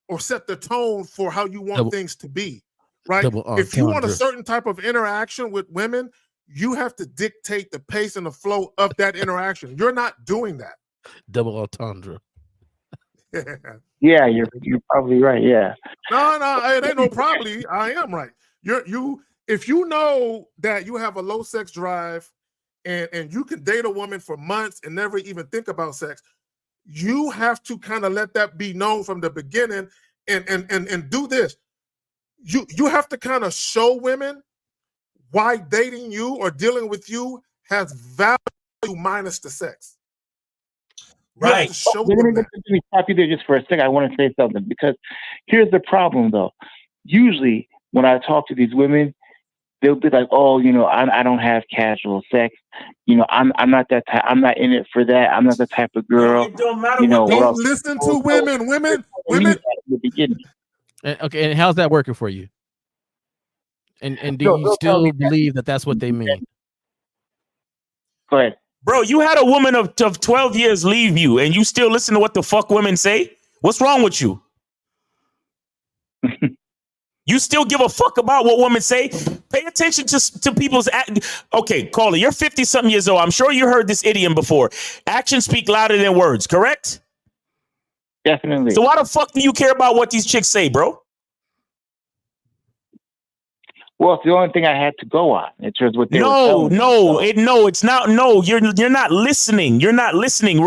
or set the tone for how you want things to be. Right? If you want a certain type of interaction with women, you have to dictate the pace and the flow of that interaction. You're not doing that. Double entendre. Yeah, you're probably right. Yeah. No, it ain't no probably. I am right. If you know that you have a low sex drive and you can date a woman for months and never even think about sex. You have to kind of let that be known from the beginning and do this. You have to kind of show women why dating you or dealing with you has value minus the sex. You have to show them that. Let me stop you there just for a second. I want to say something, because here's the problem, though. Usually, when I talk to these women, they'll be like, "Oh, you know, I don't have casual sex. You know, I'm not that type. I'm not in it for that. I'm not the type of girl." It don't matter. You know, don't listen to women. Women. At the beginning. Okay, and how's that working for you? And do you still believe that that's what they mean? Go ahead. Bro, you had a woman of 12 years leave you, and you still listen to what the fuck women say? What's wrong with you? You still give a fuck about what women say? Pay attention to people's okay, caller, you're 50-something years old. I'm sure you heard this idiom before. Actions speak louder than words, correct? Definitely. So why the fuck do you care about what these chicks say, bro? Well, it's the only thing I had to go on. It's just what they were No, telling me. it's not. No, you're not listening. You're not listening.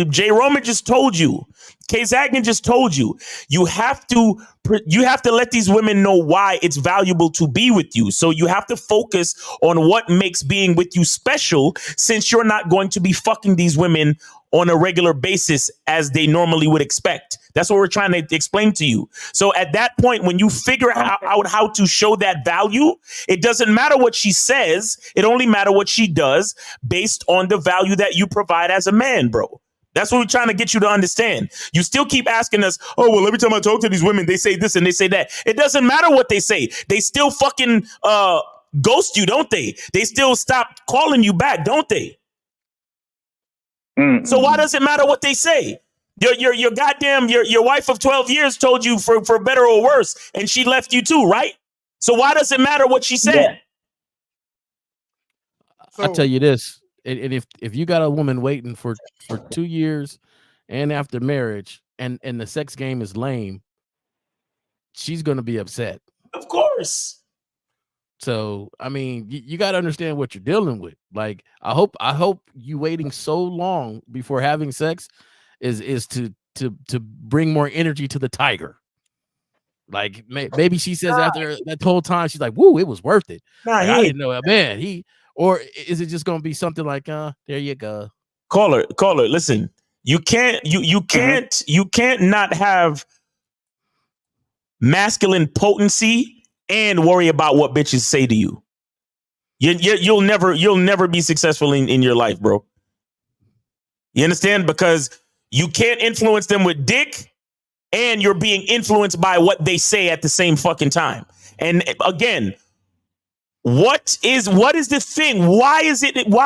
Jay Roman just told you. Kay Zagman just told you. You have to let these women know why it's valuable to be with you. So you have to focus on what makes being with you special, since you're not going to be fucking these women on a regular basis as they normally would expect. That's what we're trying to explain to you. So at that point, when you figure out how to show that value, it doesn't matter what she says. It only matters what she does based on the value that you provide as a man, bro. That's what we're trying to get you to understand. You still keep asking us, oh, well, every time I talk to these women, they say this and they say that. It doesn't matter what they say. They still fucking ghost you, don't they? They still stop calling you back, don't they? So why does it matter what they say? Your goddamn your wife of 12 years told you for better or worse, and she left you too, right? So why does it matter what she said? Yeah. I'll tell you this. And if you got a woman waiting for 2 years and after marriage and the sex game is lame, she's gonna be upset. Of course. So I mean, you got to understand what you're dealing with. Like, I hope you waiting so long before having sex is to bring more energy to the tiger. Like maybe she says after that whole time, she's like, "Woo, it was worth it." Like, I didn't know that, man. Or is it just gonna be something like, there you go. Caller, listen. You can't not have masculine potency and worry about what bitches say to you. You'll never be successful in your life, bro. You understand? Because you can't influence them with dick, and you're being influenced by what they say at the same fucking time. And again, what is the thing? Why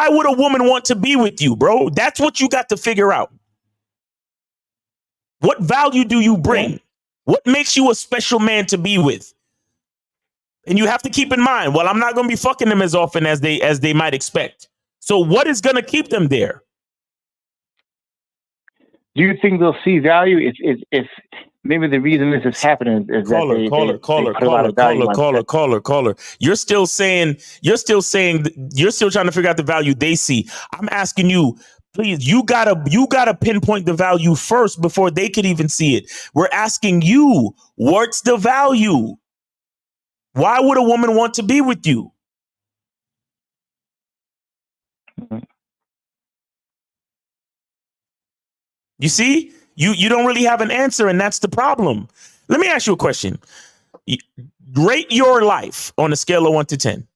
would a woman want to be with you, bro? That's what you got to figure out. What value do you bring? What makes you a special man to be with? And you have to keep in mind, well, I'm not going to be fucking them as often as they might expect. So what is going to keep them there? Do you think they'll see value if maybe the reason this is happening is caller. You're still trying to figure out the value they see. I'm asking you, please, you gotta pinpoint the value first before they could even see it. We're asking you, what's the value? Why would a woman want to be with you? You see, you don't really have an answer, and that's the problem. Let me ask you a question. Rate your life on a scale of 1 to 10.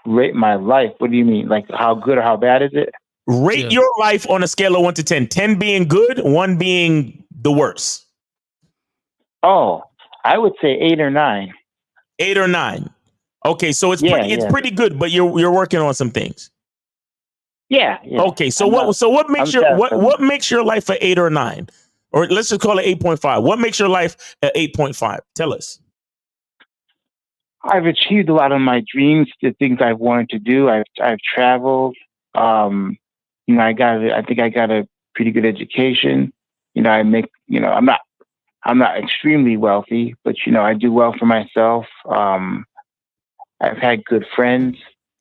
Rate my life? What do you mean? Like how good or how bad is it? Rate your life on a scale of 1 to 10. 10 being good, 1 being the worst. Oh, I would say 8 or 9. 8 or 9. Okay, so it's pretty good, but you're working on some things. Yeah. Okay, so what makes your life an 8 or 9? Or let's just call it 8.5. What makes your life an 8.5? Tell us. I've achieved a lot of my dreams, the things I've wanted to do. I've traveled. I think I got a pretty good education. I'm not extremely wealthy, but I do well for myself. I've had good friends.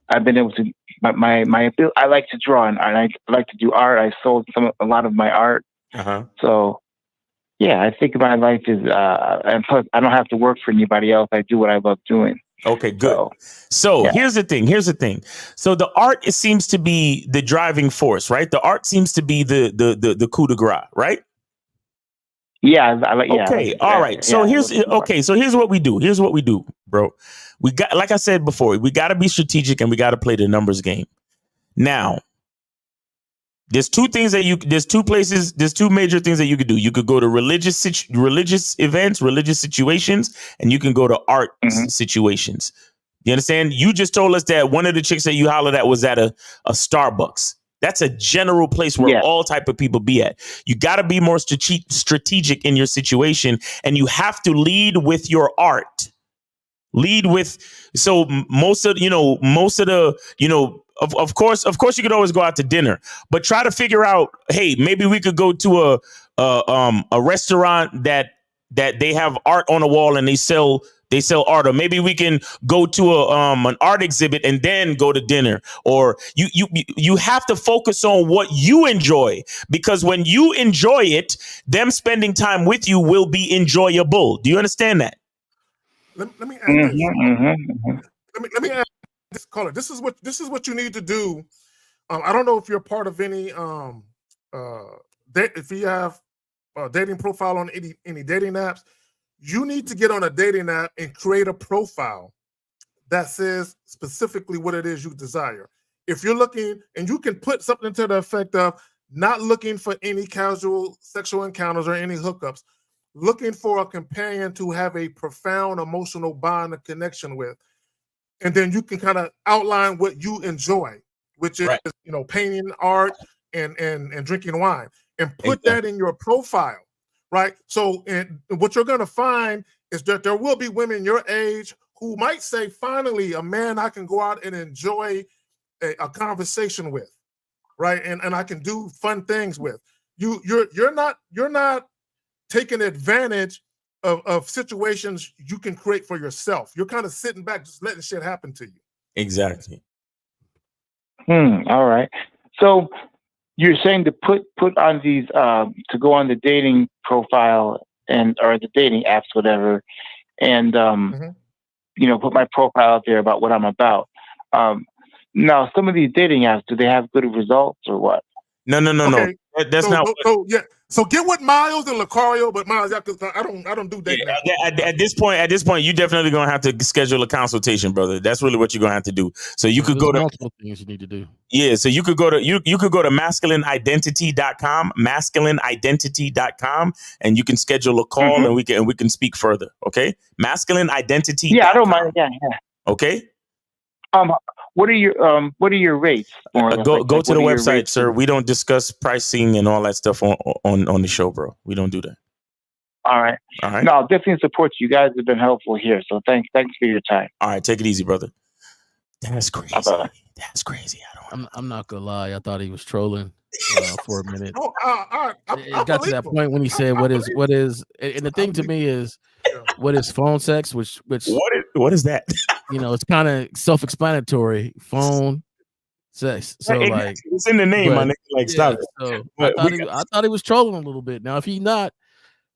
I've been able to my ability. I like to draw and I like to do art. I sold a lot of my art. So yeah, I think my life is and plus I don't have to work for anybody else. I do what I love doing. Okay, good. So here's the thing. So the art, it seems to be the driving force, right? The art seems to be the coup de grace, right? Yeah, I like. Yeah. Okay. All right. So here's what we do. Here's what we do, bro. We got, like I said before, we got to be strategic and we got to play the numbers game. Now, there's two major things that you could do. You could go to religious events, religious situations, and you can go to art situations. You understand? You just told us that one of the chicks that you hollered at was at a Starbucks. That's a general place where all type of people be at. You got to be more strategic in your situation, and you have to lead with your art. Lead with, so most of the, of course you could always go out to dinner, but try to figure out, hey, maybe we could go to a restaurant that they have art on the wall and they sell art, or maybe we can go to an art exhibit and then go to dinner. Or you have to focus on what you enjoy, because when you enjoy it, them spending time with you will be enjoyable. Do you understand that? Let me add this. Let me add this, caller. This is what you need to do. I don't know if you're part of any if you have a dating profile on any dating apps. You need to get on a dating app and create a profile that says specifically what it is you desire. If you're looking, and you can put something to the effect of not looking for any casual sexual encounters or any hookups, looking for a companion to have a profound emotional bond and connection with. And then you can kind of outline what you enjoy, which is, painting, art, and drinking wine, and put that in your profile, right? So, and what you're going to find is that there will be women your age who might say, finally, a man I can go out and enjoy a conversation with, right? And I can do fun things with. You're not taking advantage of situations you can create for yourself. You're kind of sitting back, just letting shit happen to you. Exactly. All right. So you're saying to put on these to go on the dating profile or the dating apps, whatever, and put my profile out there about what I'm about. Now, some of these dating apps, do they have good results or what? No. That's not. So get with Miles and Lucario, but Miles, I don't do dating. At this point, you definitely gonna have to schedule a consultation, brother. That's really what you're gonna have to do. So you could go to multiple things you need to do. Yeah, so you could go to masculineidentity.com, and you can schedule a call and we can speak further. Okay, masculine identity. Yeah, I don't mind. Yeah. Okay. What are your rates? Go to the website, sir. We don't discuss pricing and all that stuff on the show, bro. We don't do that. All right. No, I'll definitely support you. You guys have been helpful here, so thanks for your time. All right, take it easy, brother. That's crazy. Bye-bye. That's crazy. I'm not gonna lie. I thought he was trolling for a minute. It got to that point when he said, "What is?" And the thing to me is, what is phone sex? Which what is that? It's kind of self-explanatory. Phone sex. So it's in the name, my nigga. Stop it. So I thought he was trolling a little bit. Now, if he's not,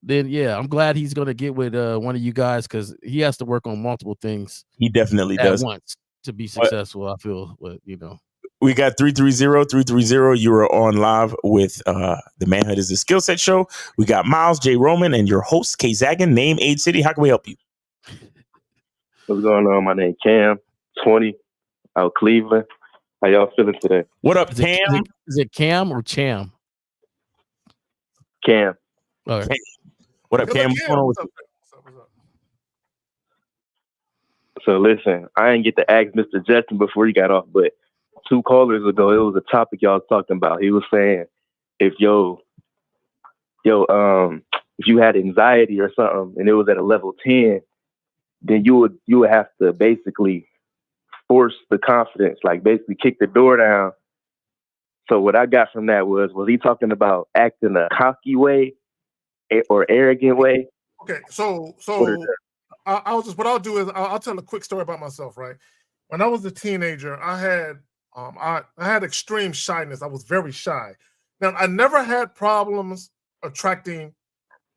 then I'm glad he's gonna get with one of you guys, because he has to work on multiple things. He definitely does at once to be successful. I feel, We got 330-330. You are on live with the Manhood is a Skill Set show. We got Miles J. Roman and your host, K Zaggin, name, age, city. How can we help you? What's going on? My name Cam, 20, out of Cleveland. How y'all feeling today? What up, Cam? Is it Cam or Cham? Cam. All right. What up, Cam? What's going on with you? So listen, I didn't get to ask Mr. Justin before he got off, but 2 callers ago, it was a topic y'all was talking about. He was saying if you had anxiety or something and it was at a level 10, then you would have to basically force the confidence, like basically kick the door down. So what I got from that was he talking about acting a cocky way or arrogant way? Okay, so what I'll do is I'll tell a quick story about myself, right? when I was a teenager, I had extreme shyness. I was very shy. Now, I never had problems attracting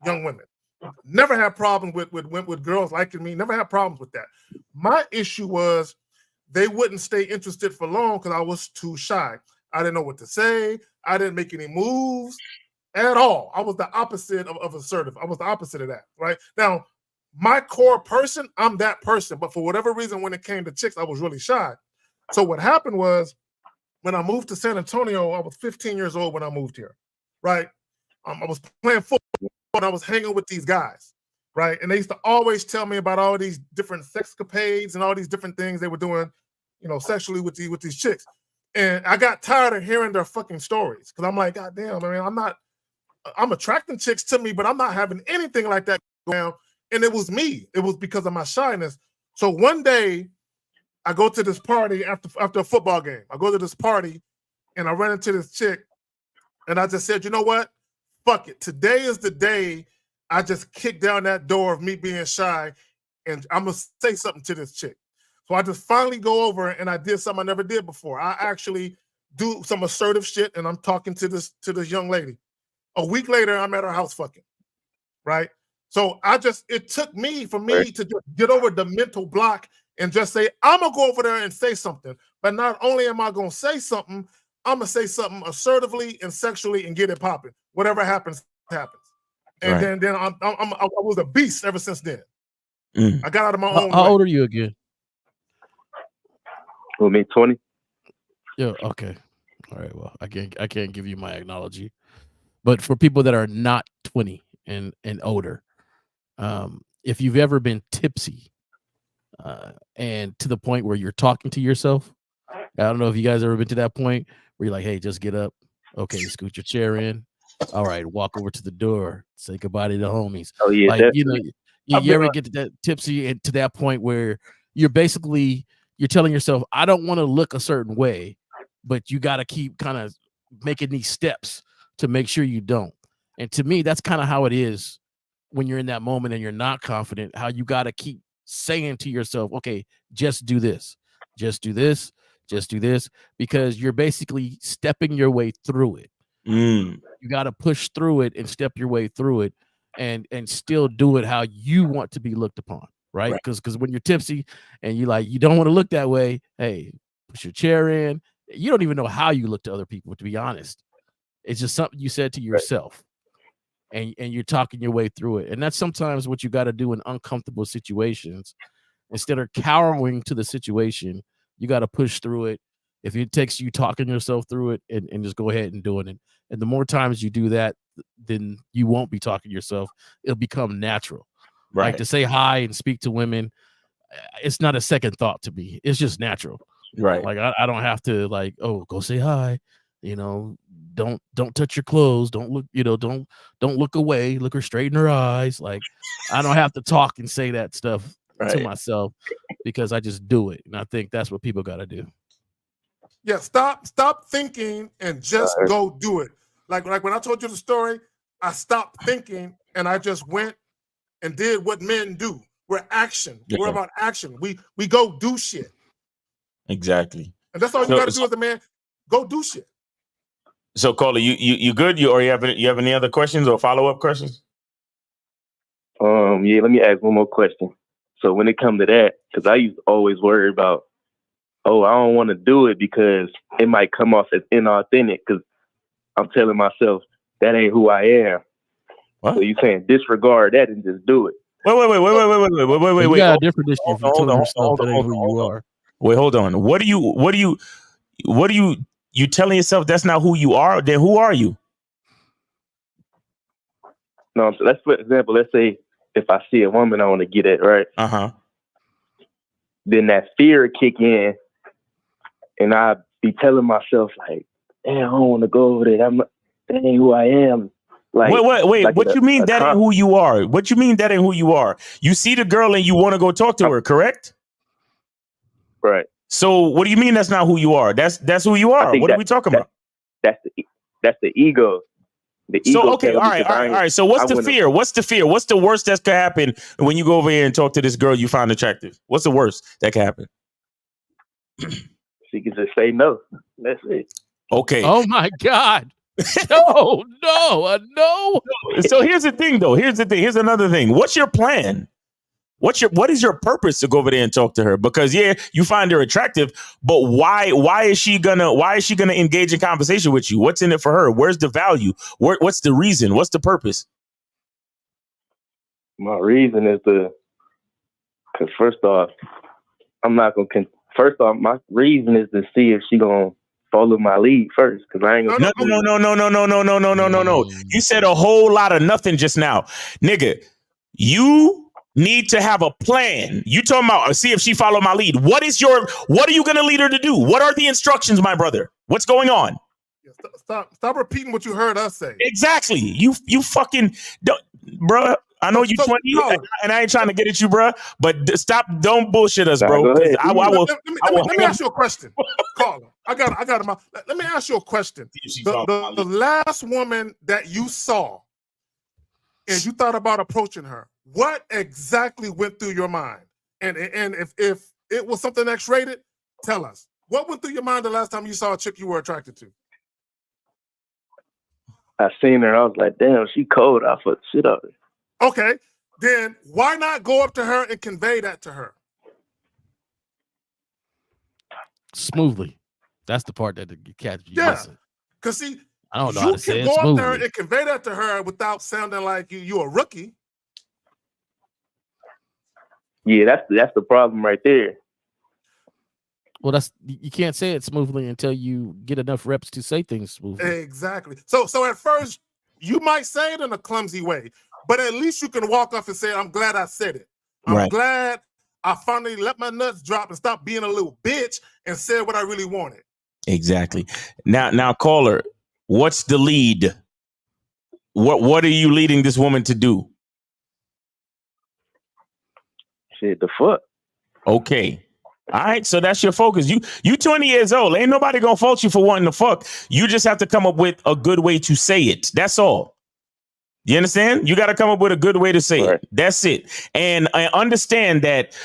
young women. Never had problems with girls liking me. Never had problems with that. My issue was they wouldn't stay interested for long because I was too shy. I didn't know what to say. I didn't make any moves at all. I was the opposite of assertive. I was the opposite of that, right? Now, my core person, I'm that person. But for whatever reason, when it came to chicks, I was really shy. So what happened was when I moved to San Antonio, I was 15 years old when I moved here, right? I was playing football and I was hanging with these guys, right? And they used to always tell me about all these different sexcapades and all these different things they were doing, you know, sexually with these chicks. And I got tired of hearing their fucking stories because I'm like, God damn, I mean, I'm attracting chicks to me, but I'm not having anything like that go down. And it was me. It was because of my shyness. So one day I go to this party after a football game. I go to this party and I ran into this chick and I just said, you know what? Fuck it. Today is the day I just kick down that door of me being shy and I'm going to say something to this chick. So I just finally go over and I did something I never did before. I actually do some assertive shit and I'm talking to this young lady. A week later, I'm at her house fucking, right? So it took me to just get over the mental block and just say, I'm going to go over there and say something. But not only am I going to say something, I'm going to say something assertively and sexually and get it popping. Whatever happens, happens. And then I was a beast ever since then. I got out of my own way. How old are you again? Well, me 20. Yeah, okay. All right, well, I can't give you my acknowledge. But for people that are not 20 and older, if you've ever been tipsy and to the point where you're talking to yourself, I don't know if you guys ever been to that point where you're like, hey, just get up. Okay, scoot your chair in. All right, walk over to the door, say goodbye to the homies. Oh, yeah, like, definitely. You ever get to that tipsy and to that point where you're telling yourself, I don't want to look a certain way, but you got to keep kind of making these steps to make sure you don't. And to me, that's kind of how it is when you're in that moment and you're not confident, how you got to keep saying to yourself, okay, just do this, just do this, just do this, because you're basically stepping your way through it. You got to push through it and step your way through it and still do it how you want to be looked upon. Right. Because when you're tipsy and you don't want to look that way, hey, push your chair in. You don't even know how you look to other people, to be honest. It's just something you said to yourself. And you're talking your way through it. And that's sometimes what you got to do in uncomfortable situations. Instead of cowering to the situation, you got to push through it. If it takes you talking yourself through it and just go ahead and doing it. And the more times you do that, then you won't be talking to yourself. It'll become natural. Right. Like to say hi and speak to women, it's not a second thought to me. It's just natural. Right. Like I don't have to go say hi. Don't touch your clothes. Don't look, don't look away. Look her straight in her eyes. Like I don't have to talk and say that stuff to myself because I just do it. And I think that's what people got to do. Yeah. Stop thinking and just go do it. Like when I told you the story, I stopped thinking and I just went and did what men do. We're action. Yeah. We're about action. We go do shit. Exactly. And that's all you got to do as a man. Go do shit. So, Caller, you good? You have any other questions or follow-up questions? Yeah, let me ask one more question. So when it comes to that, because I used to always worry about, I don't want to do it because it might come off as inauthentic because I'm telling myself that ain't who I am. What? So you saying disregard that and just do it. Wait. You got a different issue if you tell yourself that ain't who you are. Wait, hold on. What are you telling yourself that's not who you are? Then who are you? No, so for example, let's say if I see a woman I want to get at, right? Then that fear kick in and I be telling myself like, damn, I don't want to go over there. That ain't who I am. Like, wait. Like what you mean that ain't who you are? What you mean that ain't who you are? You see the girl and you want to go talk to her, correct? Right. So what do you mean that's not who you are? That's who you are. What are we talking about? That's the ego. The ego. So okay, all right. So what's the fear? What's the fear? What's the worst that could happen when you go over here and talk to this girl you find attractive? What's the worst that could happen? She can just say no. That's it. Okay. Oh my God. No. So here's the thing, though. Here's another thing. What's your plan? What is your purpose to go over there and talk to her? Because yeah, you find her attractive, but why is she gonna engage in conversation with you? What's in it for her? Where's the value? What's the reason? What's the purpose? My reason is because first off, my reason is to see if she gonna follow my lead first. Because I ain't gonna. No. You said a whole lot of nothing just now, nigga. You need to have a plan. You talking about see if she follow my lead. What are you gonna lead her to do? What are the instructions, my brother? What's going on? Stop repeating what you heard us say. Exactly. You fucking don't, bruh. I know you 20 and I ain't trying to get at you, bruh, but don't bullshit us, bro. Let me ask you a question. Caller, I got him. Let me ask you a question. The last woman that you saw and you thought about approaching her, what exactly went through your mind? And if it was something X-rated, tell us. What went through your mind the last time you saw a chick you were attracted to? I seen her. I was like, damn, she cold. I fucked shit up. Okay, then why not go up to her and convey that to her? Smoothly. That's the part that the cat. Yeah, because see, I don't know you how to say can it go up to her smoothly. and convey that to her without sounding like you're a rookie. Yeah, that's the problem right there. Well, you can't say it smoothly until you get enough reps to say things smoothly. Exactly. So at first you might say it in a clumsy way, but at least you can walk off and say, "I'm glad I said it. I'm glad I finally let my nuts drop and stop being a little bitch and said what I really wanted." Exactly. Now, caller, what's the lead? What are you leading this woman to do? Shit, the fuck. Okay. All right, so that's your focus. You 20 years old. Ain't nobody gonna fault you for wanting to fuck. You just have to come up with a good way to say it. That's all. You understand? You got to come up with a good way to say it. That's it. And I understand that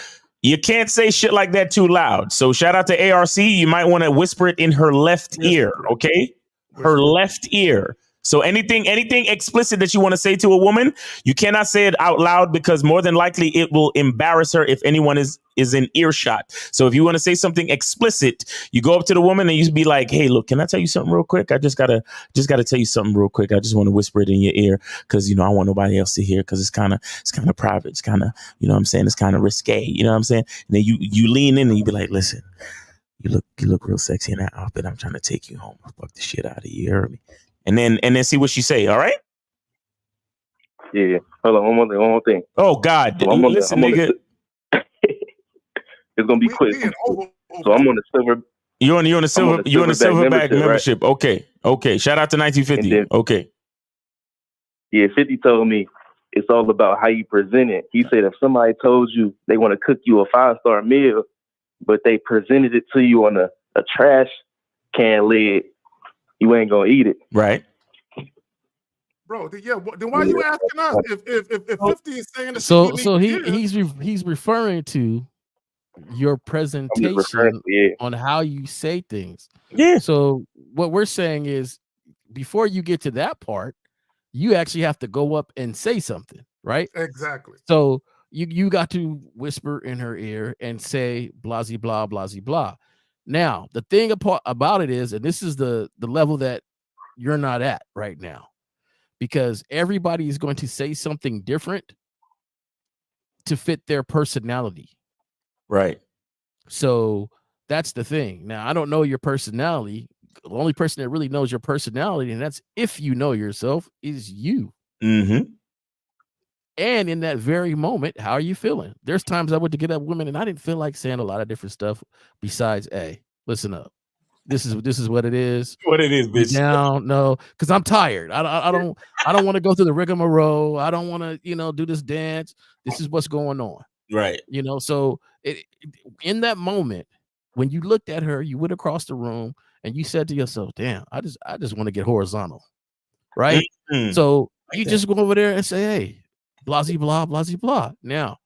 you can't say shit like that too loud. So shout out to ARC. You might want to whisper it in her left ear, okay? Her left ear. So anything explicit that you want to say to a woman, you cannot say it out loud because more than likely it will embarrass her if anyone is in earshot. So if you want to say something explicit, you go up to the woman and you be like, "Hey, look, can I tell you something real quick? I just gotta tell you something real quick. I just want to whisper it in your ear because I want nobody else to hear because it's kind of private. It's kind of what I'm saying. It's kind of risque. You know what I'm saying?" And then you lean in and you be like, "Listen, you look real sexy in that outfit. I'm trying to take you home. Fuck the shit out of you. You heard me?" And then see what she say. All right? Yeah. Hold on. One more thing. Oh God! So listen, nigga. It's gonna be quick. So I'm on the silver. You're on the silverback membership. Right? Okay. Shout out to 1950. Okay. Yeah, 50 told me it's all about how you present it. He said if somebody told you they want to cook you a 5-star meal, but they presented it to you on a trash can lid, you ain't gonna eat it. Right. Bro, then why are you asking us if 50 is saying that? So he's referring to your presentation on how you say things. Yeah. So what we're saying is before you get to that part, you actually have to go up and say something, right? Exactly. So you got to whisper in her ear and say blah blah blah blah. Now, the thing about it is, and this is the level that you're not at right now, because everybody is going to say something different to fit their personality. Right. So that's the thing. Now, I don't know your personality. The only person that really knows your personality, and that's if you know yourself, is you. Mm-hmm. And in that very moment, how are you feeling? There's times I went to get up women and I didn't feel like saying a lot of different stuff besides, "Hey, listen up. This is what it is. What it is, bitch." Down, no, because I'm tired. I don't want to go through the rigmarole. I don't want to, do this dance. This is what's going on. Right. So in that moment, when you looked at her, you went across the room and you said to yourself, "Damn, I just want to get horizontal." Right. Mm-hmm. So you just go over there and say, "Hey, blah, blah, blah, blah." Now,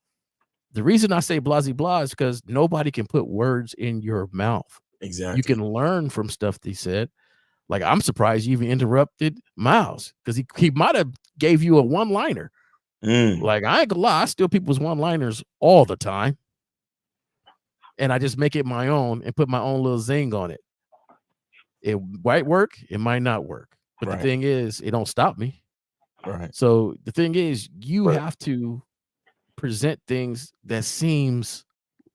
The reason I say blah blah is because nobody can put words in your mouth. Exactly. You can learn from stuff they said. Like, I'm surprised you even interrupted Miles because he might have gave you a one-liner. Like, I ain't gonna lie, I steal people's one-liners all the time. And I just make it my own and put my own little zing on it. It might work, it might not work. But the thing is, it don't stop me. Right. So the thing is, you have to present things that seems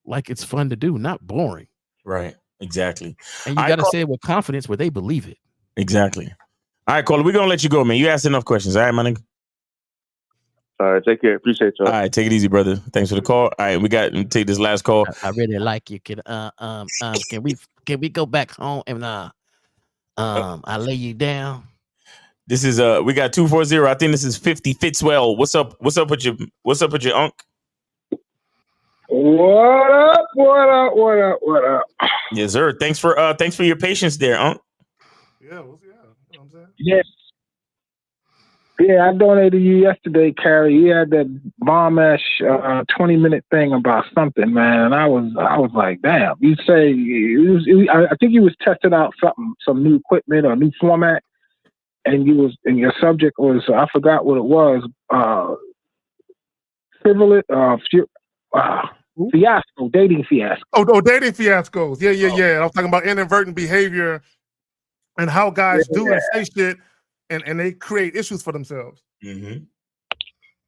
like it's fun to do, not boring. Right. Exactly. And you got to say it with confidence where they believe it. Exactly. All right, Caller, we're going to let you go, man. You asked enough questions. All right, my nigga. All right, take care. Appreciate y'all. All right, take it easy, brother. Thanks for the call. All right, we got to take this last call. I really like you. Can we go back home and I lay you down? This is we got 240. I think this is 50 Fitzwell. What's up with your unc? What up? Yes, sir. Thanks for your patience there, unc. Yeah, you know what I'm saying? Yes. Yeah, I donated you yesterday, Carrie. You had that bomb-ass 20-minute thing about something, man. And I was like, damn. You say I think you was testing out some new equipment or new format, and your subject was, I forgot what it was. Fiasco, dating fiasco. Oh, dating fiascos. Yeah. I was talking about inadvertent behavior and how guys do and say shit, and they create issues for themselves. Mm-hmm.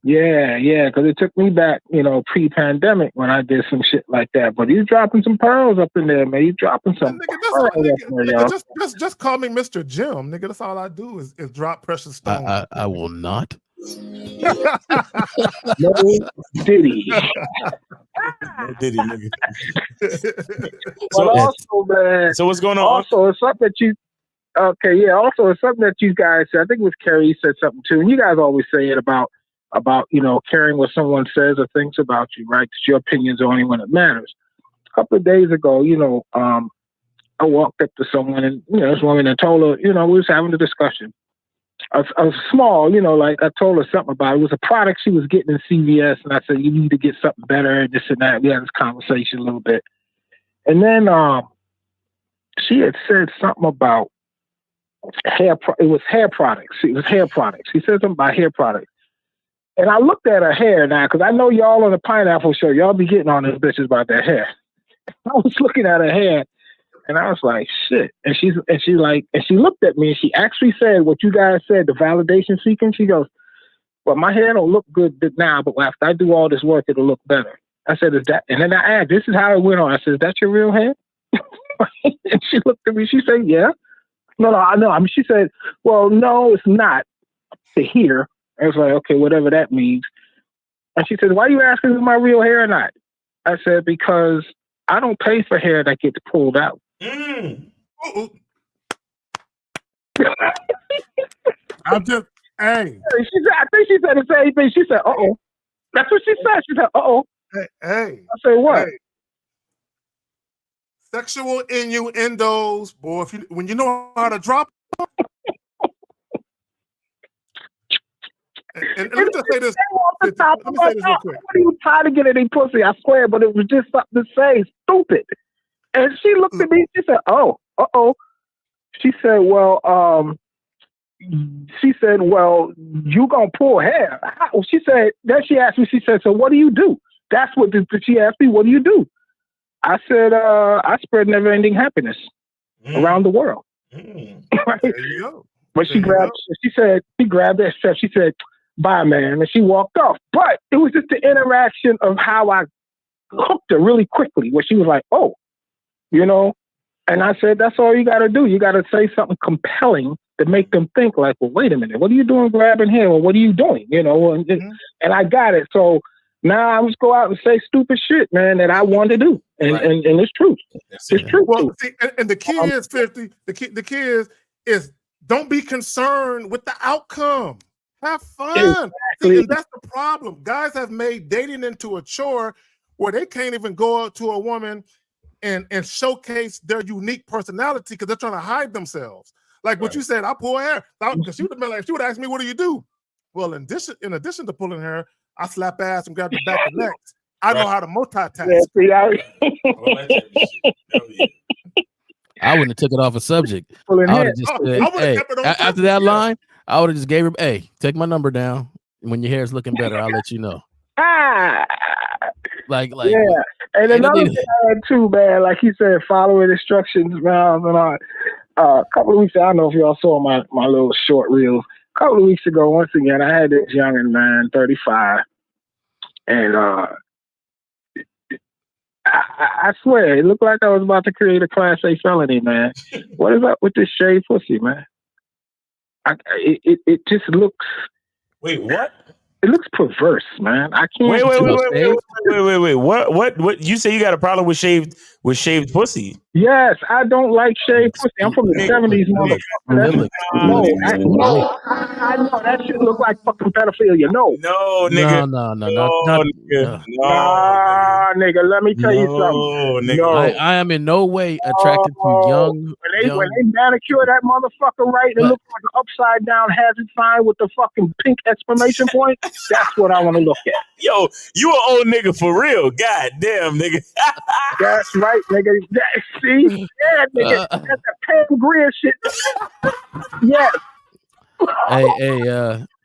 Yeah, because it took me back, pre-pandemic when I did some shit like that. But you dropping some pearls up in there, man. You dropping some pearls up there, yo. Just call me Mr. Jim, nigga. That's all I do is drop precious stones. I will not. No Diddy. No Diddy, nigga. But also, man. So what's going on? Also, it's something that you. Okay, yeah. Also, it's something that you guys said. I think it was Carrie said something too, and you guys always say it about caring what someone says or thinks about you, right? Because your opinion's the only one that matters. A couple of days ago, I walked up to someone and this woman and told her, we was having a discussion. A small, like I told her something about it was a product she was getting in CVS, and I said, you need to get something better and this and that. We had this conversation a little bit, and then she had said something about it was hair products. It was hair products. She said something about hair products. And I looked at her hair now, because I know y'all on the Pineapple Show, y'all be getting on these bitches about their hair. I was looking at her hair, and I was like, shit. And she looked at me, and she actually said what you guys said, the validation seeking. She goes, well, my hair don't look good now, but after I do all this work, it'll look better. I said, is that? And then I asked, this is how it went on. I said, is that your real hair? And she looked at me, she said, yeah. No, I know. I mean, she said, well, no, it's not to here. I was like, okay, whatever that means. And she said, why are you asking if my real hair or not? I said, because I don't pay for hair that gets pulled out. I'm just, hey. She said, I think she said the same thing. She said, uh-oh. That's what she said. She said, uh-oh. Hey. I said, what? Hey. Sexual innuendos, boy. When you know how to drop. And let me just say this. Let me say this real quick. He was trying to get any pussy, I swear, but it was just something to say, stupid. And she looked at me, she said, oh, uh-oh. She said, well, you gonna pull hair. She said, then she asked me, she said, so what do you do? That's what she asked me, what do you do? I said, I spread never-ending happiness around the world. Right? There you go. But she grabbed that stuff. She said, bye, man. And she walked off. But it was just the interaction of how I hooked her really quickly, where she was like, oh, And I said, that's all you got to do. You got to say something compelling to make them think like, well, wait a minute. What are you doing grabbing hair? Well, what are you doing? And I got it. So now I just go out and say stupid shit, man, that I want to do. And it's true. It's true. Well, see, and the key is 50. The key is don't be concerned with the outcome. Have fun. Exactly. See, and that's the problem. Guys have made dating into a chore where they can't even go out to a woman and showcase their unique personality because they're trying to hide themselves. Like what you said, I pull hair. She would ask me, what do you do? Well, in addition to pulling hair, I slap ass and grab the back of neck. I know how to multitask. Yeah, see, I wouldn't have took it off a subject. I Pulling would have head. just Oh, said, I would've hey, kept it on after subject, that yeah. line, I would have just gave her, hey, take my number down. When your hair's looking better, I'll let you know. Like, Yeah. And another thing I had too, man, like he said, following instructions, man. And a couple of weeks ago, I don't know if y'all saw my little short reels. A couple of weeks ago, once again, I had this youngin', man, 35. And I swear, it looked like I was about to create a Class A felony, man. What is up with this shaved pussy, man? It just looks. Wait, what? It looks perverse, man. I can't. Wait. What? You say you got a problem with shaved pussy? Yes, I don't like shaved pussy. I'm from the 70s, motherfucker. I know that shit look like fucking pedophilia. No, nigga. Nah, nigga. Let me tell you something. No, I am in no way attracted to young. When they manicure that motherfucker right, it looks like an upside down hazard sign with the fucking pink exclamation point. That's what I want to look at. Yo, you an old nigga for real? God damn, nigga. That's right, nigga. See, yeah, nigga. That's a Pam Grier shit. Yes.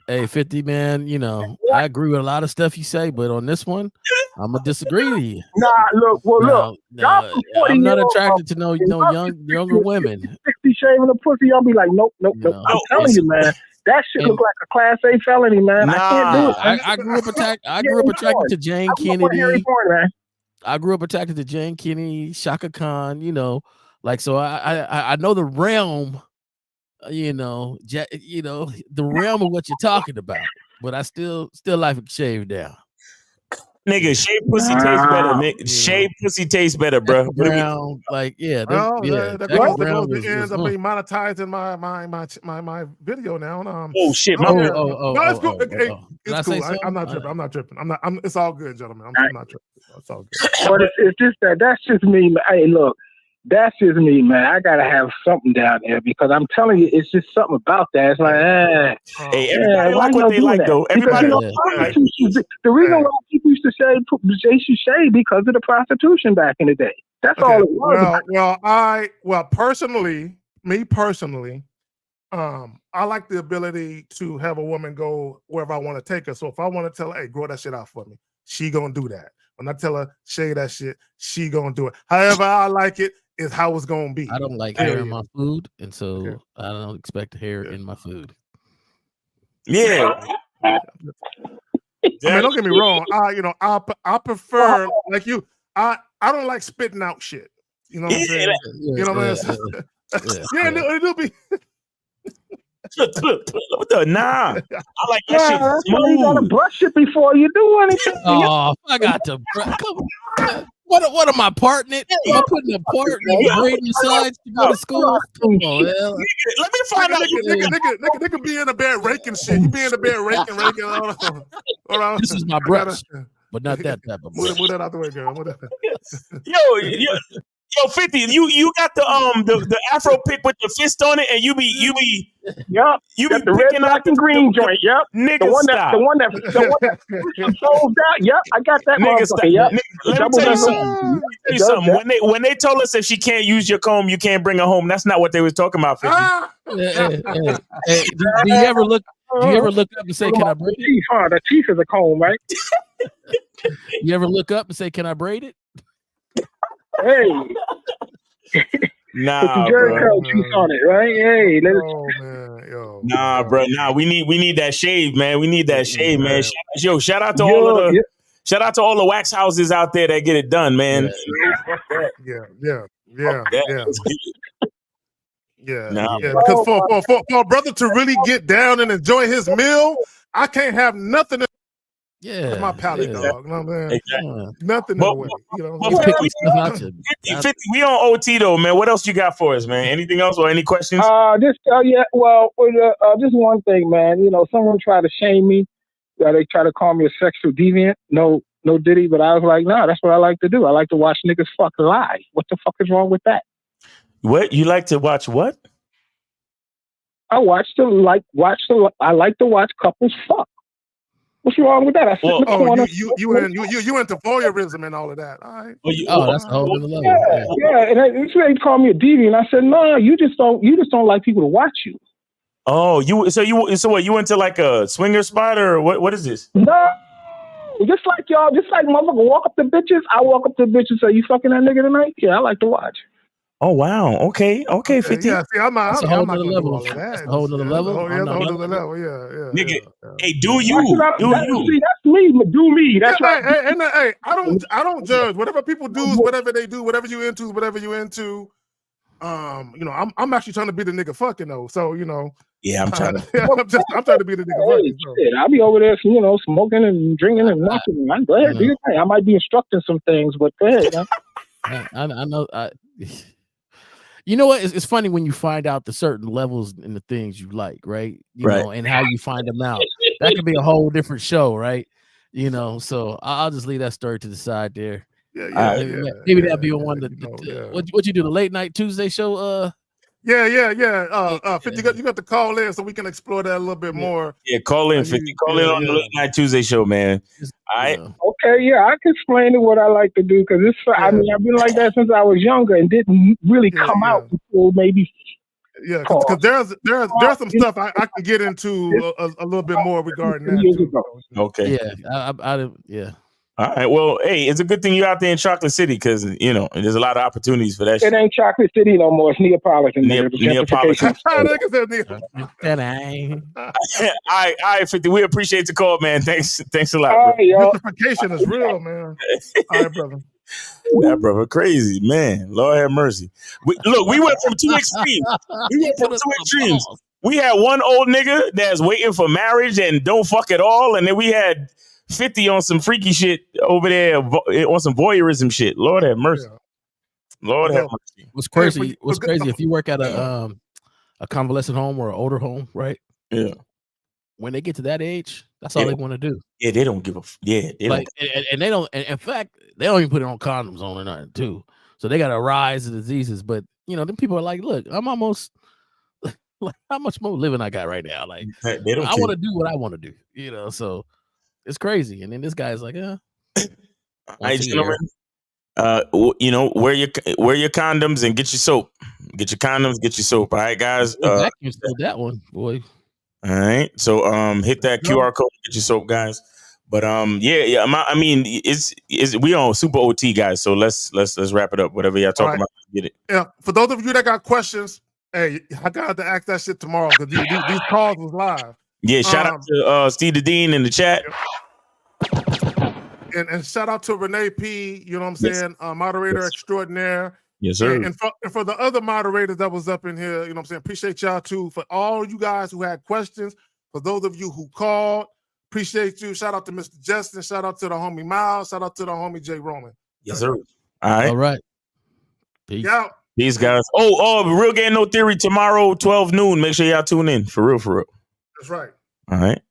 Hey, 50 man. You know, I agree with a lot of stuff you say, but on this one, I'm gonna disagree with you. Nah, look. I'm not attracted to no younger women. 60 shaving a pussy, I'll be like, nope. I'm telling you, man. That shit look like a Class A felony, man. I can't do it. I grew up attracted to Jane Kennedy. I grew up attracted to Jane Kennedy, Shaka Khan. You know, like so. I know the realm. You know, the realm of what you're talking about. But I still like it shaved down. Nigga, shaved pussy tastes better. Nigga. Shaved pussy tastes better, bro. Brown, like that goes ends up being monetized in my video now. Oh shit! No, it's cool. It's cool. I'm not tripping. It's all good, gentlemen. I'm not tripping. It's all good. But it's just that's just me. Man. Hey, look, that's just me, man. I gotta have something down there because I'm telling you, it's just something about that. It's like, hey, everybody like what they like, that? though. Everybody. The reason why people used to shave, they should shave because of the prostitution back in the day. That's all it was. Well, personally, I like the ability to have a woman go wherever I want to take her. So if I want to tell her, hey, grow that shit out for me, she gonna do that. When I tell her shave that shit, she gonna do it. However I like it is how it's gonna be. I don't like hair in my food, and so I don't expect hair in my food. Yeah. I mean, don't get me wrong. I prefer like you. I don't like spitting out shit. You know what I'm saying? You know what I'm saying? Yeah, it'll be. Nah, I like that shit smooth. You gotta brush it before you do anything. Oh, I got to. What am I parting it? Am I putting a part in braiding sides to go to school? Come on, man. Let me find out. Nigga be in the bed raking shit. You be in the bed raking. Hold on. This is my brush, but not that type of brush. Move that out the way, girl. Yo, 50, you got the Afro pick with the fist on it, and you be you be the red, black, and green joint. Yep, nigga, the one that folds out. Yep, I got that. Nigga, stop. Yep. Let me tell you something. When they told us that she can't use your comb, you can't bring her home. That's not what they was talking about. 50. Hey, do you ever look? Do you ever look up and say, "Can I braid it?" The teeth is a comb, right? You ever look up and say, "Can I braid it?" Hey. Nah, put the Jericho teeth on it, right? Hey, nah, bro. Nah, we need that shave, man. We need that shave, man. Shout out to all the wax houses out there that get it done, man. Yeah. Because for a brother to really get down and enjoy his meal, I can't have nothing. Yeah, my palate, dog. You know what I'm saying? Exactly. Nothing in the way. You know what I'm saying? 50, we on OT though, man. What else you got for us, man? Anything else or any questions? Just one thing, man. You know, someone tried to shame me. They try to call me a sexual deviant. No Diddy, but I was like, nah, that's what I like to do. I like to watch niggas fuck lie. What the fuck is wrong with that? What you like to watch? What? I like to watch couples fuck. What's wrong with that? I sit in the corner. You into voyeurism and all of that. All right. That's a whole other level. Yeah. And they call me a deviant. I said, no, you just don't like people to watch you. Oh, so what? You went to like a swinger spot or what? What is this? No, just like motherfucker walk up to bitches. I walk up to bitches and say, "You fucking that nigga tonight?" Yeah, I like to watch. Oh wow. Okay. 50. Yeah, see, I'm not whole gonna other do level. all of that. That's a whole other level. That's a whole other level. Yeah. Nigga, hey, do you? See, that's me. Do me. That's right. Hey, I don't judge. Whatever people do is whatever they do. Whatever you into is whatever you into. I'm actually trying to be the nigga fucking though. So Yeah, I'm trying to. I'm trying to be the nigga fucking. So. Shit, I'll be over there, smoking and drinking and nothing. Go ahead, do your thing. I might be instructing some things, but go ahead. I know. You know what? It's funny when you find out the certain levels and the things you like, right? You know, and how you find them out. That could be a whole different show, right? So I'll just leave that story to the side there. Maybe that'd be one. What you do, the late night Tuesday show? Yeah. 50, you got to call in so we can explore that a little bit more. Yeah, call in 50. Call in on the late night Tuesday show, man. All right. Okay, yeah, I can explain what I like to do because I mean, I've been like that since I was younger and didn't really come out until maybe. Yeah, because there's some stuff I can get into a little bit more regarding that. Okay. Yeah. All right. Well, hey, it's a good thing you're out there in Chocolate City because there's a lot of opportunities for that. It ain't Chocolate City no more. It's Neapolitan. Neapolitan. All right, 50. We appreciate the call, man. Thanks a lot. All right, y'all. Gentrification is real, man. All right, brother. That brother crazy, man. Lord have mercy. We went from two extremes. We had one old nigga that's waiting for marriage and don't fuck at all, and then we had 50 on some freaky shit over there on some voyeurism shit. Lord have mercy. Lord have mercy. What's crazy if you work at a convalescent home or an older home, right? Yeah. When they get to that age, that's all they want to do. Yeah, they don't give a they don't. And they don't. And in fact, they don't even put it on condoms on or nothing too. So they got a rise of diseases. But then people are like, look, I'm almost like, how much more living I got right now? Like, I want to do what I want to do. So it's crazy. And then this guy's like, all right, gentlemen. Wear your condoms and get your soap. Get your condoms, get your soap. All right, guys. You stole that one, boy. All right. So hit that QR code, get your soap, guys. But I mean, it's we on super OT, guys. So let's wrap it up. Whatever y'all talking about, get it. Yeah. For those of you that got questions, hey, I got to ask that shit tomorrow because these calls was live. Yeah. Shout out to Steve the Dean in the chat. And shout out to Renee P. You know what I'm saying? Moderator extraordinaire. Yes, sir. And for the other moderators that was up in here, you know what I'm saying? Appreciate y'all too. For all you guys who had questions, for those of you who called, appreciate you. Shout out to Mr. Justin. Shout out to the homie Miles. Shout out to the homie Jay Roman. Yes, sir. All right. Peace. Yeah. Peace, guys. Real Game No Theory tomorrow, 12 noon. Make sure y'all tune in. For real. That's right. All right.